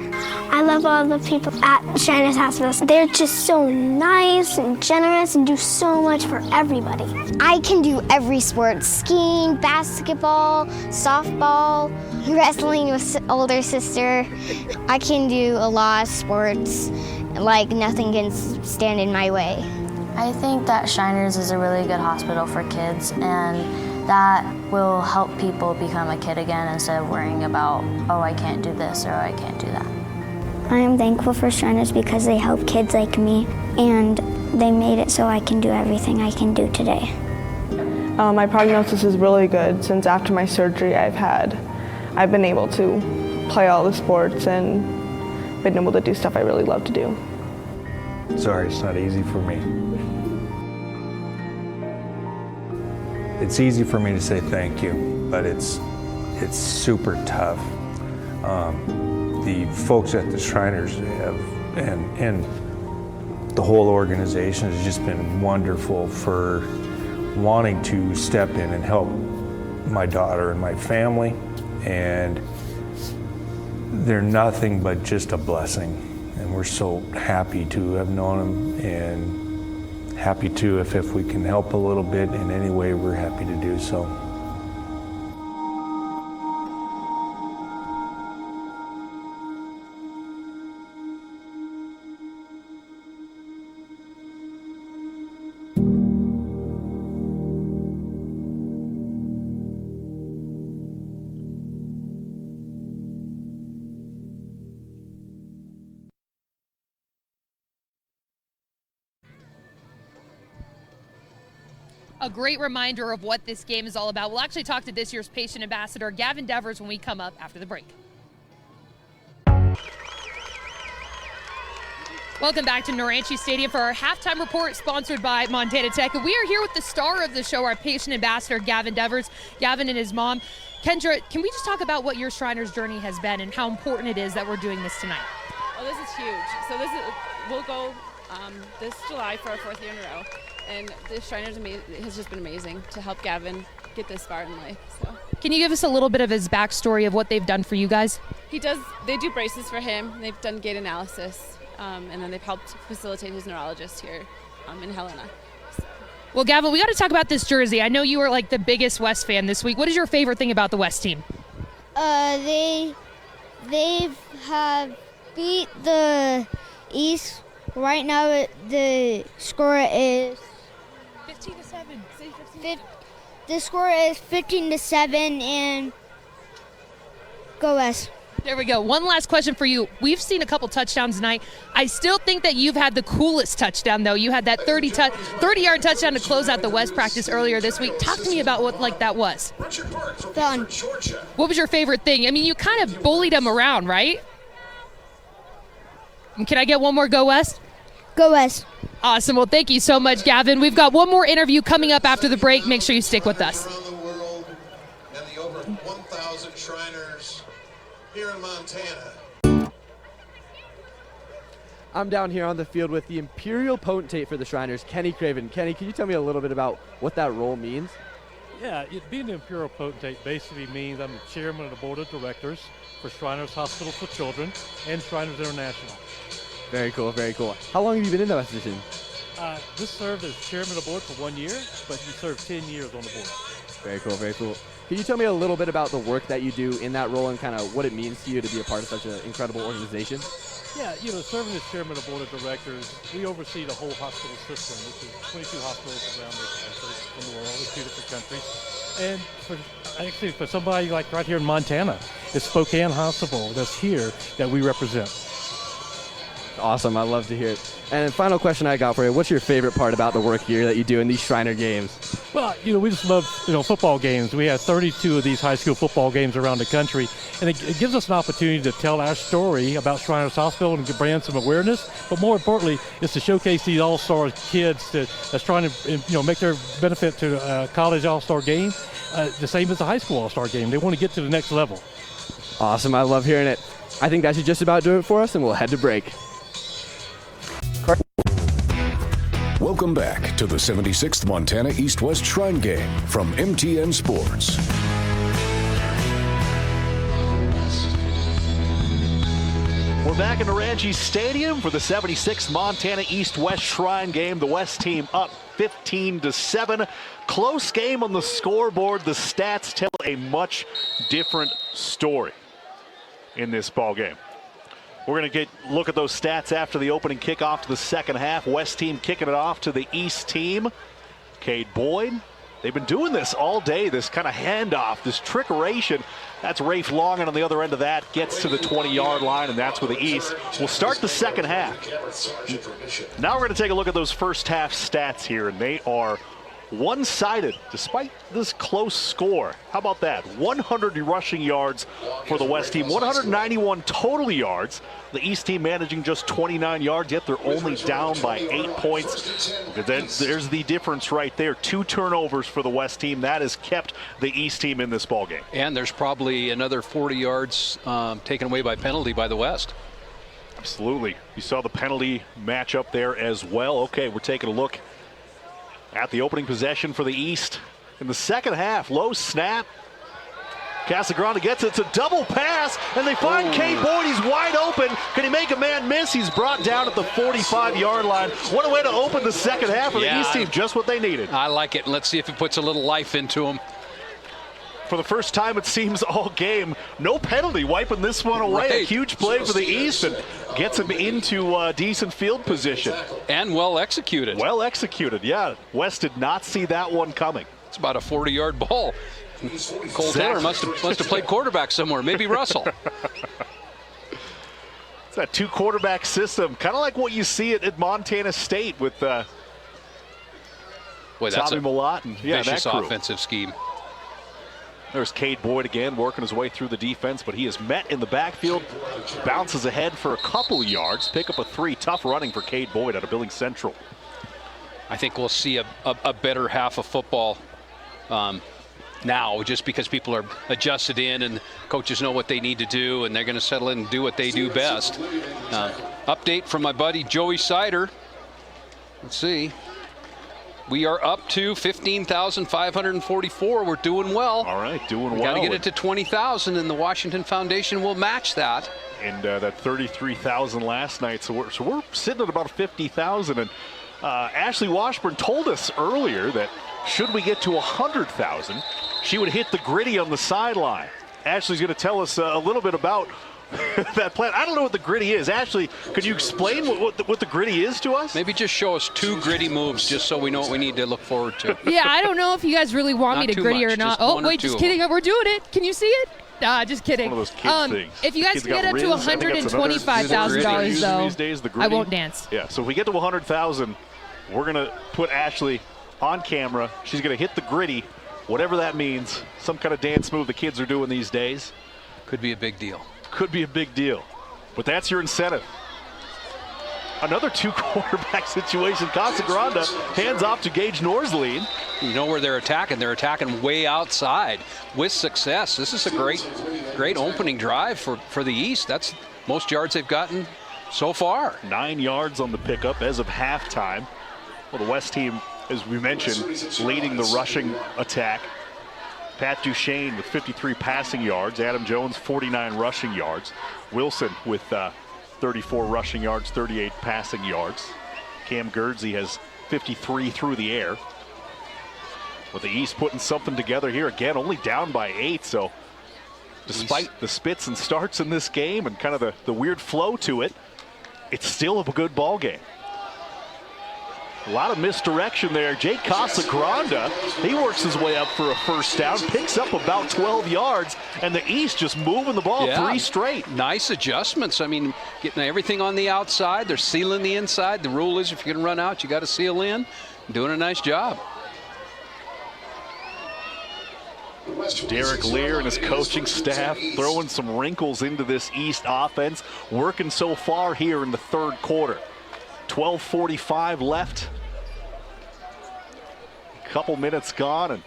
I love all the people at Shriners Hospital. They're just so nice and generous and do so much for everybody. I can do every sport: skiing, basketball, softball, wrestling with older sister. I can do a lot of sports, like nothing can stand in my way. I think that Shriners is a really good hospital for kids, and that will help people become a kid again instead of worrying about, oh, I can't do this or I can't do that. I am thankful for Shriners because they help kids like me, and they made it so I can do everything I can do today. My prognosis is really good. Since after my surgery, I've been able to play all the sports and been able to do stuff I really love to do. Sorry, it's not easy for me. It's easy for me to say thank you, but it's super tough. the folks at the Shriners have, and the whole organization has just been wonderful for wanting to step in and help my daughter and my family, and they're nothing but just a blessing. And we're so happy to have known them, and happy to if we can help a little bit in any way, we're happy to do so. A great reminder of what this game is all about. We'll actually talk to this year's patient ambassador, Gavin Devers, when we come up after the break. Welcome back to Naranche Stadium for our halftime report, sponsored by Montana Tech. And we are here with the star of the show, our patient ambassador, Gavin Devers. Gavin and his mom. Kendra, can we just talk about what your Shriners journey has been and how important it is that we're doing this tonight? Oh, this is huge. So we'll go this July for our 4th year in a row. And the Shriners has just been amazing to help Gavin get this far in life. So, can you give us a little bit of his backstory of what they've done for you guys? They do braces for him. They've done gait analysis, and then they've helped facilitate his neurologist here in Helena. So. Well, Gavin, we got to talk about this jersey. I know you were like the biggest West fan this week. What is your favorite thing about the West team? They have beat the East. Right now, the score is 15-7. The score is 15-7, and go West. There we go. One last question for you. We've seen a couple touchdowns tonight. I still think that you've had the coolest touchdown, though. You had that 30-yard touchdown to close out the West practice earlier this week. Talk to me about what that was. Fun. What was your favorite thing? I mean, you kind of bullied them around, right? And can I get one more Go West? Go West. Awesome. Well, thank you so much, Gavin. We've got one more interview coming up after the break. Make sure you stick with us. Around the world and the over 1,000 Shriners here in Montana. I'm down here on the field with the Imperial Potentate for the Shriners, Kenny Craven. Kenny, can you tell me a little bit about what that role means? Yeah, being the Imperial Potentate basically means I'm the chairman of the board of directors for Shriners Hospital for Children and Shriners International. Very cool, very cool. How long have you been in that position? Just served as chairman of the board for 1 year, but you served 10 years on the board. Very cool, very cool. Can you tell me a little bit about the work that you do in that role and kind of what it means to you to be a part of such an incredible organization? Yeah, serving as chairman of the board of directors, we oversee the whole hospital system, which is 22 hospitals around the country, in the world, in 2 different countries. And for somebody like right here in Montana, it's Spokane Hospital that's here that we represent. Awesome, I love to hear it. And final question I got for you, what's your favorite part about the work here that you do in these Shriner games? Well, we just love, football games. We have 32 of these high school football games around the country, and it gives us an opportunity to tell our story about Shriners Hospital and bring some awareness, but more importantly, is to showcase these all-star kids that's trying to, make their benefit to a college all-star game, the same as the high school all-star game. They want to get to the next level. Awesome, I love hearing it. I think that should just about do it for us, and we'll head to break. Welcome back to the 76th Montana East-West Shrine Game from MTN Sports. We're back in Naranche Stadium for the 76th Montana East-West Shrine Game. The West team up 15-7. Close game on the scoreboard. The stats tell a much different story in this ball game. We're going to look at those stats after the opening kickoff to the second half. West team kicking it off to the East team. Cade Boyd. They've been doing this all day, this kind of handoff, this trickeration. That's Rafe Long, and on the other end of that, gets to the 20-yard line, and that's where the East will start the second half. Now we're going to take a look at those first half stats here, and they are one-sided despite this close score. How about that? 100 rushing yards for the West team, 191 total yards. The East team managing just 29 yards, yet they're only down by 8 points. There's the difference right there. 2 turnovers for the West team. That has kept the East team in this ballgame. And there's probably another 40 yards taken away by penalty by the West. Absolutely. You saw the penalty matchup there as well. Okay, we're taking a look at the opening possession for the East. In the second half, low snap. Casagrande gets it. It's a double pass, and they find Cade Boyd. He's wide open. Can he make a man miss? He's brought down at the 45-yard line. What a way to open the second half for the East team. Just what they needed. I like it. Let's see if it puts a little life into him. For the first time, it seems, all game, no penalty, wiping this one away. Right. A huge play for the East and gets him into decent field position. And well executed. Well executed, yeah. West did not see that one coming. It's about a 40-yard ball. Cole Taylor must have played quarterback somewhere, maybe Russell. It's that 2-quarterback system, kind of like what you see at Montana State with Tommy Mellott and vicious that crew. Offensive scheme. There's Cade Boyd again working his way through the defense, but he is met in the backfield, bounces ahead for a couple yards, pick up a 3. Tough running for Cade Boyd out of Billings Central. I think we'll see a better half of football now, just because people are adjusted in and coaches know what they need to do, and they're going to settle in and do what they do best. Update from my buddy Joey Sider. Let's see. We are up to 15,544. We're doing well. All right, doing well. Got to get it to 20,000, and the Washington Foundation will match that. And that 33,000 last night, so we're sitting at about 50,000. And Ashley Washburn told us earlier that should we get to 100,000, she would hit the gritty on the sideline. Ashley's going to tell us a little bit about that plan. I don't know what the gritty is. Ashley, could you explain what the gritty is to us? Maybe just show us 2 gritty moves just so we know what we need to look forward to. Yeah, I don't know if you guys really want me to gritty or not. Oh, wait, just kidding. We're doing it. Can you see it? Nah, just kidding. One of those kids things. If you guys can get up to $125,000, though, these days, the I won't dance. Yeah, so if we get to 100,000, we're going to put Ashley on camera. She's going to hit the gritty, whatever that means. Some kind of dance move the kids are doing these days. Could be a big deal. Could be a big deal. But that's your incentive. Another 2-quarterback situation. Casagrande hands off to Gage Norsleen. You know where they're attacking. They're attacking way outside with success. This is a great opening drive for the East. That's most yards they've gotten so far. 9 yards on the pickup as of halftime. Well, the West team, as we mentioned, leading the rushing attack. Pat Duchesne with 53 passing yards. Adam Jones, 49 rushing yards. Wilson with 34 rushing yards, 38 passing yards. Cam Guerdsey has 53 through the air. With the East putting something together here again, only down by 8. So despite the spits and starts in this game and kind of the weird flow to it, it's still a good ball game. A lot of misdirection there. Jake Casagrande, he works his way up for a first down, picks up about 12 yards, and the East just moving the ball 3 straight. Nice adjustments. I mean, getting everything on the outside. They're sealing the inside. The rule is if you're going to run out, you got to seal in. Doing a nice job. Derek Lear and his coaching staff throwing some wrinkles into this East offense, working so far here in the third quarter. 12:45 left. Couple minutes gone, and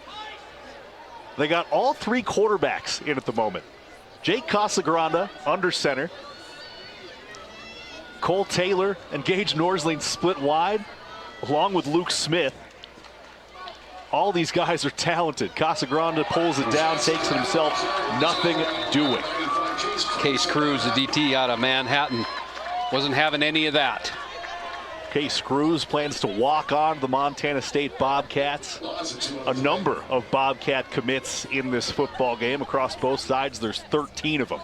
they got all 3 quarterbacks in at the moment. Jake Casagrande under center. Cole Taylor and Gage Norsleen split wide, along with Luke Smith. All these guys are talented. Casagrande pulls it down, takes it himself, nothing doing. Case Cruz, the DT out of Manhattan, wasn't having any of that. Case Cruz plans to walk on the Montana State Bobcats. A number of Bobcat commits in this football game across both sides. There's 13 of them.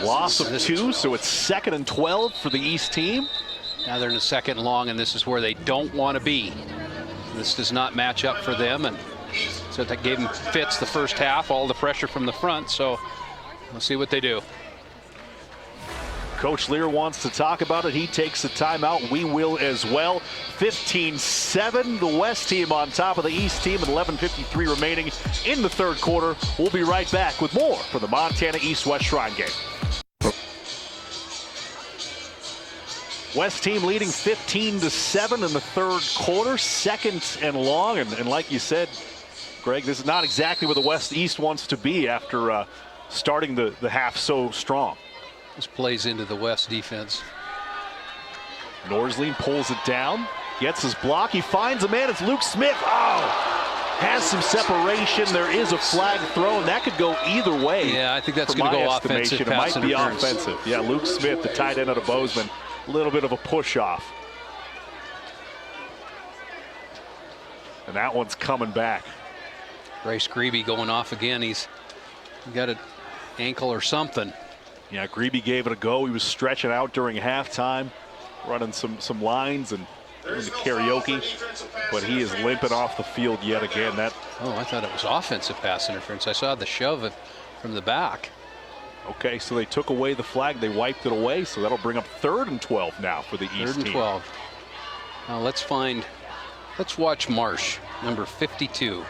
Loss of 2, so it's 2nd and 12 for the East team. Now they're in a 2nd and long, and this is where they don't want to be. This does not match up for them, and so that gave them fits the first half, all the pressure from the front, so we'll see what they do. Coach Lear wants to talk about it. He takes the timeout. We will as well. 15-7, the West team on top of the East team, and 11:53 remaining in the third quarter. We'll be right back with more for the Montana East-West Shrine game. West team leading 15-7 in the third quarter, second and long, and like you said, Greg, this is not exactly where the West-East wants to be after starting the half so strong. This plays into the West defense. Norsling pulls it down, gets his block, he finds a man, it's Luke Smith. Oh, has some separation, there is a flag thrown, that could go either way. Yeah, I think that's going to go offensive. It might be offensive. Yeah, Luke Smith, the tight end out of Bozeman. A little bit of a push off. And that one's coming back. Bryce Grebe going off again. He's got an ankle or something. Yeah, Grebe gave it a go. He was stretching out during halftime, running some lines and doing the karaoke. But he is limping off the field yet again. Oh, I thought it was offensive pass interference. I saw the shove from the back. Okay, so they took away the flag. They wiped it away, so that'll bring up 3rd and 12 now for the East team. 3rd and 12. Now let's watch Marsh, number 52.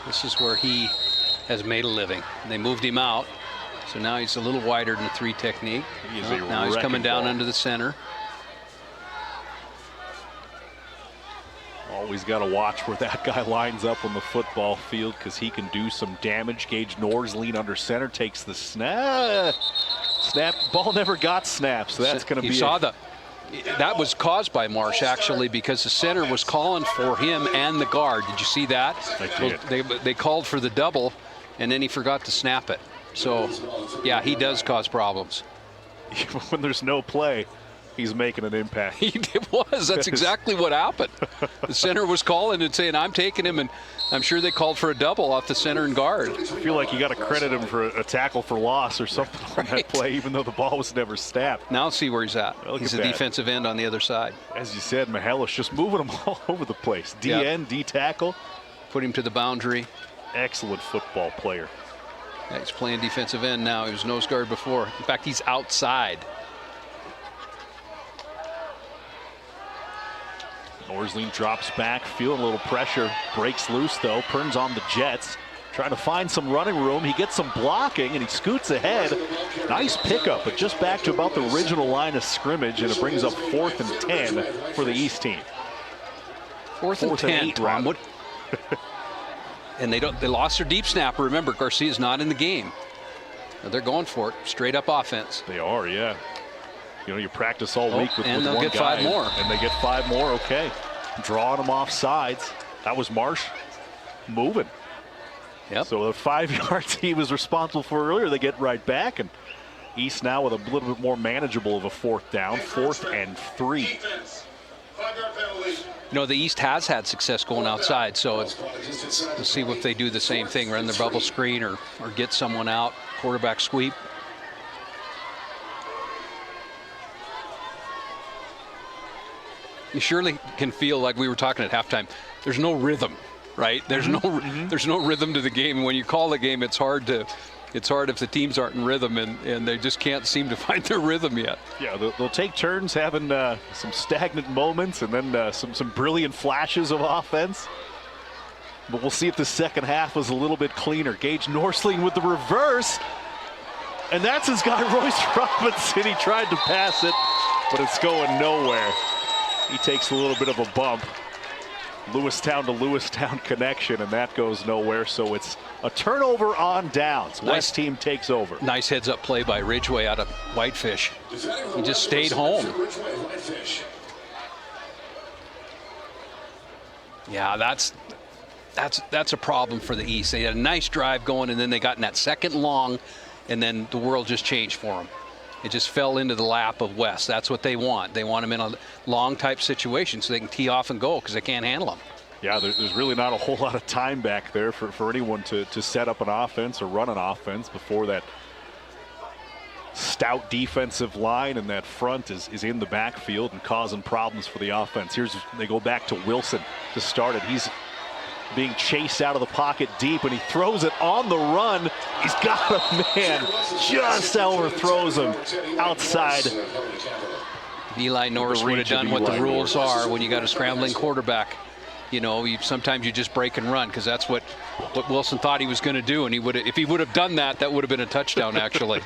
This is where he has made a living. They moved him out, so now he's a little wider than the 3 technique. Now he's coming down under the center. Always got to watch where that guy lines up on the football field because he can do some damage. Gage Norsling under center takes the snap. Ball never got snapped, so that's going to be. That was caused by Marsh actually, because the center was calling for him and the guard. Did you see that? I did. They called for the double, and then he forgot to snap it. So, yeah, he does cause problems. When there's no play, he's making an impact. It was. That's exactly what happened. The center was calling and saying, I'm taking him, and I'm sure they called for a double off the center and guard. I feel like you got to credit him for a tackle for loss or something on that play, even though the ball was never snapped. Now see where he's at. He's a defensive end on the other side. As you said, Mihalis just moving him all over the place. D-end, D-tackle. Put him to the boundary. Excellent football player. Yeah, he's playing defensive end now. He was nose guard before. In fact, he's outside. Norsling drops back, feeling a little pressure, breaks loose though, turns on the Jets, trying to find some running room. He gets some blocking and he scoots ahead. Nice pickup, but just back to about the original line of scrimmage, and it brings up 4th and 10 for the East team. 4th and 10, Tom. And they lost their deep snapper. Remember, Garcia's not in the game. Now they're going for it, straight up offense. They are, yeah. You know, you practice all week with and one they'll get guy, 5 more. And they get 5 more, okay. Drawing them off sides. That was Marsh moving. Yep. So the 5 yards he was responsible for earlier, they get right back. And East now with a little bit more manageable of a 4th down, 4th and 3. You know, the East has had success going outside, so we'll see if they do the same thing, run the bubble screen or get someone out, quarterback sweep. You surely can feel like we were talking at halftime. There's no rhythm, right? There's no rhythm to the game. And when you call the game, it's hard if the teams aren't in rhythm, and they just can't seem to find their rhythm yet. Yeah, they'll take turns having some stagnant moments and then some brilliant flashes of offense. But we'll see if the second half was a little bit cleaner. Gage Norsling with the reverse. And that's his guy, Royce Robinson. He tried to pass it, but it's going nowhere. He takes a little bit of a bump. Lewistown to Lewistown connection, and that goes nowhere. So it's a turnover on downs. West team takes over. Nice heads-up play by Ridgway out of Whitefish. He just stayed home. Yeah, that's a problem for the East. They had a nice drive going, and then they got in that second long, and then the world just changed for them. It just fell into the lap of West. That's what they want. They want them in a long type situation so they can tee off and go because they can't handle them. Yeah, there's really not a whole lot of time back there for anyone to set up an offense or run an offense before that stout defensive line and that front is in the backfield and causing problems for the offense. They go back to Wilson to start it. He's being chased out of the pocket deep, and he throws it on the run. He's got a man, just overthrows him outside. Eli Norris would have done what the rules are when you got a scrambling quarterback. You know, sometimes you just break and run, because that's what Wilson thought he was going to do, and if he would have done that, that would have been a touchdown, actually.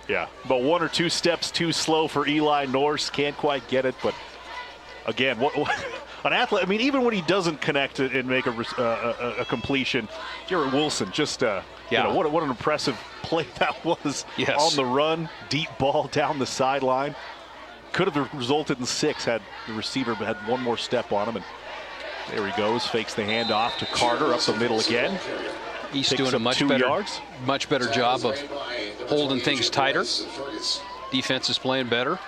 Yeah, but 1 or 2 steps too slow for Eli Norris. Can't quite get it, but again, what an athlete. I mean, even when he doesn't connect and make a completion, Garrett Wilson just you know, what an impressive play that was. Yes. On the run, deep ball down the sideline. Could have resulted in 6 had the receiver had one more step on him. And there he goes, fakes the handoff to Carter up the middle again. He's doing a much better job of holding things tighter. Defense is playing better.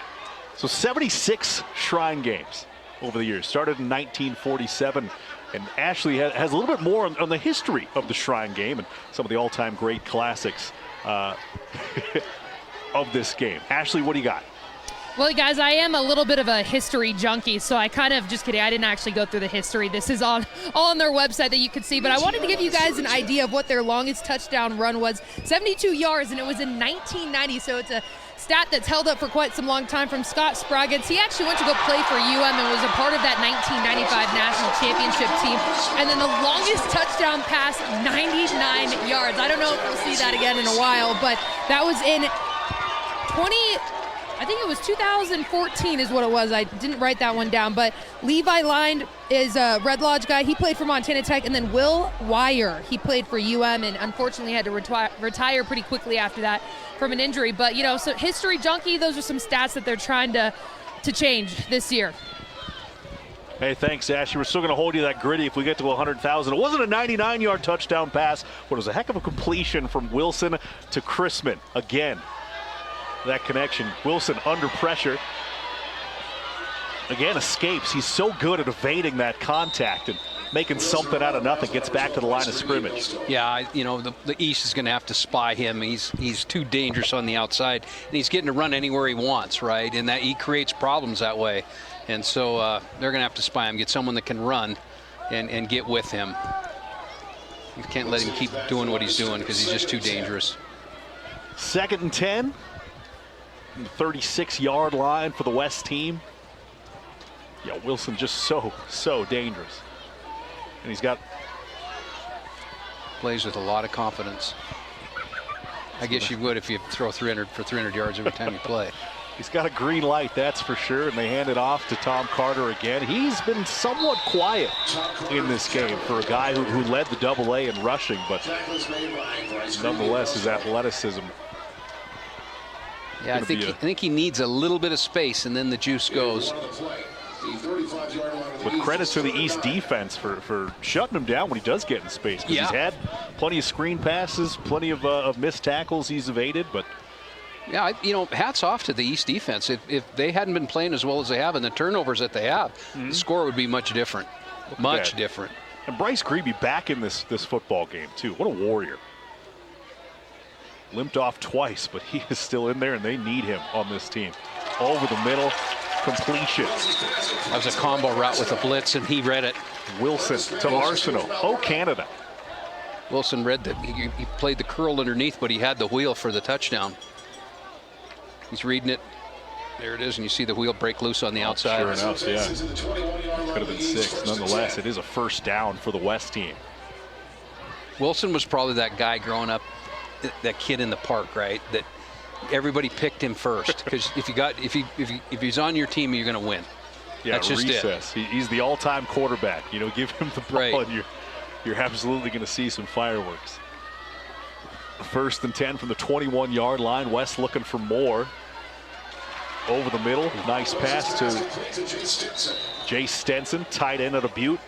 So 76 Shrine games over the years. Started in 1947. And Ashley has a little bit more on the history of the Shrine game and some of the all-time great classics of this game. Ashley, what do you got? Well, guys, I am a little bit of a history junkie, so I kind of, just kidding, I didn't actually go through the history. This is all on their website that you can see, but I wanted to give you guys an idea of what their longest touchdown run was. 72 yards, and it was in 1990, so it's a stat that's held up for quite some long time from Scott Spraggins. He actually went to go play for UM and was a part of that 1995 national championship team. And then the longest touchdown pass, 99 yards. I don't know if we'll see that again in a while, but that was in I think it was 2014 is what it was. I didn't write that one down, but Levi Line is a Red Lodge guy. He played for Montana Tech. And then Will Wire, he played for UM and unfortunately had to retire pretty quickly after that from an injury. But, you know, so history junkie, those are some stats that they're trying to change this year. Hey, thanks, Ashley. We're still going to hold you that gritty if we get to 100,000. It wasn't a 99-yard touchdown pass, but it was a heck of a completion from Wilson to Chrisman. Again, that connection. Wilson under pressure. Again, escapes. He's so good at evading that contact and making something out of nothing. Gets back to the line of scrimmage. Yeah, you know, the East is going to have to spy him. He's too dangerous on the outside, and he's getting to run anywhere he wants, right? And that he creates problems that way. And so they're going to have to spy him, get someone that can run and get with him. You can't let him keep doing what he's doing because he's just too dangerous. 2nd and 10. 36-yard line for the West team. Yeah, Wilson just so dangerous. And he's got... Plays with a lot of confidence. I guess you would if you throw 300 yards every time you play. He's got a green light, that's for sure, and they hand it off to Tom Carter again. He's been somewhat quiet in this game for a guy who led the AA in rushing, but nonetheless, his athleticism. Yeah, I think he needs a little bit of space, and then the juice goes. With credit to the East defense for shutting him down when he does get in space. Because he's had plenty of screen passes, plenty of missed tackles he's evaded, but... Yeah, you know, hats off to the East defense. If they hadn't been playing as well as they have and the turnovers that they have, the score would be much different. Much different. And Bryce Grebe back in this football game, too. What a warrior. Limped off twice, but he is still in there, and they need him on this team. Over the middle, completion. That was a combo route with a blitz, and he read it. Wilson to Arsenault. Oh, Canada. Wilson read that. He played the curl underneath, but he had the wheel for the touchdown. He's reading it. There it is, and you see the wheel break loose on the outside. Sure enough, yeah. Could have been 6. Nonetheless, it is a first down for the West team. Wilson was probably that guy growing up, that kid in the park, right? That everybody picked him first because if he's on your team, you're going to win. Yeah, that's just recess. He's the all-time quarterback. You know, give him the ball, and you're absolutely going to see some fireworks. 1st and 10 from the 21-yard line. West looking for more. Over the middle, nice pass to Jay Stenson, tight end out of Butte.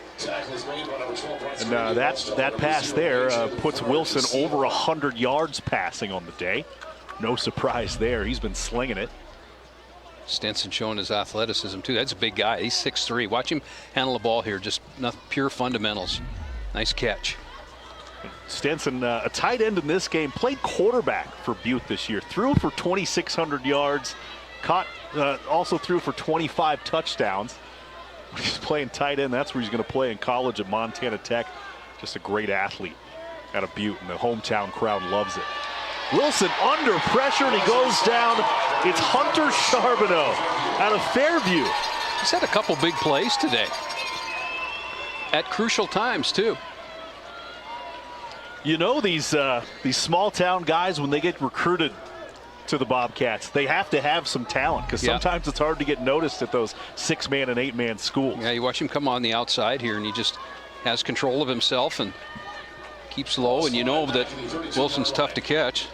And that pass there puts Wilson over 100 yards passing on the day. No surprise there. He's been slinging it. Stenson showing his athleticism, too. That's a big guy. He's 6'3". Watch him handle the ball here. Just pure fundamentals. Nice catch. Stenson, a tight end in this game, played quarterback for Butte this year. Threw for 2,600 yards. Also threw for 25 touchdowns. He's playing tight end. That's where he's going to play in college at Montana Tech. Just a great athlete out of Butte, and the hometown crowd loves it. Wilson under pressure, and he goes down. It's Hunter Charbonneau out of Fairview. He's had a couple big plays today at crucial times, too. You know, these small town guys, when they get recruited to the Bobcats, they have to have some talent, because sometimes it's hard to get noticed at those 6-man and 8-man schools. Yeah, you watch him come on the outside here, and he just has control of himself and keeps low, and you know that Wilson's tough to catch.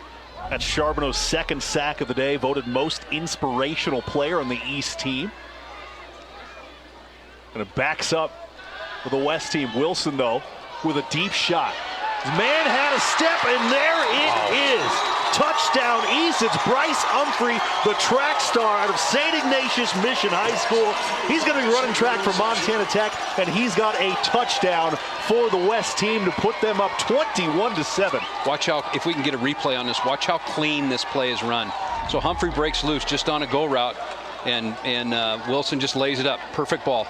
That's Charbonneau's second sack of the day, voted most inspirational player on the East team. And it backs up for the West team. Wilson, though, with a deep shot. His man had a step, and there it is. Touchdown East. It's Bryce Humphrey, the track star out of St. Ignatius Mission High School. He's going to be running track for Montana Tech, and he's got a touchdown for the West team to put them up 21-7. Watch how, if we can get a replay on this, watch how clean this play is run. So Humphrey breaks loose just on a go route, and Wilson just lays it up. Perfect ball.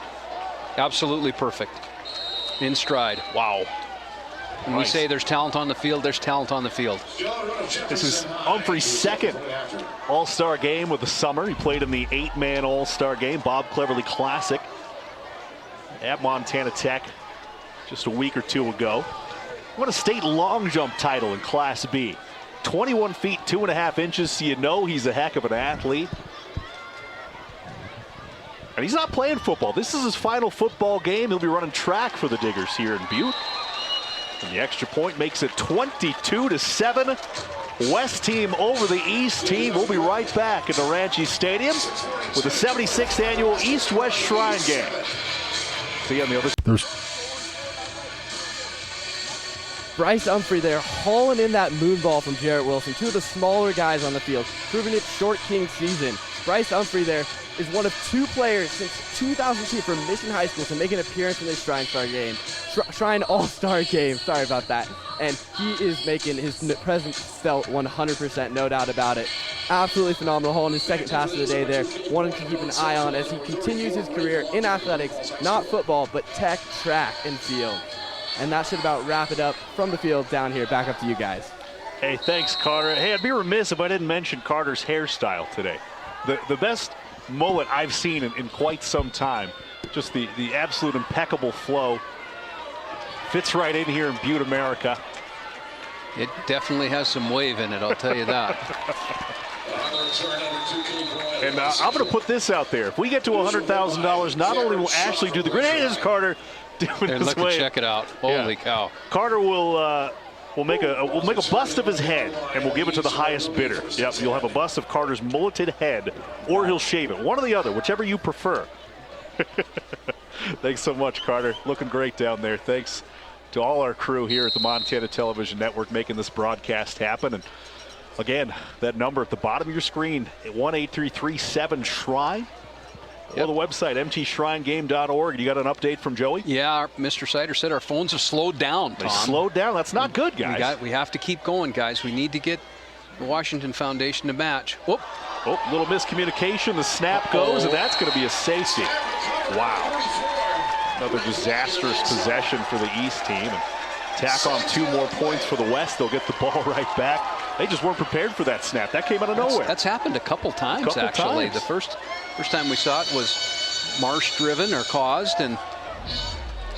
Absolutely perfect. In stride. Wow. When we say there's talent on the field, there's talent on the field. This is Humphrey's second All-Star game of the summer. He played in the 8-man All-Star game, Bob Cleverly Classic, at Montana Tech just a week or two ago. Won a state long jump title in Class B. 21 feet, 2.5 inches, so you know he's a heck of an athlete. And he's not playing football. This is his final football game. He'll be running track for the Diggers here in Butte. And the extra point makes it 22-7. West team over the East team. We'll be right back at Naranche Stadium with the 76th annual East-West Shrine Game. See you on the other side. Bryce Humphrey there hauling in that moon ball from Jarrett Wilson. Two of the smaller guys on the field, proving it's Short King season. Bryce Humphrey there is one of 2 players since 2002 from Mission High School to make an appearance in this Shrine Star game. Shrine All-Star game, sorry about that. And he is making his presence felt 100%, no doubt about it. Absolutely phenomenal, hauling his second pass of the day there. One to keep an eye on as he continues his career in athletics, not football, but tech, track, and field. And that should about wrap it up from the field down here. Back up to you guys. Hey, thanks, Carter. Hey, I'd be remiss if I didn't mention Carter's hairstyle today. The best mullet I've seen in quite some time. Just the absolute impeccable flow. Fits right in here in Butte, America. It definitely has some wave in it, I'll tell you that. And I'm going to put this out there. If we get to $100,000, not only will Ashley do the great, hey, there's Carter doing And his look, way. check it out. Holy cow. Carter will we'll make a bust of his head, and we'll give it to the highest bidder. Yep, you'll have a bust of Carter's mulleted head, or he'll shave it. One or the other, whichever you prefer. Thanks so much, Carter. Looking great down there. Thanks to all our crew here at the Montana Television Network making this broadcast happen. And again, that number at the bottom of your screen, 1-833-7-SHRINE. Or the website, mtshrinegame.org. You got an update from Joey? Yeah, Mr. Sider said our phones have slowed down, Tom. They slowed down? That's not good, guys. We have to keep going, guys. We need to get the Washington Foundation to match. Whoop. Oh, little miscommunication. The snap goes, and that's going to be a safety. Wow. Another disastrous possession for the East team. And tack on 2 more points for the West. They'll get the ball right back. They just weren't prepared for that snap. That came out of nowhere. That's happened a couple times, actually. The first time we saw it was Marsh-driven or caused, and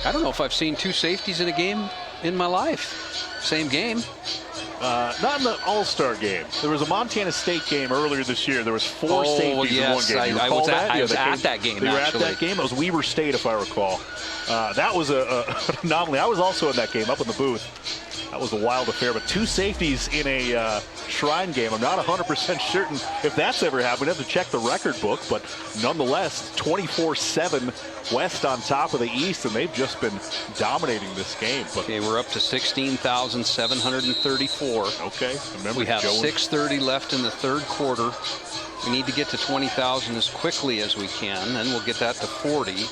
I don't know if I've seen 2 safeties in a game in my life. Same game. Not in the All-Star game. There was a Montana State game earlier this year. There was 4 safeties in one game. I was at that game, You were at that game? It was Weber State, if I recall. That was an anomaly. I was also in that game, up in the booth. That was a wild affair, but 2 safeties in a Shrine game. I'm not 100% certain if that's ever happened. We'd have to check the record book, but nonetheless, 24-7 West on top of the East, and they've just been dominating this game. But okay, we're up to 16,734. Okay, remember we have 6:30 left in the third quarter. We need to get to 20,000 as quickly as we can, then we'll get that to 40.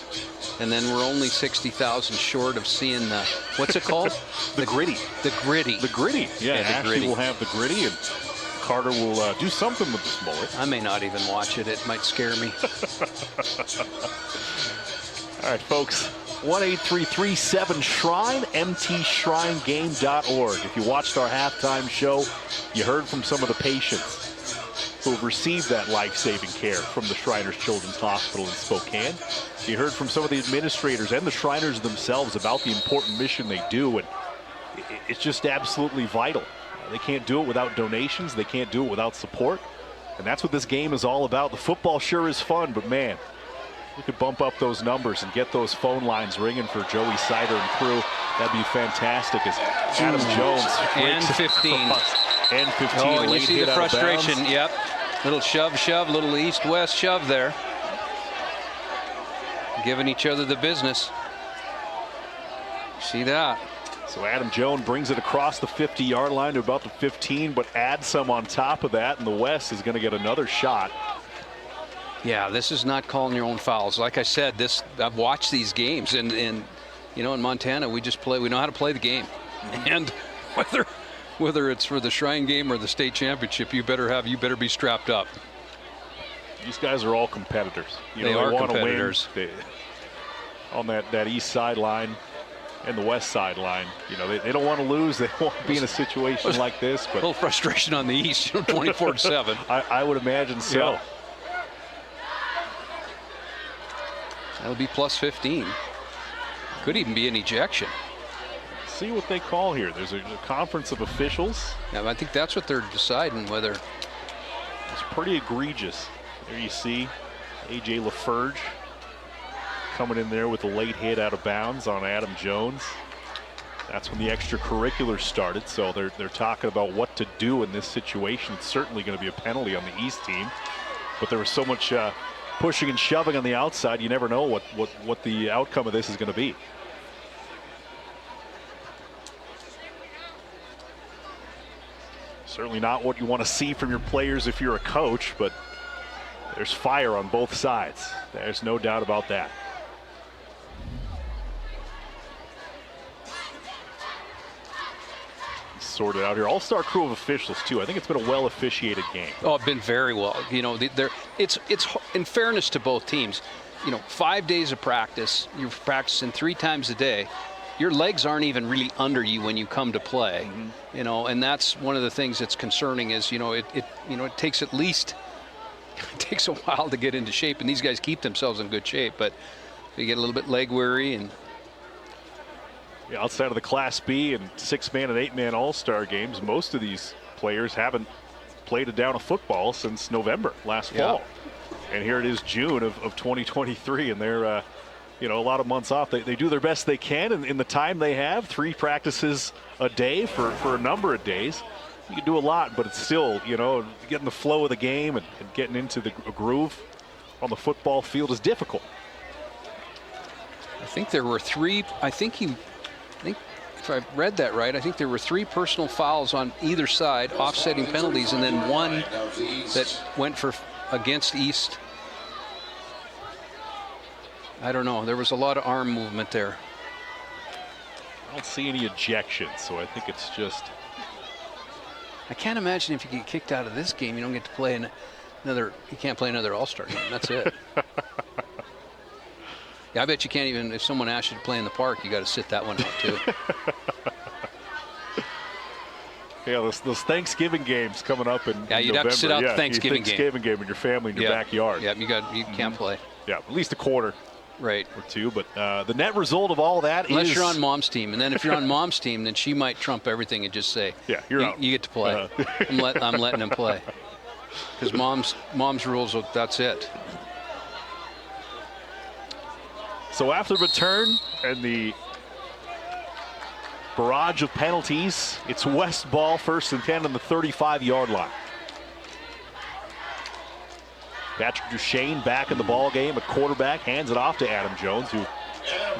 And then we're only 60,000 short of seeing the, what's it called? The gritty. The gritty. The gritty. Yeah, the Ashley gritty. will have the gritty, and Carter will do something with this mullet. I may not even watch it. It might scare me. All right, folks. 1-833-7-SHRINE, mtshrinegame.org. If you watched our halftime show, you heard from some of the patients who have received that life-saving care from the Shriners Children's Hospital in Spokane. You heard from some of the administrators and the Shriners themselves about the important mission they do, and it's just absolutely vital. They can't do it without donations. They can't do it without support, and that's what this game is all about. The football sure is fun, but man, we could bump up those numbers and get those phone lines ringing for Joey Sider and crew. That'd be fantastic. As Adam Jones and 15. And 15. Oh, and you see the frustration. Yep. Little shove, little east-west shove there. Giving each other the business. See that? So Adam Jones brings it across the 50-yard line to about the 15, but adds some on top of that, and the West is going to get another shot. Yeah, this is not calling your own fouls. Like I said, I've watched these games, and you know, in Montana, we know how to play the game. And whether it's for the Shrine game or the state championship, you better be strapped up. These guys are all competitors. They are competitors. On that east sideline and the west sideline, you know, they don't want to lose. They want to be in a situation like this. But a little frustration on the east, 24-7. I would imagine so. Yeah. That'll be plus 15. Could even be an ejection. See what they call here. There's a conference of officials. Yeah, I think that's what they're deciding whether. It's pretty egregious. There you see A.J. LaFerge coming in there with a late hit out of bounds on Adam Jones. That's when the extracurriculars started, so they're talking about what to do in this situation. It's certainly going to be a penalty on the East team, but there was so much pushing and shoving on the outside, you never know what the outcome of this is going to be. Certainly not what you want to see from your players if you're a coach, but there's fire on both sides. There's no doubt about that. Sorted out here. All-star crew of officials too. I think it's been a well-officiated game. Oh, been very well. You know, it's in fairness to both teams. You know, 5 days of practice. You're practicing 3 times a day. Your legs aren't even really under you when you come to play. You know, and that's one of the things that's concerning. Is it takes it takes a while to get into shape, and these guys keep themselves in good shape, but they get a little bit leg weary. And yeah, outside of the Class B and 6-man and 8-man all-star games, most of these players haven't played a down of football since November last fall. And here it is June of 2023, and they're a lot of months off. They do their best they can in the time they have. 3 practices a day for a number of days. You can do a lot, but it's still, getting the flow of the game and getting into the groove on the football field is difficult. I think there were 3. I think if I read that right, I think there were 3 personal fouls on either side, offsetting penalties, and then 1 that went against East. I don't know. There was a lot of arm movement there. I don't see any ejections, so I think it's just. I can't imagine if you get kicked out of this game, you don't get to play another. You can't play another All-Star game. That's it. Yeah, I bet you can't even. If someone asks you to play in the park, you got to sit that one out too. Yeah, those Thanksgiving games coming up in you'd November. have to sit out the Thanksgiving game with your family in your backyard. Yeah, you can't play. Yeah, at least a quarter. Right. Or 2, but the net result of all that unless you're on Mom's team, and then if you're on Mom's team, then she might trump everything and just say, "Yeah, you're out. You get to play. I'm letting him play." Because Mom's rules, that's it. So after the return and the barrage of penalties, it's West ball, 1st and 10 on the 35-yard line. Patrick Duchesne back in the ball game at quarterback, hands it off to Adam Jones, who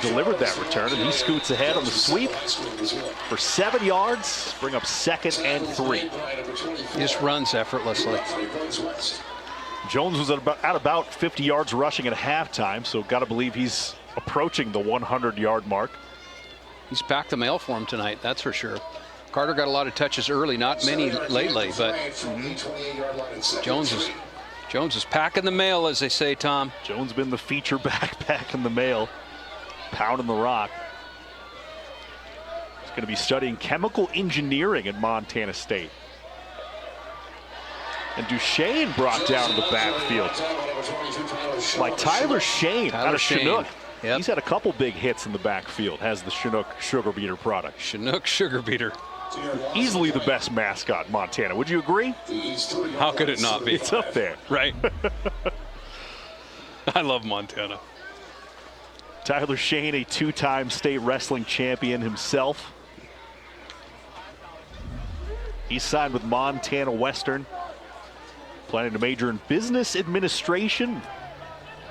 delivered that return, and he scoots ahead on the sweep for 7 yards, bring up 2nd and 3. He just runs effortlessly. Jones was at about 50 yards rushing at halftime, so got to believe he's approaching the 100-yard mark. He's packed the mail for him tonight, that's for sure. Carter got a lot of touches early, not many lately, but Jones is packing the mail, as they say, Tom. Jones been the feature back in the mail. pounding the rock. He's going to be studying chemical engineering at Montana State. And Duchesne brought down to the backfield. Like Tyler Shane out of Chinook. Yep. He's had a couple big hits in the backfield, has the Chinook Sugar Beater product. Chinook Sugar Beater. Easily the best mascot in Montana. Would you agree? How could it not be? It's up there. Right. I love Montana. Tyler Shane, a two-time state wrestling champion himself. He signed with Montana Western, planning to major in business administration,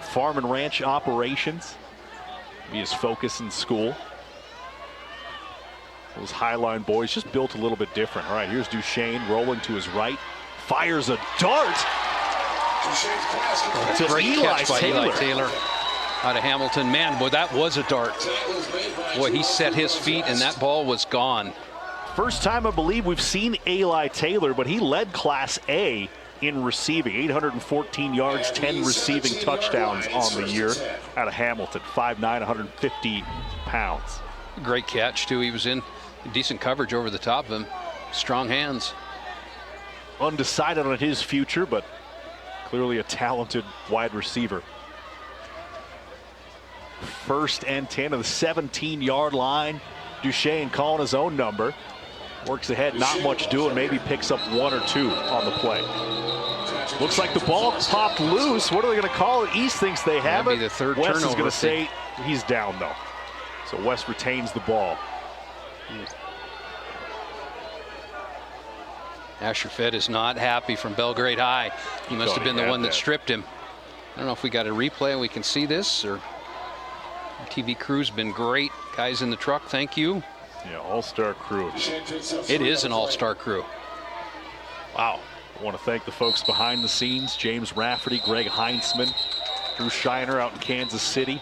farm and ranch operations. Be his focus in school. Those Highline boys just built a little bit different. All right, here's Duchesne rolling to his right, fires a dart. It's a great catch by Eli Taylor out of Hamilton. Man, boy, that was a dart. Boy, he set his feet and that ball was gone. First time I believe we've seen Eli Taylor, but he led Class A in receiving. 814 yards, 10 receiving touchdowns on the year out of Hamilton. 5'9", 150 pounds. Great catch, too. He was in decent coverage over the top of him. Strong hands. Undecided on his future, but clearly a talented wide receiver. First and 10 of the 17-yard line. Duchesne calling his own number. Works ahead, not much doing. Maybe picks up 1 or 2 on the play. Looks like the ball popped loose. What are they going to call it? East thinks they have it. The third West turnover. is going to say he's down, though. So West retains the ball. Asher Fed is not happy from Belgrade High. He must have been the one that stripped him. I don't know if we got a replay and we can see this, or TV crew's been great. Guys in the truck, thank you. Yeah, all-star crew. It is an all-star crew. Wow. I want to thank the folks behind the scenes, James Rafferty, Greg Heinzman, Drew Shiner out in Kansas City.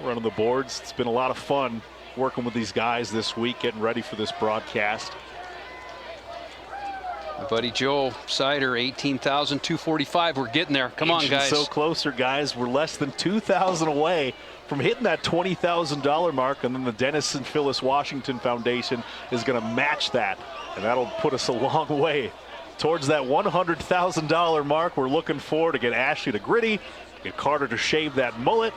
Running the boards. It's been a lot of fun working with these guys this week, getting ready for this broadcast. My buddy Joe Sider, 18,245. We're getting there. Come on, guys. So closer, guys. We're less than 2,000 away from hitting that $20,000 mark, and then the Dennis and Phyllis Washington Foundation is going to match that, and that'll put us a long way towards that $100,000 mark. We're looking forward to get Ashley to Gritty, get Carter to shave that mullet.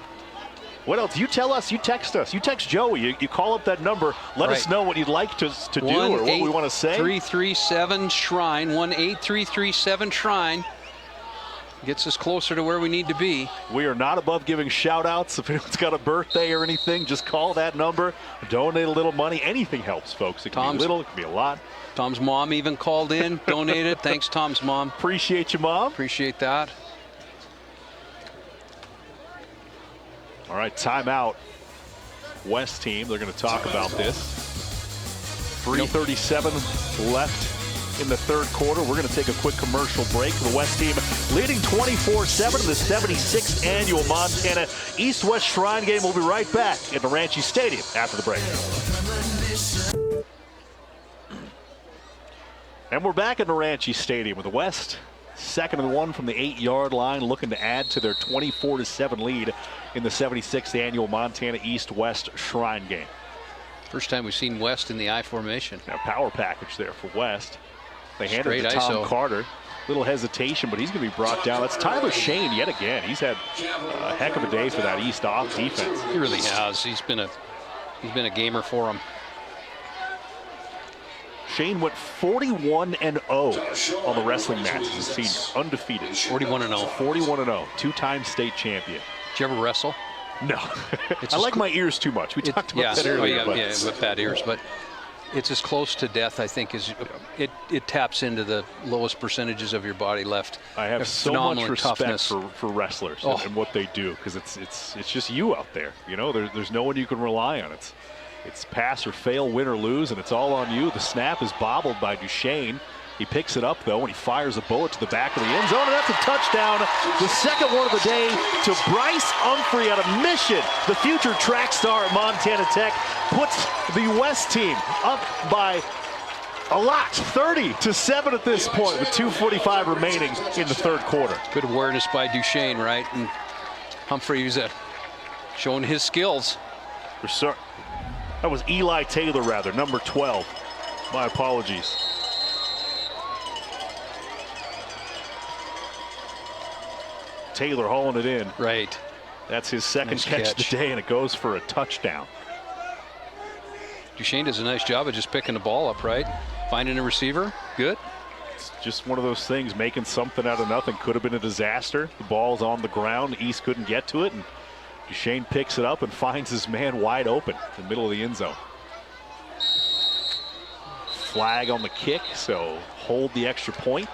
What else? You tell us. You text us. You text Joey. You call up that number. Let us know what you'd like to do or what we want to say. 337 Shrine. 18337 Shrine. Gets us closer to where we need to be. We are not above giving shout outs. If anyone's got a birthday or anything, just call that number. Donate a little money. Anything helps, folks. It can be little, it can be a lot. Tom's mom even called in, donated. Thanks, Tom's mom. Appreciate you, Mom. Appreciate that. All right, timeout. West team, they're going to talk about this. 3:37 left in the third quarter. We're going to take a quick commercial break. The West team leading 24-7 in the 76th annual Montana East-West Shrine game. We'll be right back at Naranche Stadium after the break. And we're back at Naranche Stadium with the West. Second and 1 from the 8-yard line, looking to add to their 24-7 lead in the 76th annual Montana East-West Shrine game. First time we've seen West in the I formation. Now power package there for West. They handed it to Straight Tom ISO. Carter. Little hesitation, but he's going to be brought down. That's Tyler Shane yet again. He's had a heck of a day for that East off defense. He really has. He's been a gamer for them. Shane went 41-0 on the wrestling matches as a senior, undefeated. 41-0. 41-0, two-time state champion. Did you ever wrestle? No. I like my ears too much. We talked about that earlier. With bad ears, but it's as close to death, I think, as it taps into the lowest percentages of your body left. I have so much respect for wrestlers and what they do, because it's just you out there. You know, there's no one you can rely on. It's pass or fail, win or lose, and it's all on you. The snap is bobbled by Duchesne. He picks it up, though, and he fires a bullet to the back of the end zone, and that's a touchdown. The second one of the day to Bryce Humphrey out of Mission. The future track star at Montana Tech puts the West team up by a lot, 30-7 at this point, with 2:45 remaining in the third quarter. Good awareness by Duchesne, right? And Humphrey was a showing his skills. That was Eli Taylor, rather, number 12. My apologies. Taylor hauling it in. Right. That's his second Nice catch catch. today, and it goes for a touchdown. Duchesne does a nice job of just picking the ball up, right? Finding a receiver. Good. It's just one of those things, making something out of nothing. Could have been a disaster. The ball's on the ground. East couldn't get to it, and Duchesne picks it up and finds his man wide open in the middle of the end zone. Flag on the kick, so hold the extra point.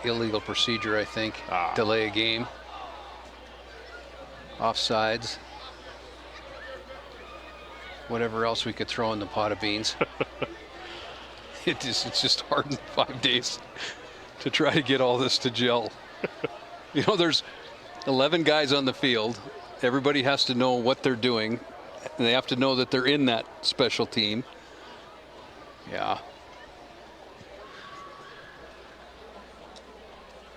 Illegal procedure, I think. Delay a game. Offsides. Whatever else we could throw in the pot of beans. It's just hard in 5 days to try to get all this to gel. You know, there's 11 guys on the field. Everybody has to know what they're doing. And they have to know that they're in that special team. Yeah.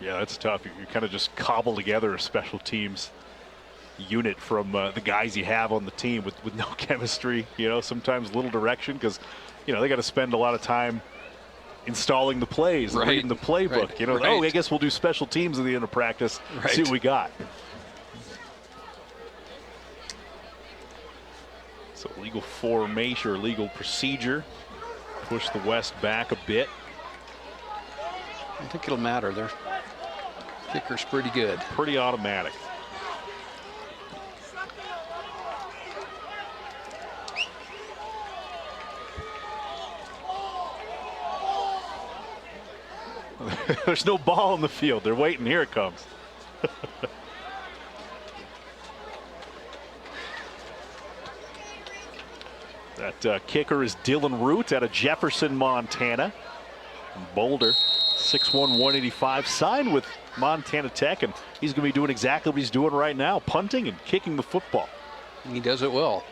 Yeah, that's tough. You kind of just cobble together a special teams unit from the guys you have on the team with no chemistry, you know, sometimes little direction, because, you know, they got to spend a lot of time installing the plays, and reading the playbook. You know, oh, I guess we'll do special teams at the end of practice, see what we got. So legal formation or legal procedure. Push the West back a bit. I think it'll matter. Their kicker's pretty good. Pretty automatic. There's no ball in the field. They're waiting. Here it comes. That kicker is Dylan Root out of Jefferson, Montana. From Boulder, 6'1", 185, signed with Montana Tech, and he's going to be doing exactly what he's doing right now, punting and kicking the football. He does it well.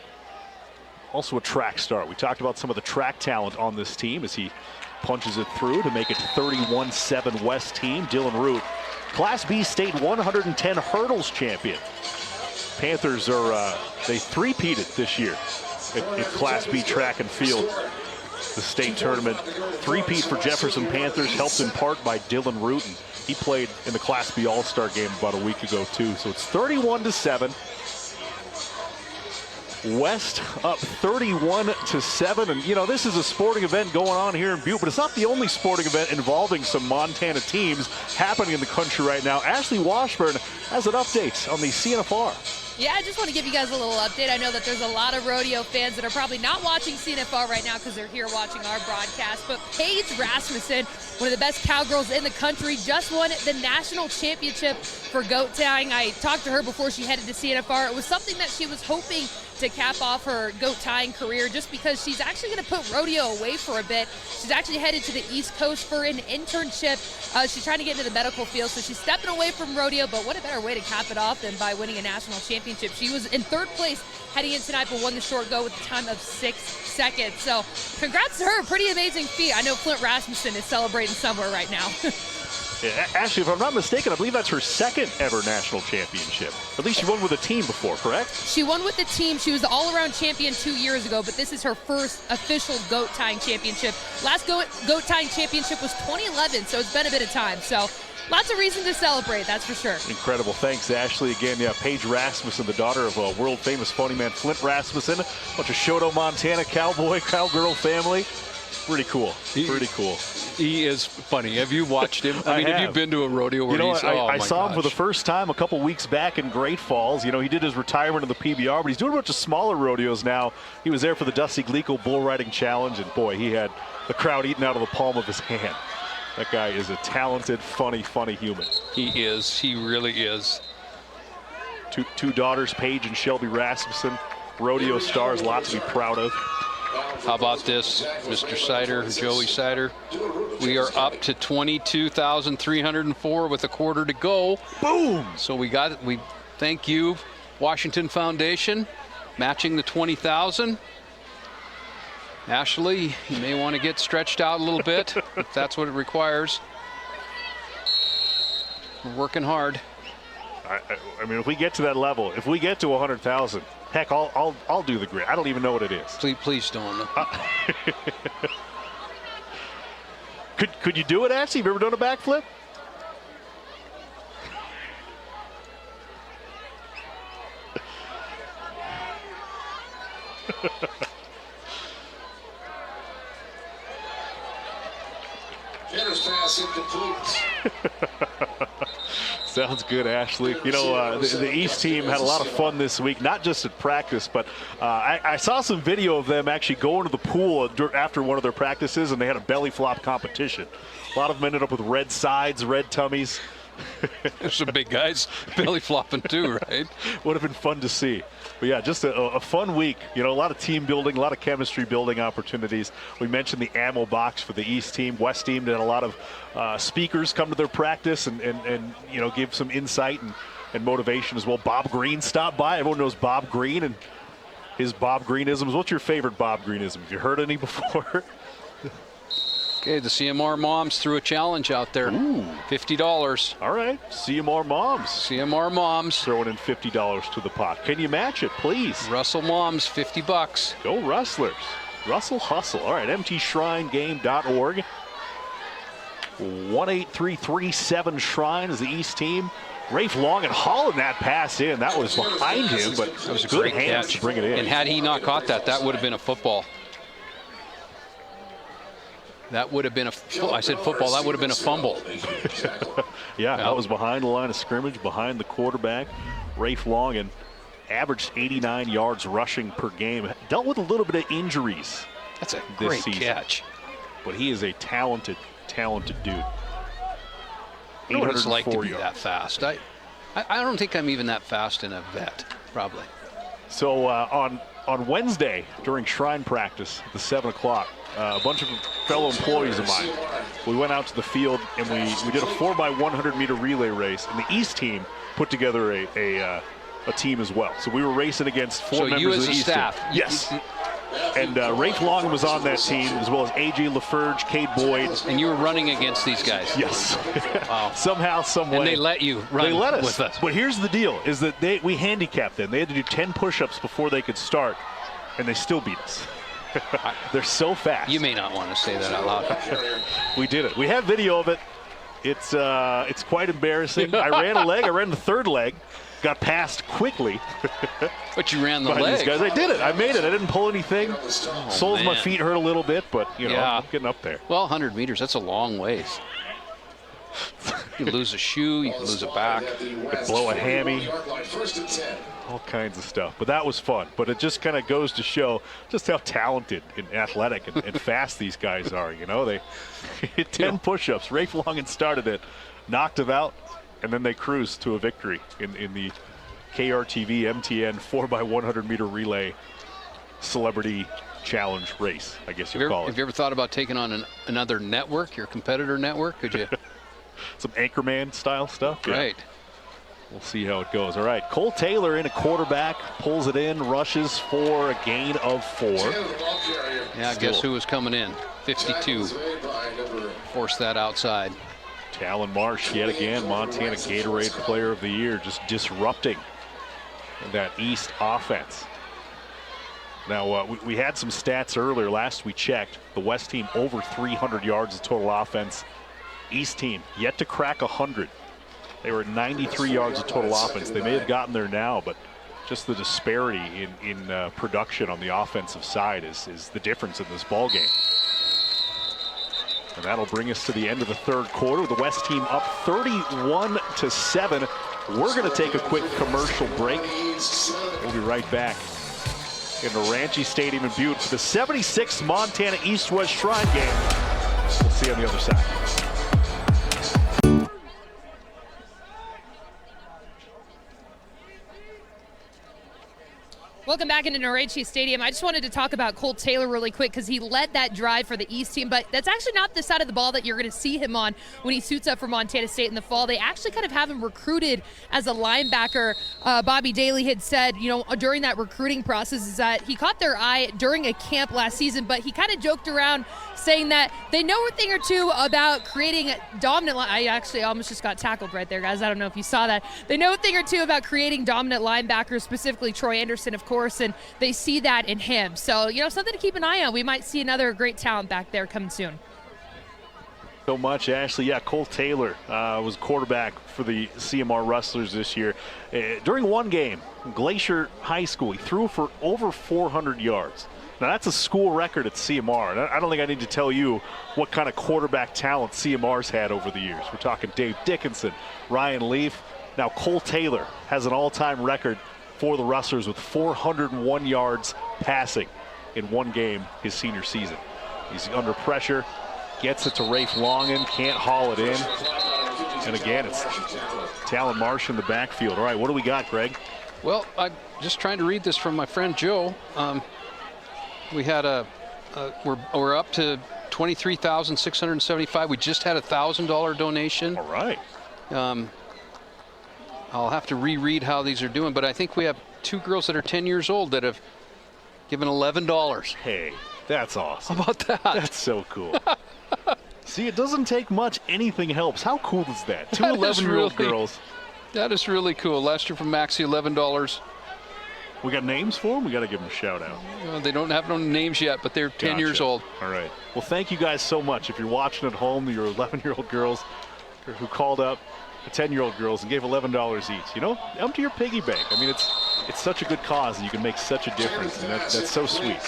Also a track star. We talked about some of the track talent on this team as he punches it through to make it 31-7 West team. Dylan Root, Class B state 110 hurdles champion. Panthers are, they three-peated this year in Class B track and field. The state tournament three-peat for Jefferson Panthers, helped in part by Dylan Root, and he played in the Class B All-Star game about a week ago too. So it's 31-7. West up 31-7, and you know, this is a sporting event going on here in Butte, but it's not the only sporting event involving some Montana teams happening in the country right now. Ashley Washburn has an update on the CNFR. Yeah, I just want to give you guys a little update. I know that there's a lot of rodeo fans that are probably not watching CNFR right now because they're here watching our broadcast, but Paige Rasmussen, one of the best cowgirls in the country, just won the national championship for goat tying. I talked to her before she headed to CNFR. It was something that she was hoping to cap off her goat tying career, just because she's actually going to put rodeo away for a bit. She's actually headed to the East Coast for an internship. She's trying to get into the medical field, so she's stepping away from rodeo, but what a better way to cap it off than by winning a national championship. She was in third place heading in tonight, but won the short go with a time of 6 seconds. So congrats to her, pretty amazing feat. I know Flint Rasmussen is celebrating somewhere right now. Yeah, Ashley, if I'm not mistaken, I believe that's her second ever national championship. At least she won with a team before, correct? She won with the team. She was the all-around champion 2 years ago, but this is her first official goat tying championship. Last goat tying championship was 2011, so it's been a bit of time. So lots of reason to celebrate, that's for sure. Incredible. Thanks, Ashley. Again, yeah, Paige Rasmussen, the daughter of a world-famous funny man, Flint Rasmussen. A bunch of Shoto, Montana cowgirl family. Pretty cool. Pretty cool. He is funny. Have you watched him? I mean, have you been to a rodeo where he's, I saw him for the first time a couple weeks back in Great Falls. You know, he did his retirement in the PBR, but he's doing a bunch of smaller rodeos now. He was there for the Dusty Glico Bull Riding Challenge, and boy, he had the crowd eating out of the palm of his hand. That guy is a talented, funny human. He is. He really is. Two daughters, Paige and Shelby Rasmussen, rodeo stars, lots to be proud of. How about this, Mr. Sider, Joey Sider? We are up to 22,304 with a quarter to go. Boom! So we thank you, Washington Foundation, matching the 20,000. Ashley, you may want to get stretched out a little bit if that's what it requires. We're working hard. I mean, if we get to that level, if we get to 100,000, heck, I'll do the grid. I don't even know what it is. Please don't. Could you do it, Ashley? Have you ever done a backflip? Jenner's pass incomplete. Sounds good, Ashley. You know, the East team had a lot of fun this week, not just at practice, but I saw some video of them actually going to the pool after one of their practices, and they had a belly flop competition. A lot of them ended up with red sides, red tummies. There's some big guys belly flopping too, right? Would have been fun to see. But yeah, just a fun week. You know, a lot of team building, a lot of chemistry building opportunities. We mentioned the ammo box for the East team. West team did a lot of speakers come to their practice and you know, give some insight and motivation as well. Bob Green stopped by. Everyone knows Bob Green and his Bob Greenisms. What's your favorite Bob Greenism? Have you heard any before? Okay, the CMR moms threw a challenge out there. Ooh. $50. All right, CMR moms. CMR moms. Throwing in $50 to the pot. Can you match it, please? Russell moms, $50. Go Rustlers. Russell Hustle. All right, mtshrinegame.org. 18337 Shrine is the East team. Rafe Long and hauling that pass in. That was behind him, but that was a good great hands catch to bring it in. And had he not caught that, that would have been a football. That would have been I said football, that would have been a fumble. Yeah, that was behind the line of scrimmage, behind the quarterback. Rafe Long, and averaged 89 yards rushing per game. Dealt with a little bit of injuries. That's a this great season. catch. But he is a talented dude. I know what it's like to be yards. that fast. I don't think I'm even that fast in a vet, probably. So on Wednesday during Shrine practice at the 7 o'clock, a bunch of fellow employees of mine, we went out to the field and we did a 4x100 meter relay race, and the East team put together a team as well. So we were racing against four members you of as the a East staff. team. Yes. And Rafe Long was on that team, as well as A.J. LaFerge, Cade Boyd. And you were running against these guys. Yes. Wow. Somehow, some way. And they let you run They let us. with us. But here's the deal, is that we handicapped them. They had to do 10 push-ups before they could start, and they still beat us. They're so fast. You may not want to say that out loud. We did it. We have video of it. It's quite embarrassing. I ran a leg. I ran the third leg. Got past quickly. But you ran the Behind leg. these guys. I did it. I made it. I didn't pull anything. Soles of my man. feet hurt a little bit, but you know, Yeah. I'm getting up there. Well, 100 meters, that's a long ways. You lose a shoe, you can lose a back. Blow a hammy. All kinds of stuff. But that was fun. But it just kind of goes to show just how talented and athletic and fast these guys are. You know, they hit 10 push-ups. Rafe Long had started it, knocked him out, and then they cruised to a victory in the KRTV MTN 4x100 meter relay celebrity challenge race, I guess you'll call it. Have you ever thought about taking on another network, your competitor network? Could you? Some Anchorman style stuff? Yeah. Right. We'll see how it goes. All right, Cole Taylor in a quarterback, pulls it in, rushes for a gain of 4. Yeah, guess who was coming in? 52. Forced that outside. Talon Marsh yet again, Montana Gatorade Player of the Year, just disrupting that East offense. Now, we had some stats earlier. Last we checked, the West team over 300 yards of total offense. East team yet to crack 100. They were at 93 yards of total offense. They may have gotten there now, but just the disparity in production on the offensive side is the difference in this ball game. And that'll bring us to the end of the third quarter. The West team up 31-7. We're going to take a quick commercial break. We'll be right back in the Ranchi Stadium in Butte for the 76th Montana East-West Shrine game. We'll see you on the other side. Welcome back into Norinchi Stadium. I just wanted to talk about Cole Taylor really quick because he led that drive for the East team, but that's actually not the side of the ball that you're going to see him on when he suits up for Montana State in the fall. They actually kind of have him recruited as a linebacker. Bobby Daly had said, during that recruiting process is that he caught their eye during a camp last season, but he kind of joked around saying that they know a thing or two about creating dominant I actually almost just got tackled right there, guys. I don't know if you saw that. They know a thing or two about creating dominant linebackers, specifically Troy Anderson, of course, and they see that in him. So, something to keep an eye on. We might see another great talent back there coming soon. So much, Ashley. Yeah, Cole Taylor was quarterback for the CMR Rustlers this year. During one game, Glacier High School, he threw for over 400 yards. Now, that's a school record at CMR. And I don't think I need to tell you what kind of quarterback talent CMR's had over the years. We're talking Dave Dickinson, Ryan Leaf. Now, Cole Taylor has an all-time record for the Rustlers with 401 yards passing in one game his senior season. He's under pressure, gets it to Rafe Longen, can't haul it in. And again, it's Talon Marsh in the backfield. All right, what do we got, Greg? Well, I'm just trying to read this from my friend Joe. We had we're up to $23,675. We just had a $1,000 donation. All right. I'll have to reread how these are doing, but I think we have two girls that are 10 years old that have given $11. Hey, that's awesome. How about that? That's so cool. See, it doesn't take much. Anything helps. How cool is that? Two 11-year-old girls. That is really cool. Last year from Maxie, $11. We got names for them? We got to give them a shout out. They don't have no names yet, but they're 10 years old. All right. Well, thank you guys so much. If you're watching at home, your 11-year-old girls who called up, the 10-year-old girls, and gave $11 each. Empty your piggy bank. I mean, it's such a good cause, and you can make such a difference, and that's so sweet.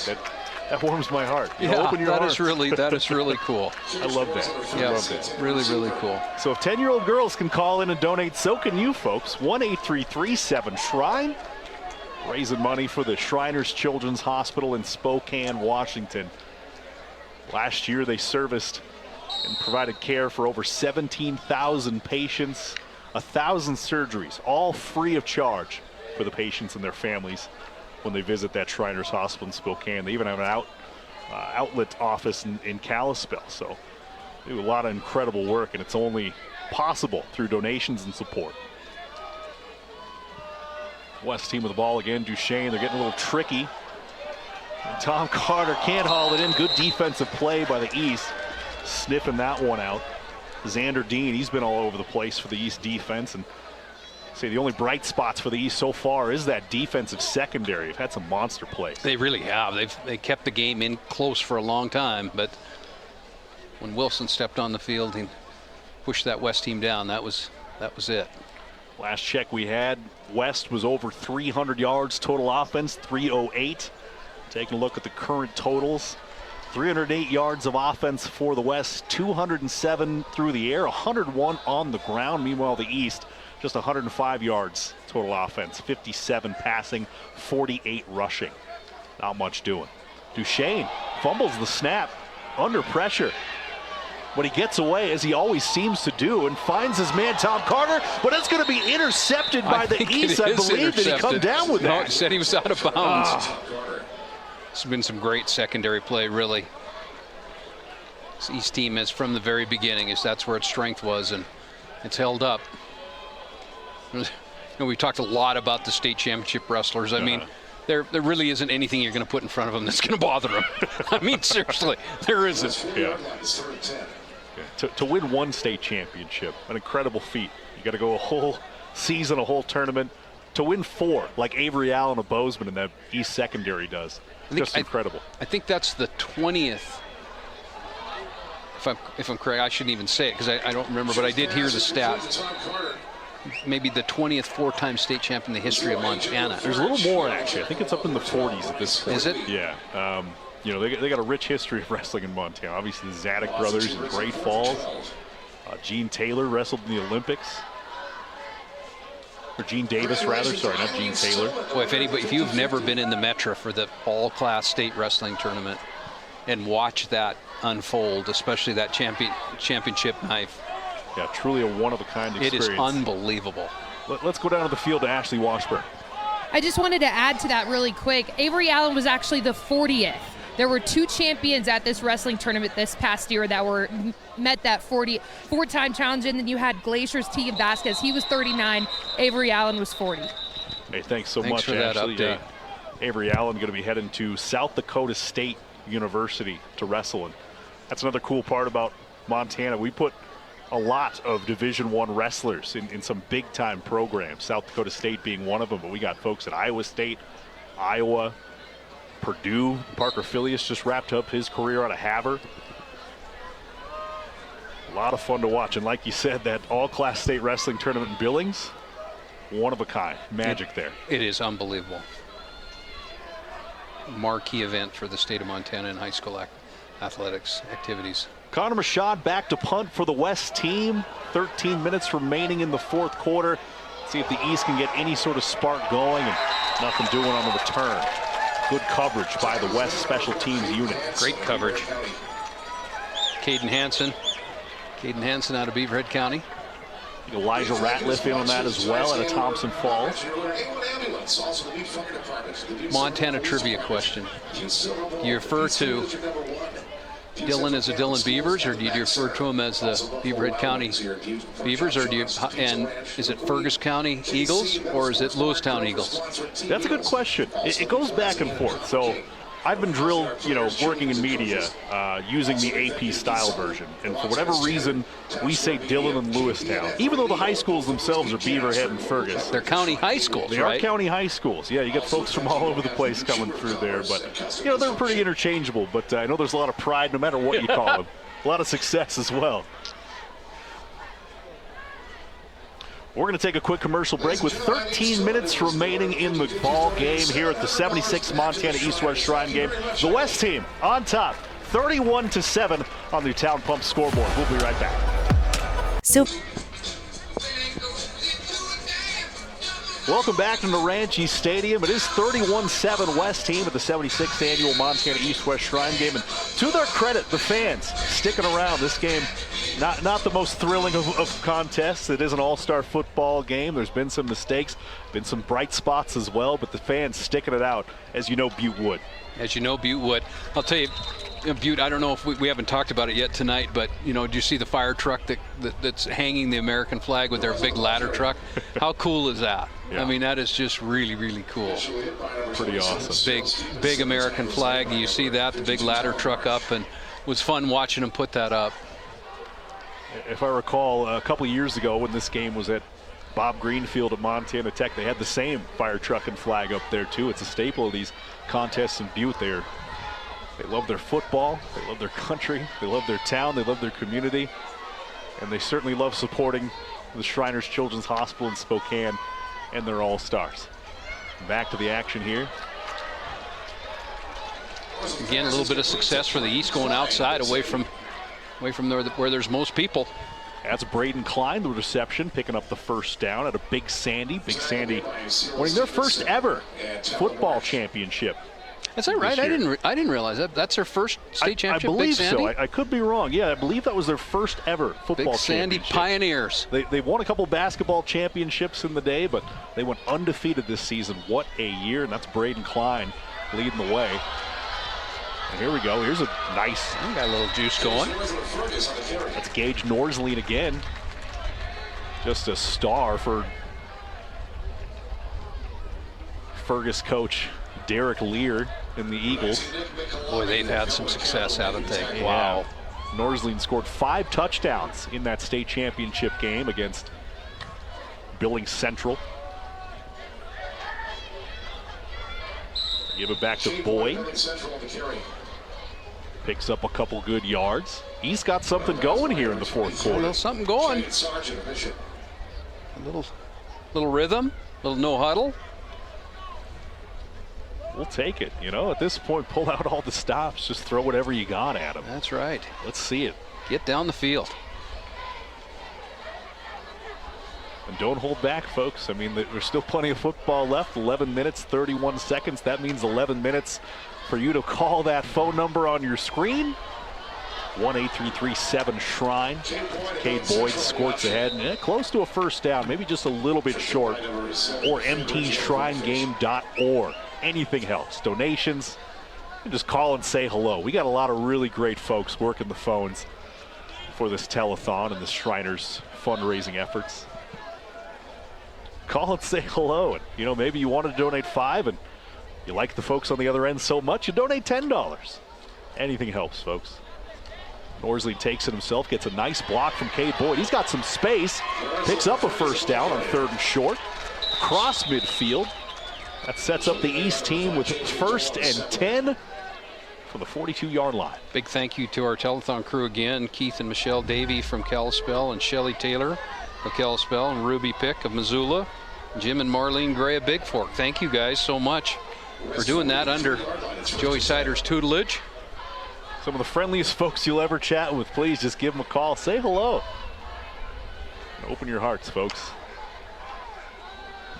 That warms my heart. Open your heart. That is really cool. I love that. Yeah, really, really cool. So if 10-year-old girls can call in and donate, so can you folks. 1-833-7-SHRINE. Raising money for the Shriners Children's Hospital in Spokane, Washington. Last year they serviced and provided care for over 17,000 patients, 1,000 surgeries, all free of charge for the patients and their families when they visit that Shriners Hospital in Spokane. They even have an outlet office in Kalispell. So they do a lot of incredible work, and it's only possible through donations and support. West team with the ball again. Duchesne, they're getting a little tricky. And Tom Carter can't haul it in. Good defensive play by the East. Sniffing that one out. Xander Dean, he's been all over the place for the East defense. And say the only bright spots for the East so far is that defensive secondary. They've had some monster plays. They really have. They kept the game in close for a long time, but when Wilson stepped on the field and pushed that West team down, that was it. Last check we had, West was over 300 yards total offense, 308. Taking a look at the current totals, 308 yards of offense for the West, 207 through the air, 101 on the ground. Meanwhile, the East, just 105 yards total offense, 57 passing, 48 rushing. Not much doing. Duchesne fumbles the snap, under pressure. But he gets away, as he always seems to do, and finds his man Tom Carter, but it's going to be intercepted by the East. I believe that he come down with that. No, he said he was out of bounds. It's been some great secondary play, really. This East team is from the very beginning, that's where its strength was, and it's held up. We've talked a lot about the state championship wrestlers. I mean, there really isn't anything you're going to put in front of them that's going to bother them. I mean, seriously, there isn't. Yeah. To win one state championship, an incredible feat. You got to go a whole season, a whole tournament. To win 4, like Avery Allen of Bozeman and that East secondary does, just incredible. I think that's the 20th. If I'm correct, I shouldn't even say it because I don't remember, but I did hear the stat. Maybe the 20th 4-time state champ in the history of Montana. There's a little more, actually. I think it's up in the 40s at this point. Is it? Yeah. They got a rich history of wrestling in Montana. Obviously, the Zadok brothers in Great Falls. Gene Taylor wrestled in the Olympics. Or Gene Davis, rather. Sorry, not Gene Taylor. Well, if you've never been in the Metra for the all-class state wrestling tournament and watch that unfold, especially that championship knife. Yeah, truly a one-of-a-kind experience. It is unbelievable. Let's go down to the field to Ashley Washburn. I just wanted to add to that really quick. Avery Allen was actually the 40th. There were 2 champions at this wrestling tournament this past year that met that 4-time challenge, and then you had Glacier's Tegan Vasquez. He was 39. Avery Allen was 40. Hey, thanks so much for that update. Avery Allen going to be heading to South Dakota State University to wrestle. And that's another cool part about Montana. We put a lot of Division I wrestlers in some big-time programs, South Dakota State being one of them, but we got folks at Iowa State, Iowa, Purdue. Parker Phileas just wrapped up his career out of Havre. A lot of fun to watch, and like you said, that all-class state wrestling tournament in Billings, one of a kind. Magic there. It is unbelievable. Marquee event for the state of Montana in high school athletics activities. Connor Machad back to punt for the West team. 13 minutes remaining in the fourth quarter. See if the East can get any sort of spark going, and nothing doing on the return. Good coverage by the West special teams unit. Great coverage. Caden Hansen. Caden Hansen out of Beaverhead County. Elijah Ratliff in on that as well out of Thompson Falls. Montana trivia question. Do you refer to Dylan as the Dylan Beavers, or do you refer to him as the Beaverhead County Beavers, or and is it Fergus County Eagles, or is it Lewistown Eagles? That's a good question. It goes back and forth. So I've been drilled, working in media using the AP style version. And for whatever reason, we say Dillon and Lewistown, even though the high schools themselves are Beaverhead and Fergus. They're county high schools, They are county high schools. Yeah, you get folks from all over the place coming through there. But, they're pretty interchangeable. But I know there's a lot of pride no matter what you call them. A lot of success as well. We're going to take a quick commercial break with 13 minutes remaining in the ball game here at the 76th Montana East-West Shrine game. The West team on top, 31-7 on the Town Pump scoreboard. We'll be right back. Welcome back to Naranche Stadium. It is 31-7 West team at the 76th annual Montana East-West Shrine game. And to their credit, the fans sticking around. This game, not the most thrilling of contests. It is an all-star football game. There's been some mistakes, been some bright spots as well, but the fans sticking it out, as you know Butte would. As you know Butte would. I'll tell you, Butte, I don't know if we haven't talked about it yet tonight, but, do you see the fire truck that's hanging the American flag with their big ladder truck? How cool is that? Yeah. I mean, that is just really, really cool. Pretty awesome. Big American flag. You see that, the big ladder truck up, and it was fun watching them put that up. If I recall, a couple of years ago when this game was at Bob Greenfield at Montana Tech, they had the same fire truck and flag up there too. It's a staple of these contests in Butte. They love their football, they love their country, they love their town, they love their community, and they certainly love supporting the Shriners Children's Hospital in Spokane and their All-Stars. Back to the action here. Again, a little bit of success for the East going outside, away from where there's most people. That's Braden Klein, the reception, picking up the first down at a Big Sandy. Big Sandy winning their first ever football championship. Is that right? I didn't realize that. That's their first state championship. I believe Big Sandy? so. I could be wrong. Yeah, I believe that was their first ever football Big Sandy championship. Pioneers. They won a couple basketball championships in the day, but they went undefeated this season. What a year! And that's Braden Klein leading the way. And here we go. Here's a nice. We got a little juice going. That's Gage Norsleen again. Just a star for Fergus coach Derek Lear in the Eagles. Boy, they've had some success, haven't they? Yeah. Wow. Norsleen scored 5 touchdowns in that state championship game against Billings Central. Give it back to Boyd. Picks up a couple good yards. He's got something going here in the fourth quarter. A little something going. A little rhythm, a little no huddle. We'll take it. At this point, pull out all the stops. Just throw whatever you got at him. That's right. Let's see it. Get down the field. And don't hold back, folks. I mean, there's still plenty of football left. 11 minutes, 31 seconds. That means 11 minutes for you to call that phone number on your screen. 1-833-7 Shrine. Cade Boyd squirts ahead and close to a first down, maybe just a little bit short. Or mtshrinegame.org. Anything helps. Donations, just call and say hello. We got a lot of really great folks working the phones for this telethon and the Shriners fundraising efforts. Call and say hello. And, you know, maybe you wanted to donate $5 and you like the folks on the other end so much, you donate $10. Anything helps, folks. Norsley takes it himself, gets a nice block from Cade Boyd. He's got some space, picks up a first down on 3rd and short. Cross midfield. That sets up the East team with 1st and 10 from the 42-yard line. Big thank you to our telethon crew again, Keith and Michelle Davey from Kalispell, and Shelly Taylor of Kalispell, and Ruby Pick of Missoula, Jim and Marlene Gray of Big Fork. Thank you guys so much for doing that under Joey Sider's tutelage. Some of the friendliest folks you'll ever chat with. Please just give them a call. Say hello. And open your hearts, folks.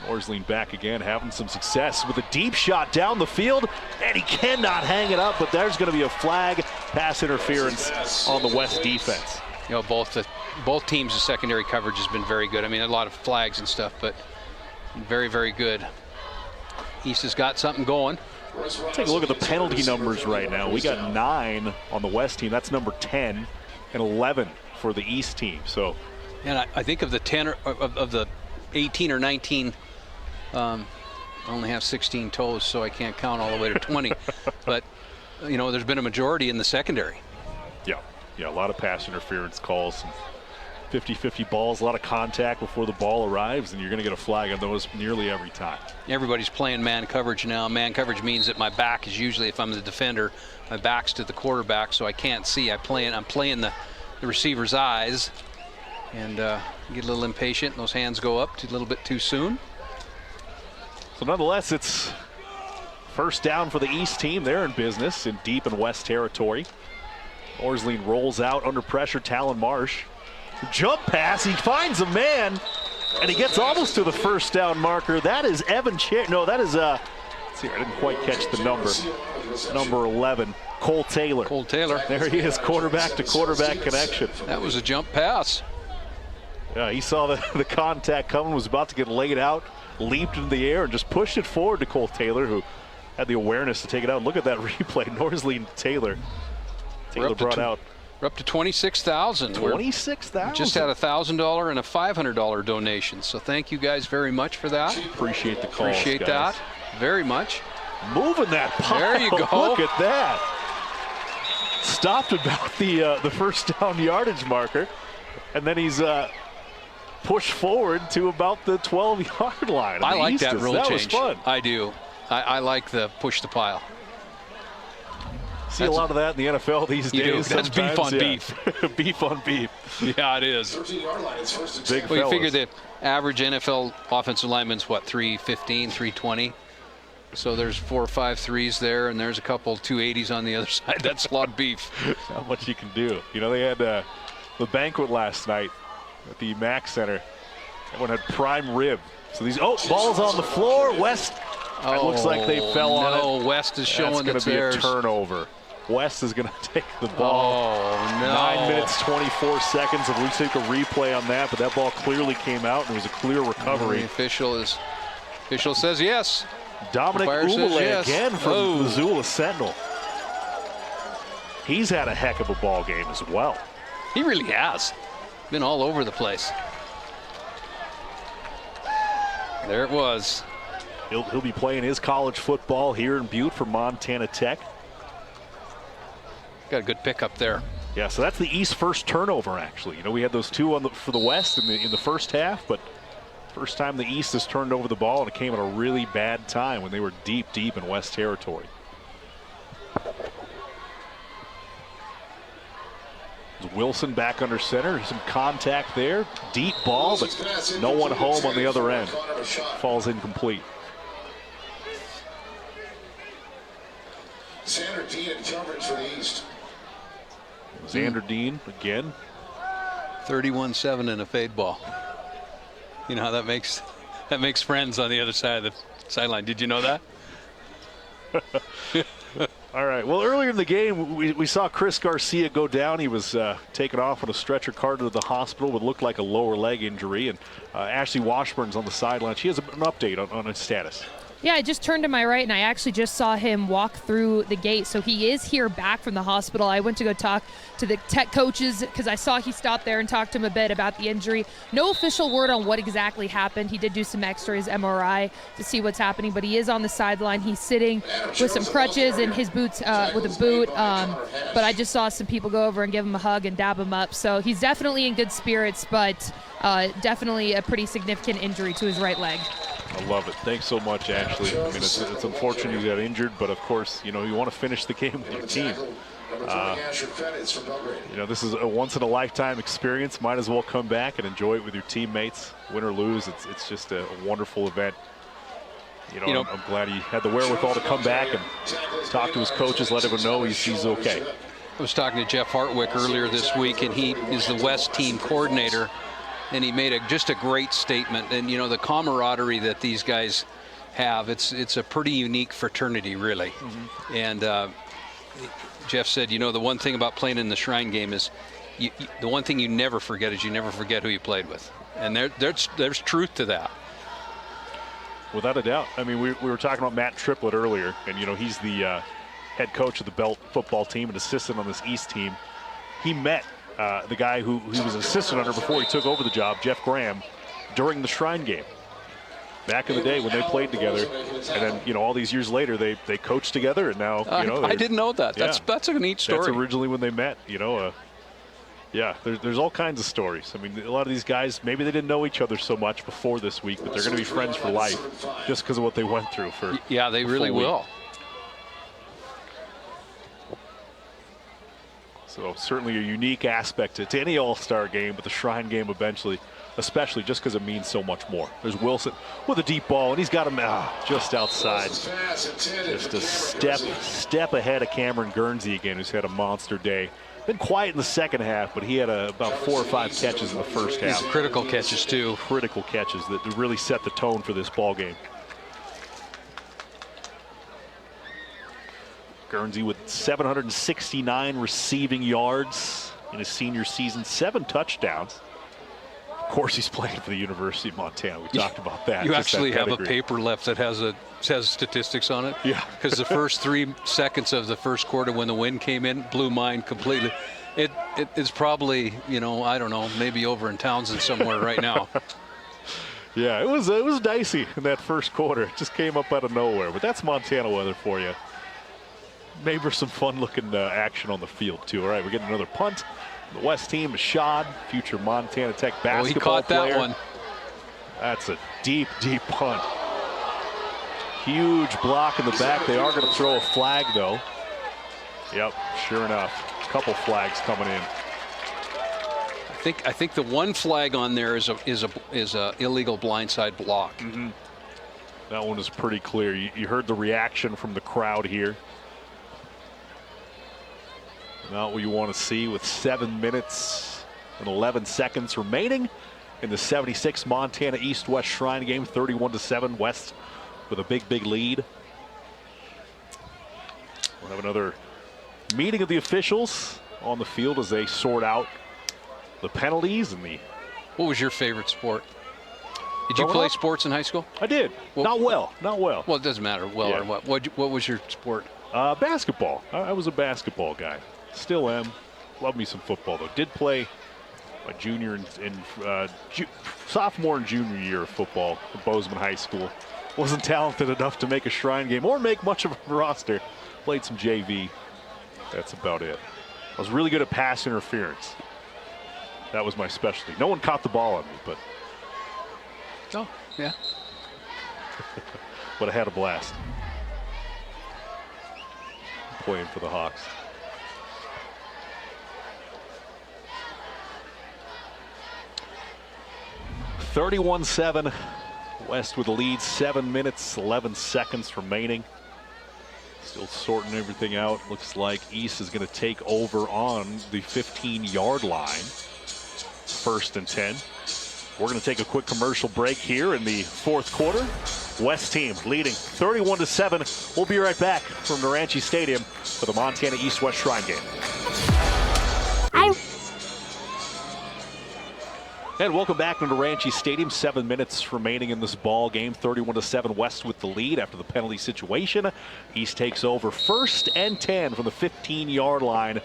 Norsley back again, having some success with a deep shot down the field, and he cannot hang it up, but there's going to be a flag, pass interference on the West defense. You know, both teams' secondary coverage has been very good. I mean, a lot of flags and stuff, but very, very good. East has got something going. Take a look at the penalty numbers right now. We got 9 on the West team. That's number 10, and 11 for the East team. So, and I think of the 10 of the 18 or 19. I only have 16 toes, so I can't count all the way to 20. But you know, there's been a majority in the secondary. Yeah, a lot of pass interference calls. 50-50 balls, a lot of contact before the ball arrives, and you're going to get a flag on those nearly every time. Everybody's playing man coverage now. Man coverage means that my back is usually, if I'm the defender, my back's to the quarterback, so I can't see. I'm playing the receiver's eyes, and get a little impatient, and those hands go up a little bit too soon. So nonetheless, it's first down for the East team. They're in business in deep in West territory. Norsley rolls out under pressure. Talon Marsh. Jump pass, he finds a man, and he gets almost to the first down marker. That is Evan no, that is, let's see, I didn't quite catch the number. Number 11, Cole Taylor. Cole Taylor. There he is, quarterback to quarterback connection. That was a jump pass. Yeah, he saw the contact coming, was about to get laid out, leaped into the air, and just pushed it forward to Cole Taylor, who had the awareness to take it out. Look at that replay, Norsley and Taylor. Taylor brought out. We're up to 26,000. 26,000. Just had a $1,000 and a $500 donation. So thank you guys very much for that. Appreciate the call. Appreciate that very much. Moving that pile. There you go. Look at that. Stopped about the first down yardage marker, and then he's pushed forward to about the 12-yard line. I like that rule change. That was fun. I do. I like the push the pile. See a lot of that in the NFL these days. That's beef on beef. Beef on beef. Yeah, it is. Big well, you figure the average NFL offensive lineman's what, 315, 320? So there's 4 or 5 threes there, and there's a couple 280s on the other side. That's a lot of beef. Not much you can do. You know, they had the banquet last night at the Mack Center. Everyone had prime rib. So these balls on the floor. West. It looks like they fell on it. No, West is showing that's that going to be a turnover. West is going to take the ball. Oh, no. 9 minutes, 24 seconds. If we take a replay on that, but that ball clearly came out and it was a clear recovery. The official says yes. Dominic Umale again from Missoula Sentinel. He's had a heck of a ball game as well. He really has. Been all over the place. There it was. He'll be playing his college football here in Butte for Montana Tech. Got a good pickup there. Yeah, so that's the East first turnover, actually. You know, we had those 2 for the West in the first half, but first time the East has turned over the ball, and it came at a really bad time when they were deep in West territory. Wilson back under center. Some contact there. Deep ball, but no one home on the other end. Falls incomplete. Xander Dean in coverage for the East. Xander Dean again. 31-7 in a fade ball. You know how that makes friends on the other side of the sideline. Did you know that? All right. Well, earlier in the game, we saw Chris Garcia go down. He was taken off on a stretcher cart to the hospital with looked like a lower leg injury. And Ashley Washburn's on the sideline. She has an update on his status. Yeah, I just turned to my right, and I actually just saw him walk through the gate. So he is here back from the hospital. I went to go talk to the tech coaches because I saw he stopped there and talked to him a bit about the injury. No official word on what exactly happened. He did do some X-rays, MRI, to see what's happening, but he is on the sideline. He's sitting with some crutches and his boots with a boot. But I just saw some people go over and give him a hug and dab him up. So he's definitely in good spirits, but definitely a pretty significant injury to his right leg. I love it. Thanks so much, Ashley. I mean, it's unfortunate you got injured, but of course, you want to finish the game with your team. This is a once-in-a-lifetime experience. Might as well come back and enjoy it with your teammates. Win or lose, it's just a wonderful event. I'm glad he had the wherewithal to come back and talk to his coaches, let everyone know he's okay. I was talking to Jeff Hartwick earlier this week, and he is the West team coordinator. And he made just a great statement. And, the camaraderie that these guys have, it's a pretty unique fraternity, really. Mm-hmm. And Jeff said, the one thing about playing in the Shrine game is the one thing you never forget is you never forget who you played with. And there's truth to that. Without a doubt. I mean, we were talking about Matt Triplett earlier, and, he's the head coach of the Belt football team and assistant on this East team. He met the guy who he was an assistant under before he took over the job, Jeff Graham, during the Shrine game. Back in the day when they played together, and then all these years later they coached together, and now I didn't know that. Yeah, that's a neat story. That's originally when they met. Yeah, there's all kinds of stories. I mean, a lot of these guys, maybe they didn't know each other so much before this week, but they're going to be friends for life just because of what they went through. Yeah, they really will. So certainly a unique aspect to any All-Star game, but the Shrine game especially just because it means so much more. There's Wilson with a deep ball, and he's got him just outside. Just a step ahead of Cameron Guernsey again, who's had a monster day. Been quiet in the second half, but he had about 4 or 5 catches in the first half. Critical catches, too. Critical catches that really set the tone for this ball game. Guernsey with 769 receiving yards in his senior season, 7 touchdowns. Of course, he's playing for the University of Montana. We talked about that. You actually have a paper left that has statistics on it? Yeah. Because the first 3 seconds of the first quarter when the wind came in blew mine completely. It's probably, I don't know, maybe over in Townsend somewhere right now. Yeah, it was dicey in that first quarter. It just came up out of nowhere. But that's Montana weather for you. Maybe some fun-looking action on the field, too. All right, we're getting another punt. The West team is Shad, future Montana Tech basketball he caught player. That one. That's a deep, deep punt. Huge block in the back. They are going to throw a flag, though. Yep, sure enough. A couple flags coming in. I think the one flag on there is a illegal blindside block. Mm-hmm. That one is pretty clear. You heard the reaction from the crowd here. Not what you want to see with 7 minutes and 11 seconds remaining in the 76 Montana East-West Shrine game, 31-7. West with a big lead. We'll have another meeting of the officials on the field as they sort out the penalties and the. What was your favorite sport? Did you play sports in high school? I did. Not well. Well, it doesn't matter or what. What was your sport? Basketball. I was a basketball guy. Still am. Love me some football, though. Did play my junior and sophomore and junior year of football at Bozeman High School. Wasn't talented enough to make a Shrine game or make much of a roster. Played some JV. That's about it. I was really good at pass interference. That was my specialty. No one caught the ball on me, but. Oh, yeah. But I had a blast. Playing for the Hawks. (31-7). West with the lead, 7 minutes, 11 seconds remaining. Still sorting everything out. Looks like East is going to take over on the 15-yard line. 1st and 10. We're going to take a quick commercial break here in the 4th quarter. West team leading 31-7. We'll be right back from Naranche Stadium for the Montana East-West Shrine game. And welcome back to Naranche Stadium. 7 minutes remaining in this ball game. 31-7 West with the lead after the penalty situation. East takes over 1st and 10 from the 15-yard line.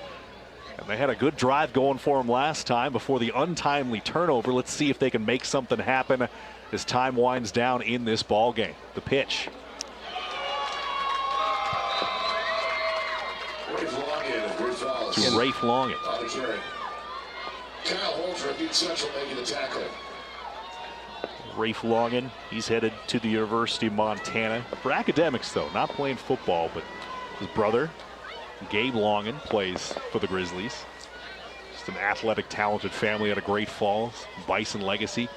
And they had a good drive going for them last time before the untimely turnover. Let's see if they can make something happen as time winds down in this ball game. The pitch. To Rafe Longin. Kyle Holdren beat Central making the tackle. Rafe Longin, he's headed to the University of Montana. For academics, though, not playing football, but his brother, Gabe Longin, plays for the Grizzlies. Just an athletic, talented family out of Great Falls, Bison legacy.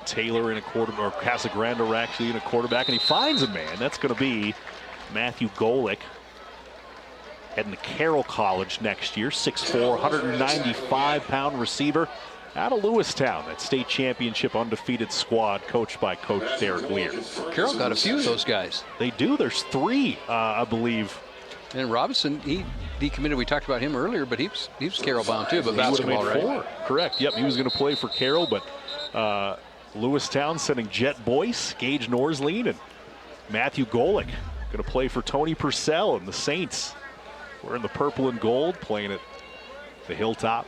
Taylor in a quarterback, or Casagrande actually in a quarterback, and he finds a man. That's going to be Matthew Golick, heading to Carroll College next year. 6'4", 195-pound receiver out of Lewistown. That state championship undefeated squad coached by Coach Derek Lear. Carroll got a few of those guys. They do. There's 3, I believe. And Robinson, he decommitted. We talked about him earlier, but he was Carroll bound too, but basketball, right? 4. Correct. Yep, he was going to play for Carroll, but Lewistown sending Jet Boyce, Gage Norsleen, and Matthew Golick going to play for Tony Purcell and the Saints. We're in the purple and gold, playing at the Hilltop.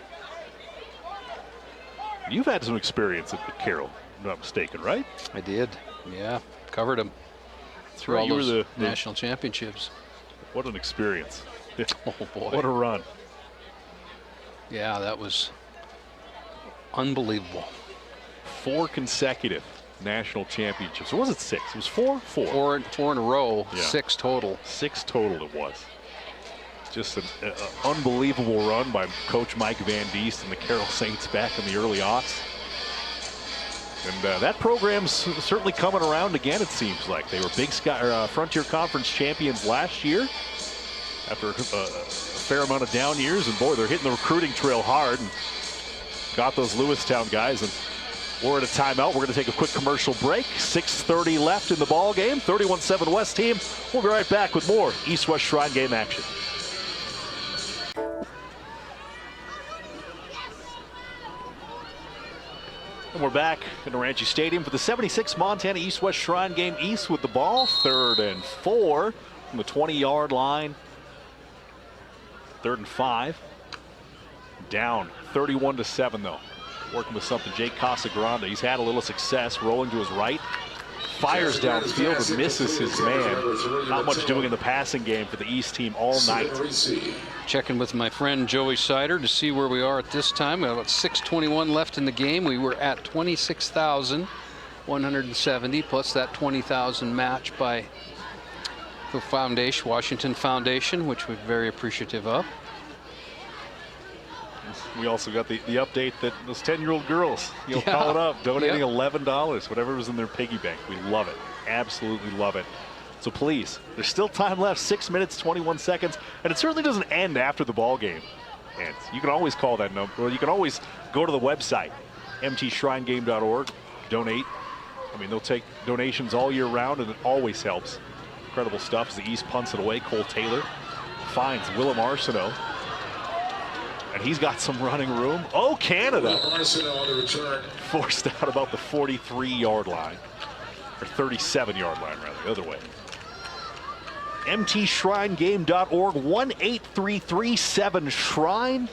You've had some experience at Carroll, if I'm not mistaken, right? I did. Yeah, covered him through all those national championships. What an experience. Oh, boy. What a run. Yeah, that was unbelievable. 4 consecutive national championships. Or was it 6? It was 4? 4 in a row, Yeah. 6 total. 6 total it was. Just an unbelievable run by Coach Mike Van Diest and the Carroll Saints back in the early aughts. And that program's certainly coming around again, it seems like. They were Big Sky Frontier Conference champions last year after a fair amount of down years. And boy, they're hitting the recruiting trail hard and got those Lewistown guys. And we're at a timeout. We're going to take a quick commercial break. 6:30 left in the ball game. 31-7 West team. We'll be right back with more East-West Shrine game action. And we're back in Naranche Stadium for the 76 Montana East-West Shrine game. East with the ball. 3rd and 4 from the 20-yard line. 3rd and 5. Down 31-7 though. Working with something. Jake Casagrande. He's had a little success rolling to his right. Fires downfield but misses his man. Not much doing in the passing game for the East team all night. Checking with my friend Joey Sider to see where we are at this time. We have about 6:21 left in the game. We were at 26,170 plus that 20,000 match by the foundation, Washington Foundation, which we're very appreciative of. We also got the update that those 10-year-old girls, call it up, donating $11, whatever was in their piggy bank. We love it. Absolutely love it. So please, there's still time left, 6 minutes, 21 seconds, and it certainly doesn't end after the ball game. And you can always call that number, or you can always go to the website, mtshrinegame.org, donate. I mean, they'll take donations all year round, and it always helps. Incredible stuff as the East punts it away. Cole Taylor finds Willem Arsenault. And he's got some running room. Oh, Canada. Arsenault on the return. Forced out about the 43-yard line. Or 37-yard line, rather, the other way. mtshrinegame.org, 1-833-7-SHRINE.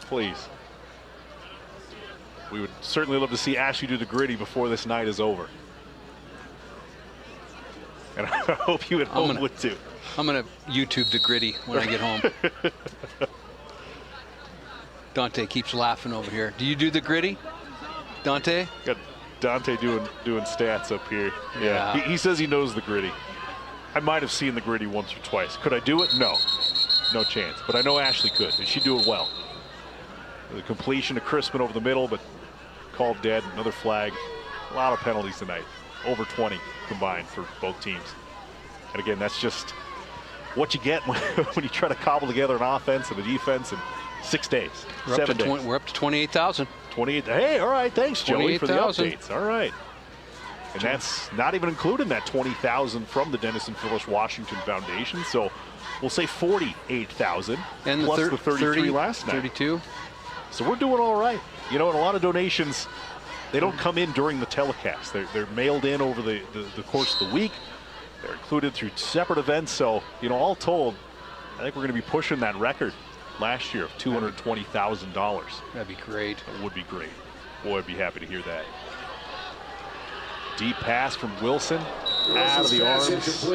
Please. We would certainly love to see Ashley do the gritty before this night is over. And I hope you at home would too. I'm going to YouTube the gritty when I get home. Dante keeps laughing over here. Do you do the gritty, Dante? Got Dante doing stats up here. Yeah. He says he knows the gritty. I might have seen the gritty once or twice. Could I do it? No. No chance. But I know Ashley could, and she'd do it well. The completion to Crispin over the middle, but called dead. Another flag. A lot of penalties tonight. Over 20 combined for both teams. And again, that's just what you get when you try to cobble together an offense and a defense and 6 days. We're 7 days. We're up to 28,000. 28. Hey, all right. Thanks, Joey, for the 28,000. updates. All right. And that's not even including that 20,000 from the Dennis and Phyllis Washington Foundation. So we'll say 48,000 And plus the the 33 last night. 32. So we're doing all right. You know, and a lot of donations, they don't come in during the telecast. They're mailed in over the course of the week. They're included through separate events. So, you know, all told, I think we're going to be pushing that record last year of $220,000. That'd be great. It would be great. Boy, I'd be happy to hear that. Deep pass from Wilson out of the arms of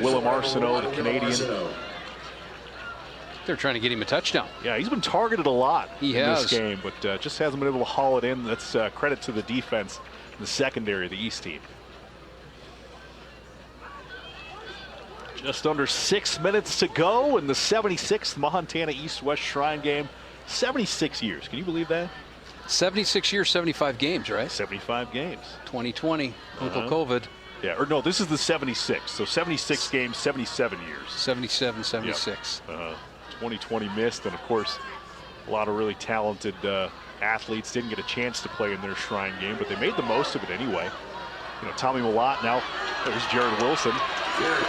Willem Arsenault, the Canadian. They're trying to get him a touchdown. Yeah, he's been targeted a lot in has. this game, but just hasn't been able to haul it in. That's credit to the defense, the secondary of the East team. Just under 6 minutes to go in the 76th Montana East-West Shrine game. 76 years. Can you believe that? 76 years, 75 games, right? 75 games. 2020, Uncle COVID. Yeah, or no, this is the 76. So 76 games, 77 years. 77, 76. Yep. 2020 missed, and of course, a lot of really talented athletes didn't get a chance to play in their Shrine game, but they made the most of it anyway. You know, Tommy Mellott, now there's Jared Wilson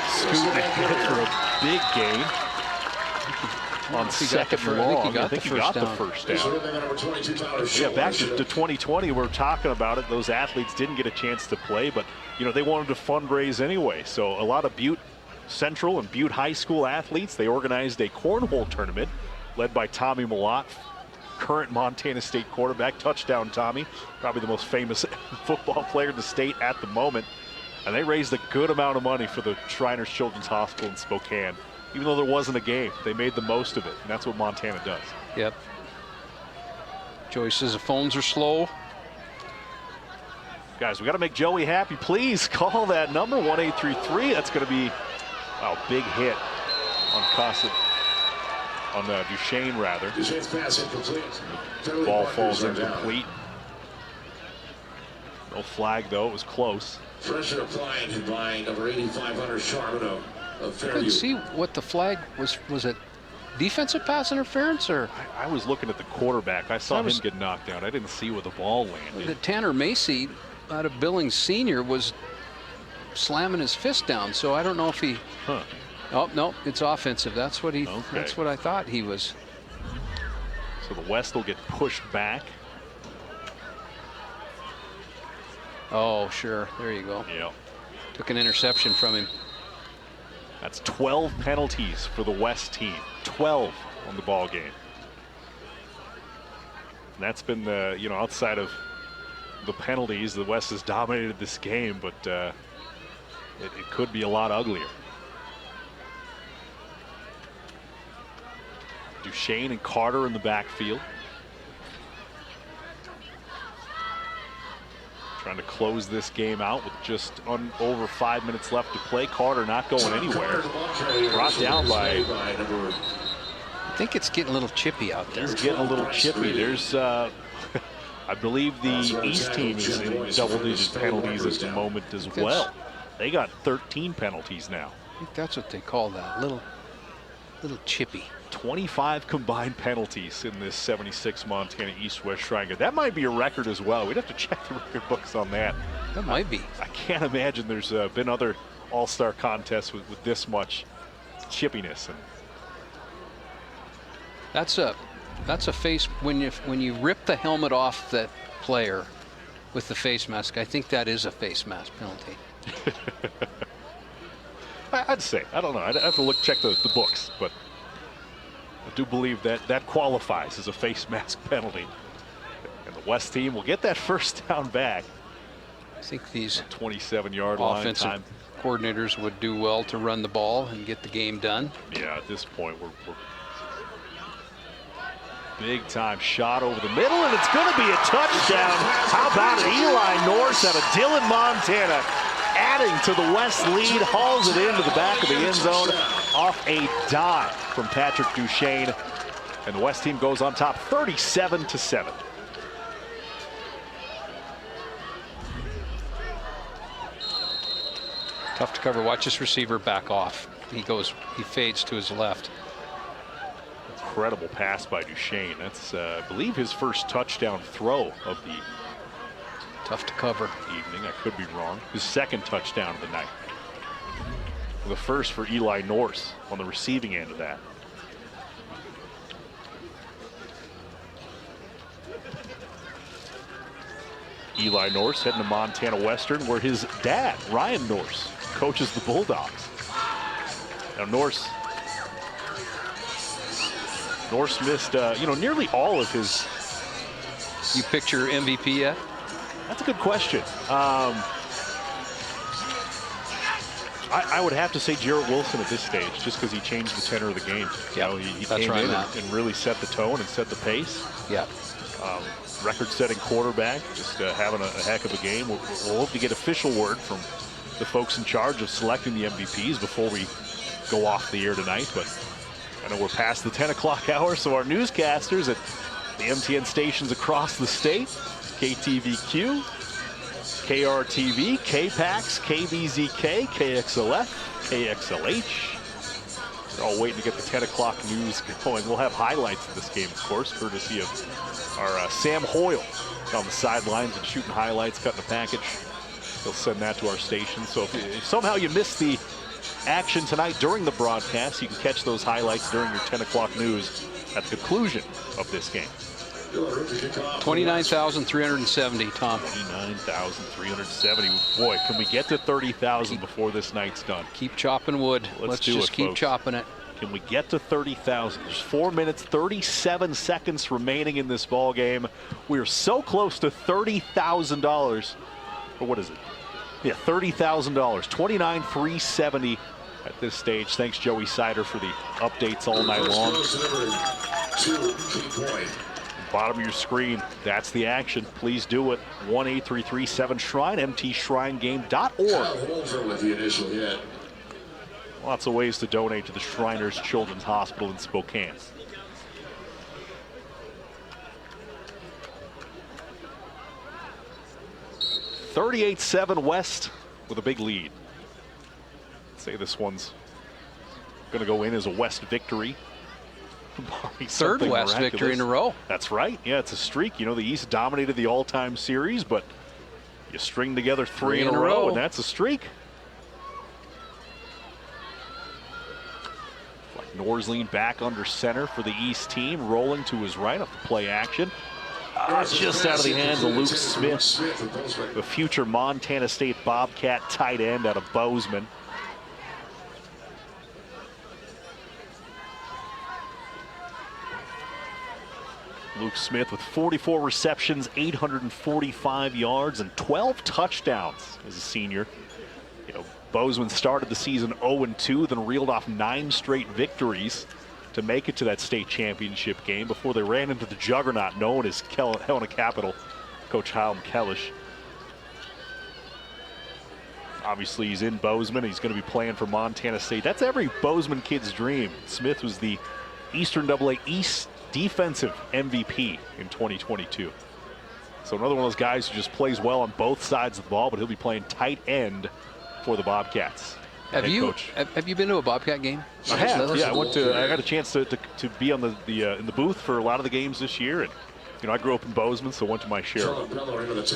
scooting ahead for a big gain on second and long. I think he got the first down. Yeah, back to 2020, we're talking about it. Those athletes didn't get a chance to play, but, you know, they wanted to fundraise anyway. So a lot of Butte Central and Butte High School athletes, they organized a cornhole tournament led by Tommy Mellott, current Montana State quarterback. Touchdown Tommy, probably the most famous football player in the state at the moment. And they raised a good amount of money for the Shriners Children's Hospital in Spokane. Even though there wasn't a game, they made the most of it, and that's what Montana does. Yep. Joey says the phones are slow. Guys, we got to make Joey happy. Please call that number, 1-833. That's going to be a big hit on Duchesne, rather. Duchesne's pass incomplete. Ball falls incomplete. No flag, though. It was close. Pressure applied by number 85 Hunter Charbonneau of I Fairview. couldn't see what the flag was. Was it defensive pass interference or? I was looking at the quarterback. I saw him get knocked down. I didn't see where the ball landed. The Tanner Macy out of Billings Senior was slamming his fist down. So I don't know if he. Huh. Oh no, it's offensive. That's what he. Okay. That's what I thought he was. So the West will get pushed back. Oh sure, there you go. Yep. Took an interception from him. That's 12 penalties for the West team. 12 on the ball game. And that's been the, you know, outside of the penalties, the West has dominated this game, but it could be a lot uglier. Duchesne and Carter in the backfield. Trying to close this game out with just over 5 minutes left to play. Carter not going anywhere. Brought down by... I think it's getting a little chippy out there. It's getting a little chippy. There's, I believe the East team is in double-digit penalties at the moment as well. They got 13 penalties now. I think that's what they call that, little chippy. 25 combined penalties in this 76 Montana East-West Shrine game. That might be a record as well. We'd have to check the record books on that. That might be. I can't imagine there's been other all-star contests with this much chippiness. And that's a face when you rip the helmet off that player with the face mask. I think that is a face mask penalty. I'd say. I don't know. I'd have to check the books, but I do believe that qualifies as a face mask penalty. And the West team will get that first down back. I think these 27-yard line offensive coordinators would do well to run the ball and get the game done. Yeah, at this point, we're big time shot over the middle, and it's going to be a touchdown. How about it? Eli Norse out of Dillon, Montana, adding to the West lead, hauls it into the back of the end zone off a dive from Patrick Duchesne, and the West team goes on top 37-7. Tough to cover. Watch this receiver back off. He fades to his left. incredible pass by Duchesne. That's, I believe, his first touchdown throw of the tough to cover evening. I could be wrong. His second touchdown of the night. The first for Eli Norse on the receiving end of that. Eli Norse heading to Montana Western, where his dad, Ryan Norse, coaches the Bulldogs. Now Norse missed, nearly all of his. You picture MVP yet? That's a good question. I would have to say Jarrett Wilson at this stage, just because he changed the tenor of the game. He came in and really set the tone and set the pace. Yeah. Record-setting quarterback, just having a heck of a game. We'll hope to get official word from the folks in charge of selecting the MVPs before we go off the air tonight. But I know we're past the 10 o'clock hour, so our newscasters at the MTN stations across the state, KTVQ, KRTV, KPAX, KBZK, KXLF, KXLH. They're all waiting to get the 10 o'clock news going. We'll have highlights of this game, of course, courtesy of our Sam Hoyle on the sidelines and shooting highlights, cutting a package. He'll send that to our station. So if somehow you missed the action tonight during the broadcast, you can catch those highlights during your 10 o'clock news at the conclusion of this game. 29,370, Tom. 29,370. Boy, can we get to 30,000 before this night's done? Keep chopping wood. Let's just keep chopping it. Can we get to 30,000? There's 4 minutes, 37 seconds remaining in this ball game. We are so close to $30,000. Or what is it? Yeah, $30,000. 29,370 at this stage. Thanks, Joey Sider, for the updates all night long. Bottom of your screen, that's the action. Please do it. 1-833-7-SHRINE, mtShrineGame.org. Lots of ways to donate to the Shriners Children's Hospital in Spokane. $38-7 West with a big lead. I'd say this one's going to go in as a West victory. Third West victory in a row. That's right. Yeah, it's a streak. You know, the East dominated the all-time series, but you string together three in a row, and that's a streak. Like Norsleen back under center for the East team, rolling to his right off the play action. Just out of the hands of Luke Smith, the future Montana State Bobcat tight end out of Bozeman. Luke Smith with 44 receptions, 845 yards, and 12 touchdowns as a senior. You know, Bozeman started the season 0-2, then reeled off 9 straight victories to make it to that state championship game before they ran into the juggernaut known as Helena Capital, Coach Heilm Kellish. Obviously, he's in Bozeman. He's going to be playing for Montana State. That's every Bozeman kid's dream. Smith was the Eastern AA East defensive MVP in 2022. So another one of those guys who just plays well on both sides of the ball, but he'll be playing tight end for the Bobcats. Have you been to a Bobcat game? I have. Yeah, I got a chance to be on in the booth for a lot of the games this year, and you know, I grew up in Bozeman, so went to my share. Well,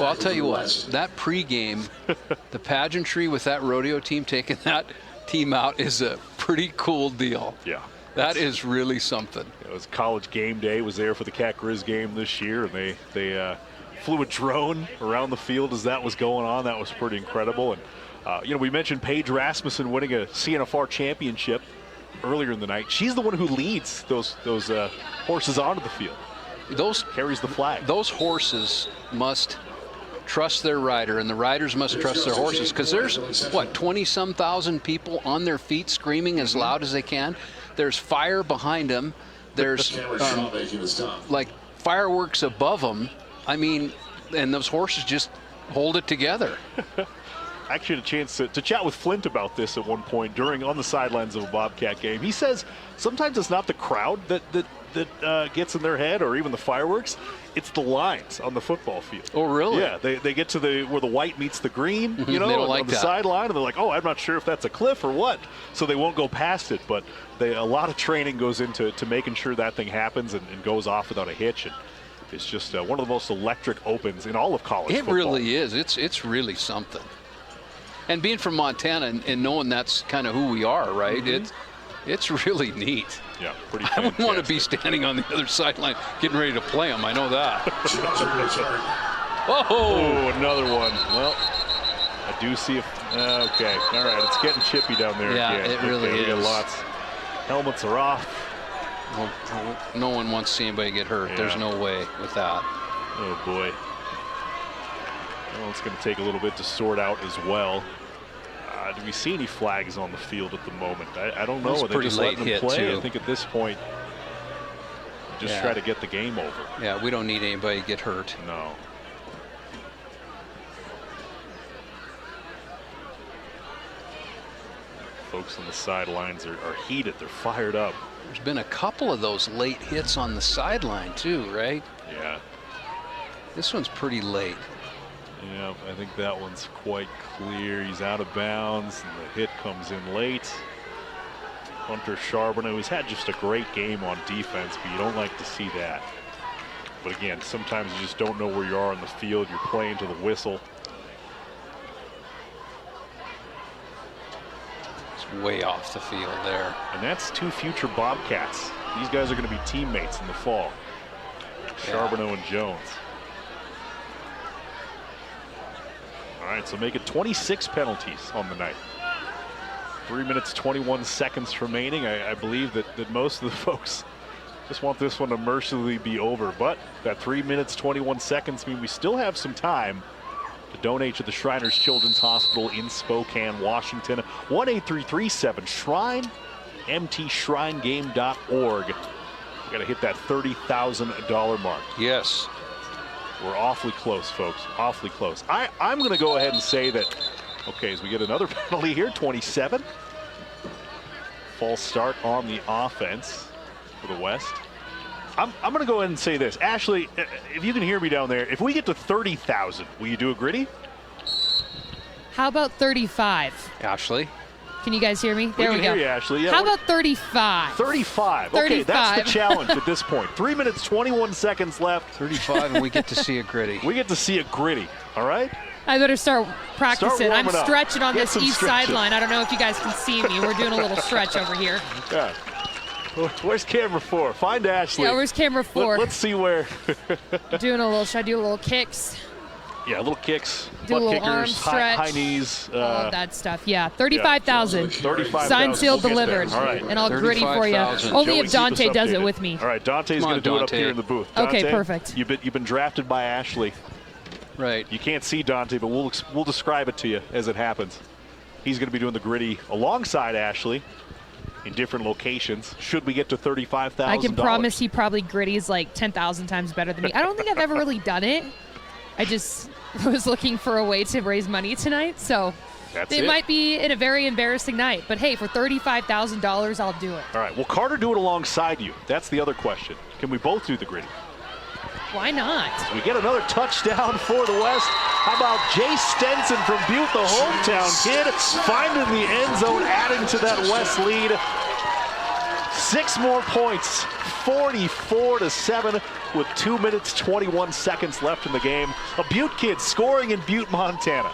I'll tell you what, that pregame, the pageantry with that rodeo team taking that team out is a pretty cool deal. Yeah. That is really something. It was College Game Day, was there for the Cat Grizz game this year, and they flew a drone around the field as that was going on. That was pretty incredible. And you know, we mentioned Paige Rasmussen winning a CNFR championship earlier in the night. She's the one who leads those horses onto the field. Carries the flag. Those horses must trust their rider, and the riders must trust their horses, because there's, what, 20-some thousand people on their feet screaming as loud as they can. There's fire behind them. There's like fireworks above them. I mean, and those horses just hold it together. I actually had a chance to chat with Flint about this at one point on the sidelines of a Bobcat game. He says sometimes it's not the crowd that that gets in their head, or even the fireworks. It's the lines on the football field. Oh, really? Yeah, they get to where the white meets the green, They don't like on the that. sideline, and they're like, oh, I'm not sure if that's a cliff or what. So they won't go past it, but a lot of training goes into making sure that thing happens and goes off without a hitch. And it's just one of the most electric opens in all of college football. It really is. It's really something. And being from Montana and knowing that's kind of who we are, right? It's really neat. Yeah, pretty I wouldn't want to be standing on the other sideline getting ready to play them. I know that. Oh, another one. Well, I do see okay. All right, it's getting chippy down there Yeah, again. it really We got is. lots. Helmets are off. No one wants to see anybody get hurt. Yeah. There's no way with that. Oh, boy. Well, it's going to take a little bit to sort out as well. Do we see any flags on the field at the moment? I don't know. It's Are they pretty just late letting them hit, play? too. I think at this point, just try to get the game over. Yeah, we don't need anybody to get hurt. No. Folks on the sidelines are heated. They're fired up. There's been a couple of those late hits on the sideline too, right? Yeah. This one's pretty late. Yeah, I think that one's quite clear. He's out of bounds, and the hit comes in late. Hunter Charbonneau has had just a great game on defense, but you don't like to see that. But again, sometimes you just don't know where you are on the field. You're playing to the whistle. It's way off the field there. And that's two future Bobcats. These guys are going to be teammates in the fall. Charbonneau and Jones. All right, so make it 26 penalties on the night. 3 minutes, 21 seconds remaining. I believe that most of the folks just want this one to mercifully be over. But that 3 minutes, 21 seconds mean we still have some time to donate to the Shriners Children's Hospital in Spokane, Washington. 1-8337 Shrine, mtshrinegame.org. We got to hit that $30,000 mark. Yes. We're awfully close, folks. Awfully close. I'm going to go ahead and say that, okay, as we get another penalty here, 27. False start on the offense for the West. I'm going to go ahead and say this. Ashley, if you can hear me down there, if we get to 30,000, will you do a gritty? How about 35? Ashley? Can you guys hear me? There we go. Hear you, Ashley. Yeah, How about 35? 35. Okay, that's the challenge at this point. 3 minutes, 21 seconds left. 35, and we get to see a gritty. We get to see a gritty, all right? I better start practicing. I'm warming up. stretching on Get this some east stretching. sideline. I don't know if you guys can see me. We're doing a little stretch over here. Yeah. Where's camera 4? Find Ashley. Yeah, where's camera 4? Let's see where. Should I do a little kicks? Yeah, little kicks, Do a butt little arm kickers, stretch. high knees. All that stuff. Yeah, 35,000. 35,000. Signed, sealed, We'll get delivered. there. All right. And I'll gritty for you. 35,000. Only Joey, if keep Dante us does it updated. with me. All right, Dante's Come going on, to do it up Dante. here in the booth. Okay, Dante, perfect. You've been drafted by Ashley. Right. You can't see Dante, but we'll describe it to you as it happens. He's going to be doing the gritty alongside Ashley in different locations. Should we get to $35,000? I can promise he probably gritties like 10,000 times better than me. I don't think I've ever really done it. I just was looking for a way to raise money tonight, so it might be in a very embarrassing night. But hey, for $35,000, I'll do it. All right, will Carter do it alongside you? That's the other question. Can we both do the gritty? Why not? We get another touchdown for the West. How about Jay Stenson from Butte, the hometown kid, finding the end zone, adding to that West lead. 6 more points, 44-7, with 2 minutes, 21 seconds left in the game. A Butte kid scoring in Butte, Montana.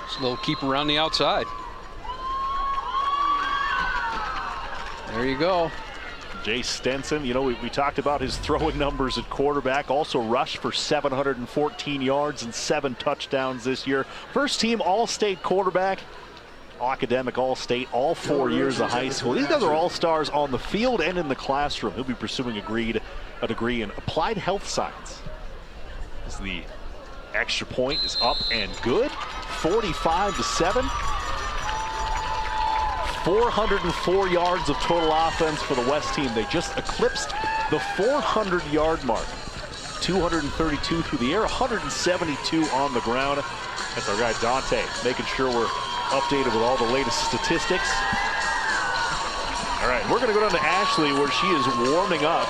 Just a little keeper around the outside. There you go. Jay Stenson, you know, we talked about his throwing numbers at quarterback. Also rushed for 714 yards and 7 touchdowns this year. First team All-State quarterback, academic All-State, all 4 years of high school. These guys are all-stars on the field and in the classroom. He'll be pursuing a degree in applied health science. As the extra point is up and good, 45-7. 404 yards of total offense for the West team. They just eclipsed the 400-yard mark. 232 through the air, 172 on the ground. That's our guy Dante, making sure we're updated with all the latest statistics. All right, we're going to go down to Ashley where she is warming up.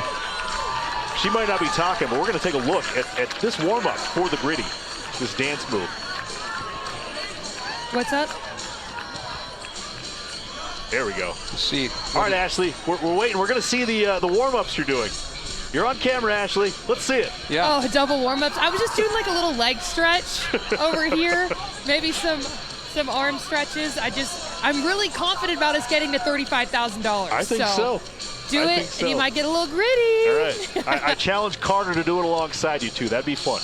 She might not be talking, but we're going to take a look at this warm-up for the Gritty, this dance move. What's up? There we go. Let's see. All right, Ashley, we're waiting. We're going to see the warm-ups you're doing. You're on camera, Ashley. Let's see it. Yeah. Oh, double warm-ups. I was just doing like a little leg stretch over here. Maybe some arm stretches. I'm really confident about us getting to $35,000. I think so. Do it, and you might get a little gritty. All right. I challenge Carter to do it alongside you two. That'd be fun.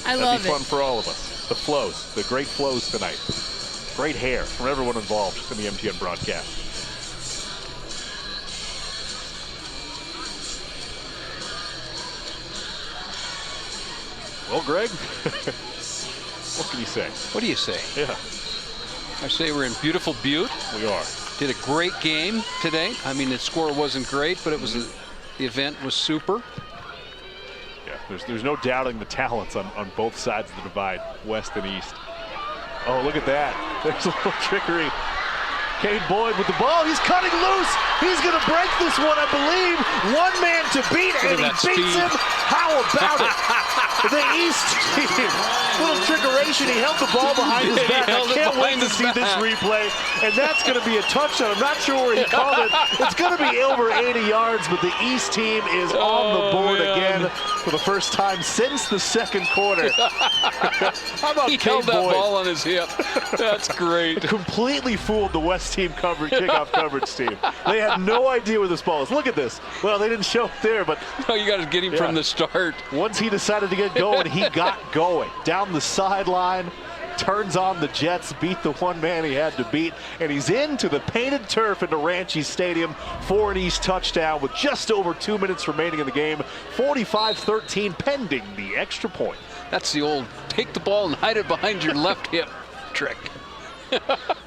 I love it. That'd be fun for all of us. The flows, the great flows tonight. Great hair from everyone involved in the MTN broadcast. Well, Greg, what can you say? What do you say? Yeah. I say we're in beautiful Butte. We are. Did a great game today. I mean, the score wasn't great, but it was the event was super. Yeah, there's no doubting the talents on both sides of the divide, west and east. Oh, look at that. There's a little trickery. Cade Boyd with the ball. He's cutting loose. He's going to break this one, I believe. One man to beat, and he beats him. How about it? The East team. Little trickeration. He held the ball behind his back. I can't wait to see this replay. And that's going to be a touchdown. I'm not sure where he called it. It's going to be over 80 yards, but the East team is on the board again for the first time since the second quarter. How about he Cade held that Boyd? ball on his hip. That's great. Completely fooled the West team kickoff coverage team. They had no idea where this ball is. Look at this. Well, they didn't show it there, but no, you got to get him from the start. Once he decided to get going, he got going. Down the sideline, turns on the Jets, beat the one man he had to beat, and he's into the painted turf into Ranchi Stadium for an East touchdown with just over 2 minutes remaining in the game. 45-13 pending the extra point. That's the old take the ball and hide it behind your left hip trick.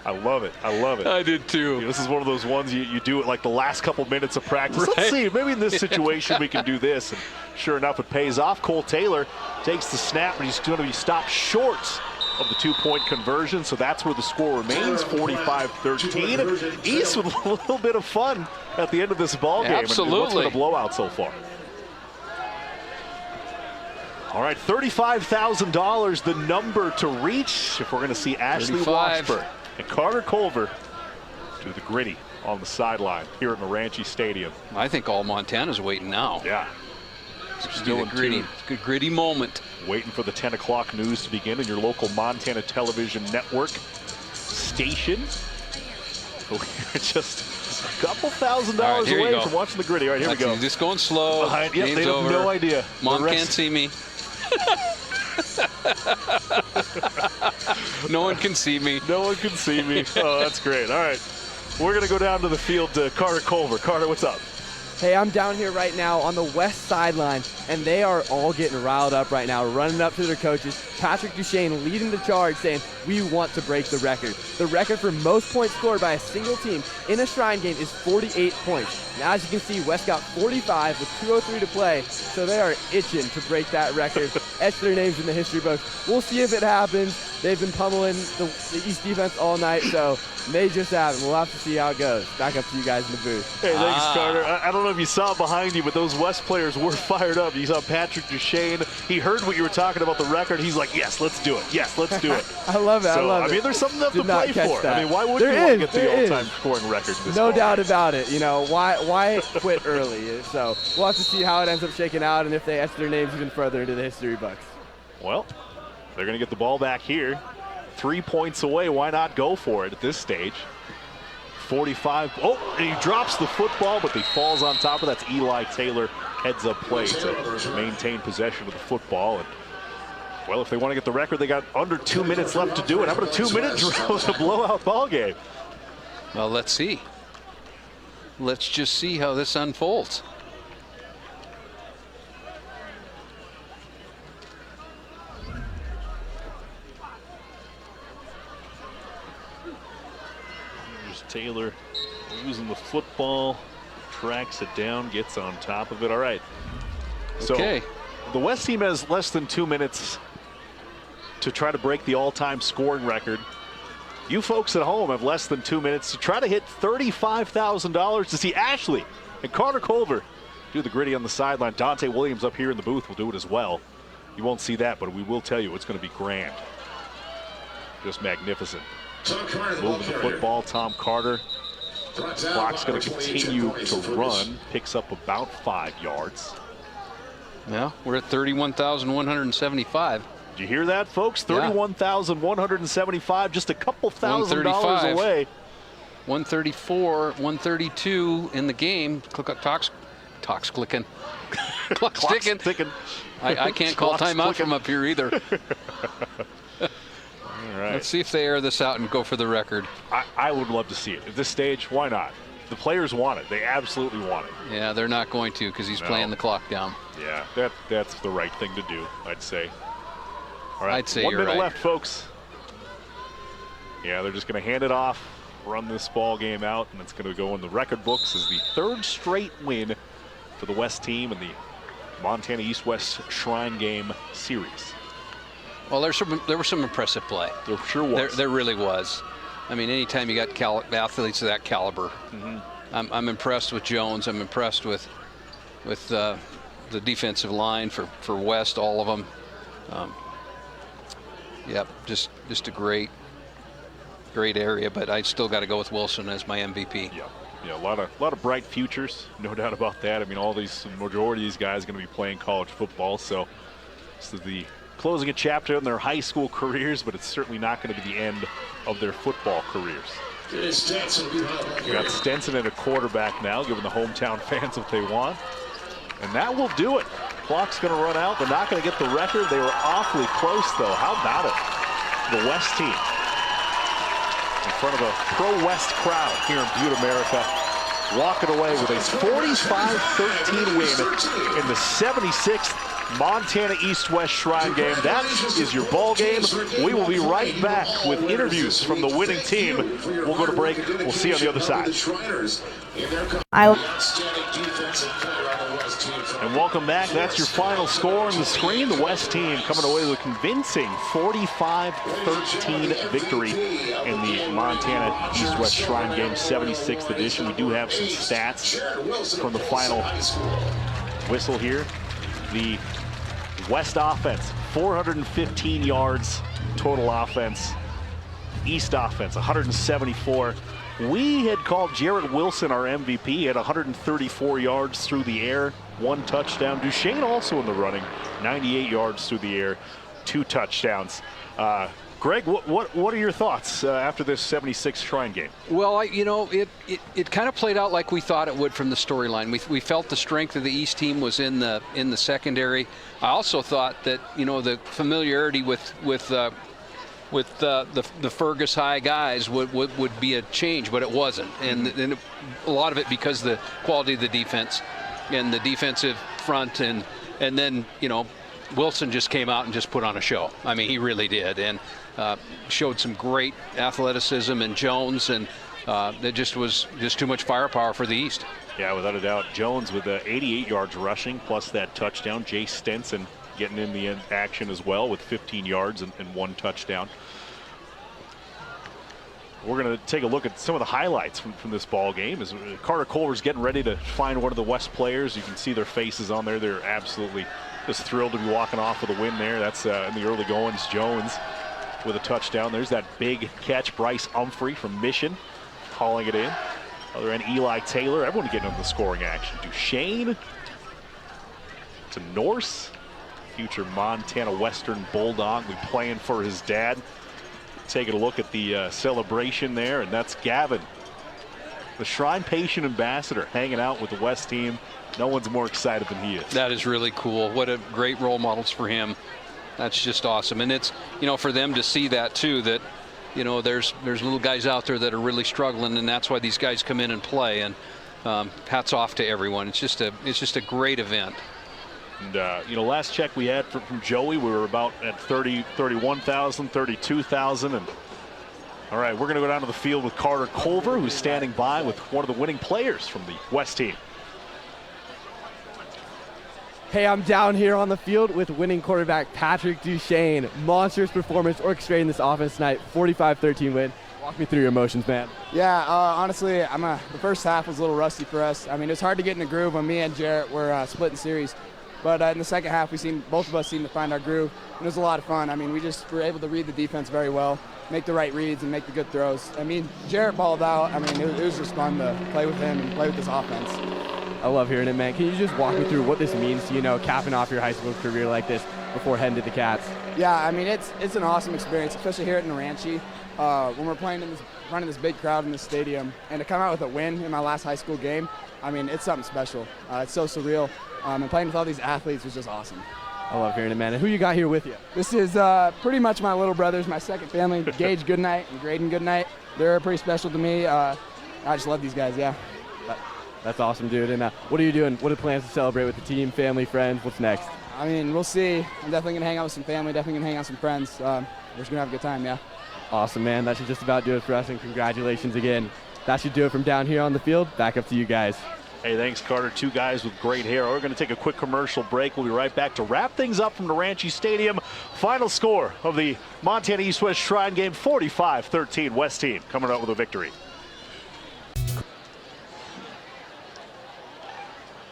I love it. I love it. I did too. This is one of those ones you do it like the last couple minutes of practice. Right. Let's see, maybe in this situation we can do this. And sure enough, it pays off. Cole Taylor takes the snap, but he's going to be stopped short of the 2-point conversion. So that's where the score remains, 45-13. East with a little bit of fun at the end of this ball game. Absolutely. And what's been a blowout so far. All right, $35,000, the number to reach if we're going to see Ashley 35. Washburn and Carter Culver do the Gritty on the sideline here at Naranchi Stadium. I think all Montana's waiting now. Yeah. Still Gritty. It's a good Gritty moment. Waiting for the 10 o'clock news to begin in your local Montana Television Network station. We're just a couple $1,000 away from watching the Gritty. All right, here we go. Just going slow. Yep, Game's they have over. no idea. Mom can't see me. No one can see me. No one can see me. Oh, that's great. All right. We're going to go down to the field to Carter Culver. Carter, what's up? Hey, I'm down here right now on the west sideline, and they are all getting riled up right now, running up to their coaches. Patrick Duchesne leading the charge, saying, we want to break the record. The record for most points scored by a single team in a Shrine game is 48 points. Now, as you can see, West got 45 with 2:03 to play, so they are itching to break that record, etch their names in the history books. We'll see if it happens. They've been pummeling the East defense all night, so may just happen. We'll have to see how it goes. Back up to you guys in the booth. Hey, thanks, Carter. I don't know if you saw behind you, but those West players were fired up. You saw Patrick Duchesne. He heard what you were talking about the record. He's like, yes, let's do it. Yes, let's do it. I love it. So, I love it. I mean, there's something to play for. That. I mean, why wouldn't you want to get the all-time scoring record this No ball? doubt about it. You know, why quit early? So we'll have to see how it ends up shaking out and if they etch their names even further into the history books. Well, they're going to get the ball back here. 3 points away. Why not go for it at this stage? 45. Oh, and he drops the football, but he falls on top of that. That's Eli Taylor heads-up play to maintain possession of the football. And, well, if they want to get the record, they got under 2 minutes left to do it. How about a 2-minute drill with a blowout ball game? Well, let's see. Let's just see how this unfolds. There's Taylor losing the football, tracks it down, gets on top of it. All right. So okay. The West team has less than 2 minutes to try to break the all-time scoring record You folks at home have less than 2 minutes to try to hit $35,000 to see Ashley and Carter Culver do the gritty on the sideline. Dante Williams up here in the booth will do it as well. You won't see that, but we will tell you it's going to be grand. Just magnificent. Moving the football, Tom Carter. Clock's going to continue to run. Picks up about 5 yards. Yeah, we're at 31,175. Did you hear that, folks? 31,175, just a couple $1,000 away. 134, 132 in the game. Talk's clicking. Clock's ticking. I can't call timeout from up here either. All right. Let's see if they air this out and go for the record. I would love to see it. At this stage, why not? The players want it. They absolutely want it. Yeah, they're not going to because he's playing the clock down. Yeah, that's the right thing to do, I'd say. All right, I'd say 1 you're minute right. left, folks. Yeah, they're just going to hand it off, run this ball game out, and it's going to go in the record books as the 3rd straight win for the West team in the Montana East-West Shrine Game Series. Well, there was some impressive play. There sure was. There really was. I mean, anytime you got athletes of that caliber, I'm impressed with Jones. I'm impressed with the defensive line for West, all of them. Yep, just a great area. But I still got to go with Wilson as my MVP. Yeah, a lot of bright futures, no doubt about that. I mean, majority of these guys are going to be playing college football, so this is the closing a chapter in their high school careers, but it's certainly not going to be the end of their football careers. We got Stenson at a quarterback now, giving the hometown fans what they want. And that will do it. Clock's going to run out. They're not going to get the record. They were awfully close, though. How about it? The West team in front of a pro-West crowd here in Butte, America, walking away with a 45-13 win in the 76th Montana East-West Shrine Game. That is your ball game. We will be right back with interviews from the winning team. We'll go to break. We'll see you on the other side. And welcome back. That's your final score on the screen. The West team coming away with a convincing 45-13 victory in the Montana East-West Shrine Game 76th edition. We do have some stats from the final whistle here. The West offense, 415 yards total offense. East offense, 174. We had called Jarrett Wilson our MVP at 134 yards through the air, 1 touchdown. Duchesne also in the running, 98 yards through the air, 2 touchdowns. Greg, what are your thoughts after this 76 Shrine Game? Well, it kind of played out like we thought it would from the storyline. We felt the strength of the East team was in the secondary. I also thought that the familiarity with the Fergus High guys would be a change, but it wasn't, and a lot of it because the quality of the defense and the defensive front, and then Wilson just came out and just put on a show. I mean, he really did, and showed some great athleticism in Jones, and it just was too much firepower for the East. Yeah, without a doubt. Jones with 88 yards rushing plus that touchdown. Jay Stenson getting in the action as well with 15 yards and 1 touchdown. We're going to take a look at some of the highlights from this ball game. As Carter Culver's getting ready to find one of the West players. You can see their faces on there. They're absolutely just thrilled to be walking off with a win there. That's in the early goings. Jones with a touchdown. There's that big catch. Bryce Humphrey from Mission calling it in. Other end, Eli Taylor. Everyone getting into the scoring action. Duchesne to Norse. Future Montana Western Bulldog. We playing for his dad. Taking a look at the celebration there, and that's Gavin, the Shrine Patient Ambassador, hanging out with the West team. No one's more excited than he is. That is really cool. What a great role models for him. That's just awesome. And it's, for them to see that too, that, there's little guys out there that are really struggling, and that's why these guys come in and play. And hats off to everyone. It's just a great event. And, last check we had from Joey, we were about at 31,000, 32,000. And all right, we're going to go down to the field with Carter Culver, who's standing by with one of the winning players from the West team. Hey, I'm down here on the field with winning quarterback Patrick Duchesne. Monstrous performance orchestrating this offense tonight, 45-13 win. Walk me through your emotions, man. Yeah, honestly, the first half was a little rusty for us. I mean, it was hard to get in the groove when me and Jarrett were splitting series. But in the second half, both of us seemed to find our groove. And it was a lot of fun. I mean, we just were able to read the defense very well, make the right reads, and make the good throws. I mean, Jarrett balled out. I mean, it was just fun to play with him and play with this offense. I love hearing it, man. Can you just walk me through what this means to, capping off your high school career like this before heading to the Cats? Yeah, I mean, it's an awesome experience, especially here at Naranche. When we're playing in front of this big crowd in the stadium, and to come out with a win in my last high school game, I mean, it's something special. It's so surreal. And playing with all these athletes was just awesome. I love hearing it, man. And who you got here with you? This is pretty much my little brothers, my second family, Gage Goodnight and Graydon Goodnight. They're pretty special to me. I just love these guys, yeah. That's awesome, dude. And what are you doing? What are the plans to celebrate with the team, family, friends? What's next? I mean, we'll see. I'm definitely going to hang out with some family, definitely going to hang out with some friends. We're just going to have a good time, yeah. Awesome, man. That should just about do it for us, and congratulations again. That should do it from down here on the field. Back up to you guys. Hey, thanks, Carter. Two guys with great hair. We're going to take a quick commercial break. We'll be right back to wrap things up from Naranche Stadium. Final score of the Montana East-West Shrine game, 45-13. West team coming out with a victory.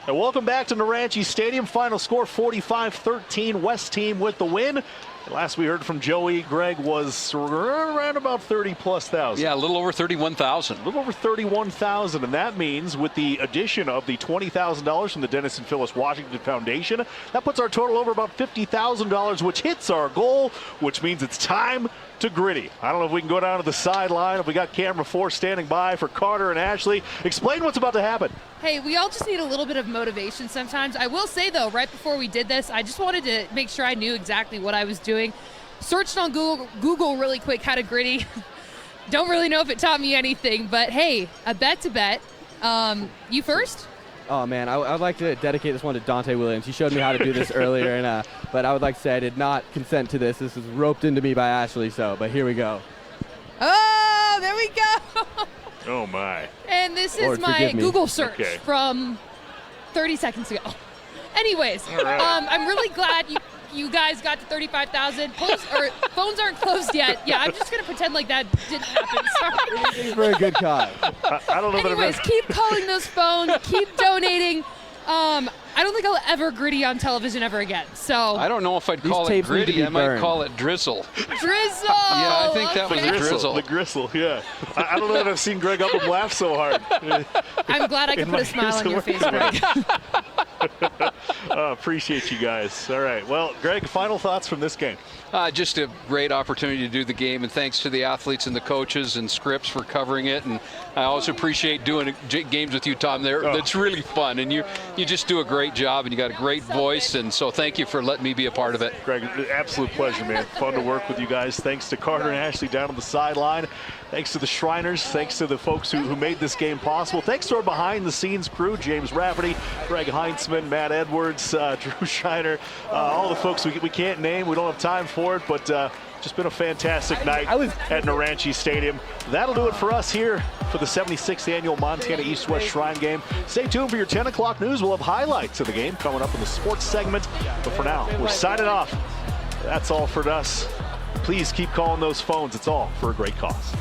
And welcome back to Naranche Stadium. Final score 45-13. West team with the win. And last we heard from Joey, Greg, was around about 30+ thousand. Yeah, a little over 31,000. A little over 31,000, and that means with the addition of the $20,000 from the Dennis and Phyllis Washington Foundation, that puts our total over about $50,000, which hits our goal, which means it's time to Gritty. I don't know if we can go down to the sideline, if we got camera 4 standing by for Carter and Ashley. Explain what's about to happen. Hey, we all just need a little bit of motivation sometimes. I will say, though, right before we did this, I just wanted to make sure I knew exactly what I was doing. Searched on Google really quick how to Gritty. Don't really know if it taught me anything, but hey, a bet to bet. You first? Oh, man, I'd like to dedicate this one to Dante Williams. He showed me how to do this earlier, and but I would like to say I did not consent to this. This was roped into me by Ashley, but here we go. Oh, there we go. Oh, my. And this is my Google search from 30 seconds ago. Anyways, right. I'm really glad you guys got to 35,000. Phones aren't closed yet. Yeah, I'm just going to pretend like that didn't happen. Sorry. For a good cause. I don't know. Anyways, keep calling those phones. Keep donating. I don't think I'll ever Gritty on television ever again. So I don't know if I'd call it Gritty. I might call it Drizzle. Drizzle. Yeah, I think that was a Drizzle. The Gristle, yeah. I don't know that I've seen Greg Upham laugh so hard. I'm glad I could put a smile on your face, Greg. Appreciate you guys. All right. Well, Greg, final thoughts from this game? Just a great opportunity to do the game, and thanks to the athletes and the coaches and Scripps for covering it. And I also appreciate doing games with you, Tom. It's really fun, and you just do a great job, and you got a great voice. And so thank you for letting me be a part of it. Greg, absolute pleasure, man. Fun to work with you guys. Thanks to Carter and Ashley down on the sideline. Thanks to the Shriners. Thanks to the folks who made this game possible. Thanks to our behind-the-scenes crew, James Rafferty, Greg Heinzman, Matt Edwards, Drew Shiner, all the folks we can't name. We don't have time for it, but just been a fantastic night at Naranche Stadium. That'll do it for us here for the 76th annual Montana East-West Shrine game. Stay tuned for your 10 o'clock news. We'll have highlights of the game coming up in the sports segment. But for now, we're signing off. That's all for us. Please keep calling those phones. It's all for a great cause.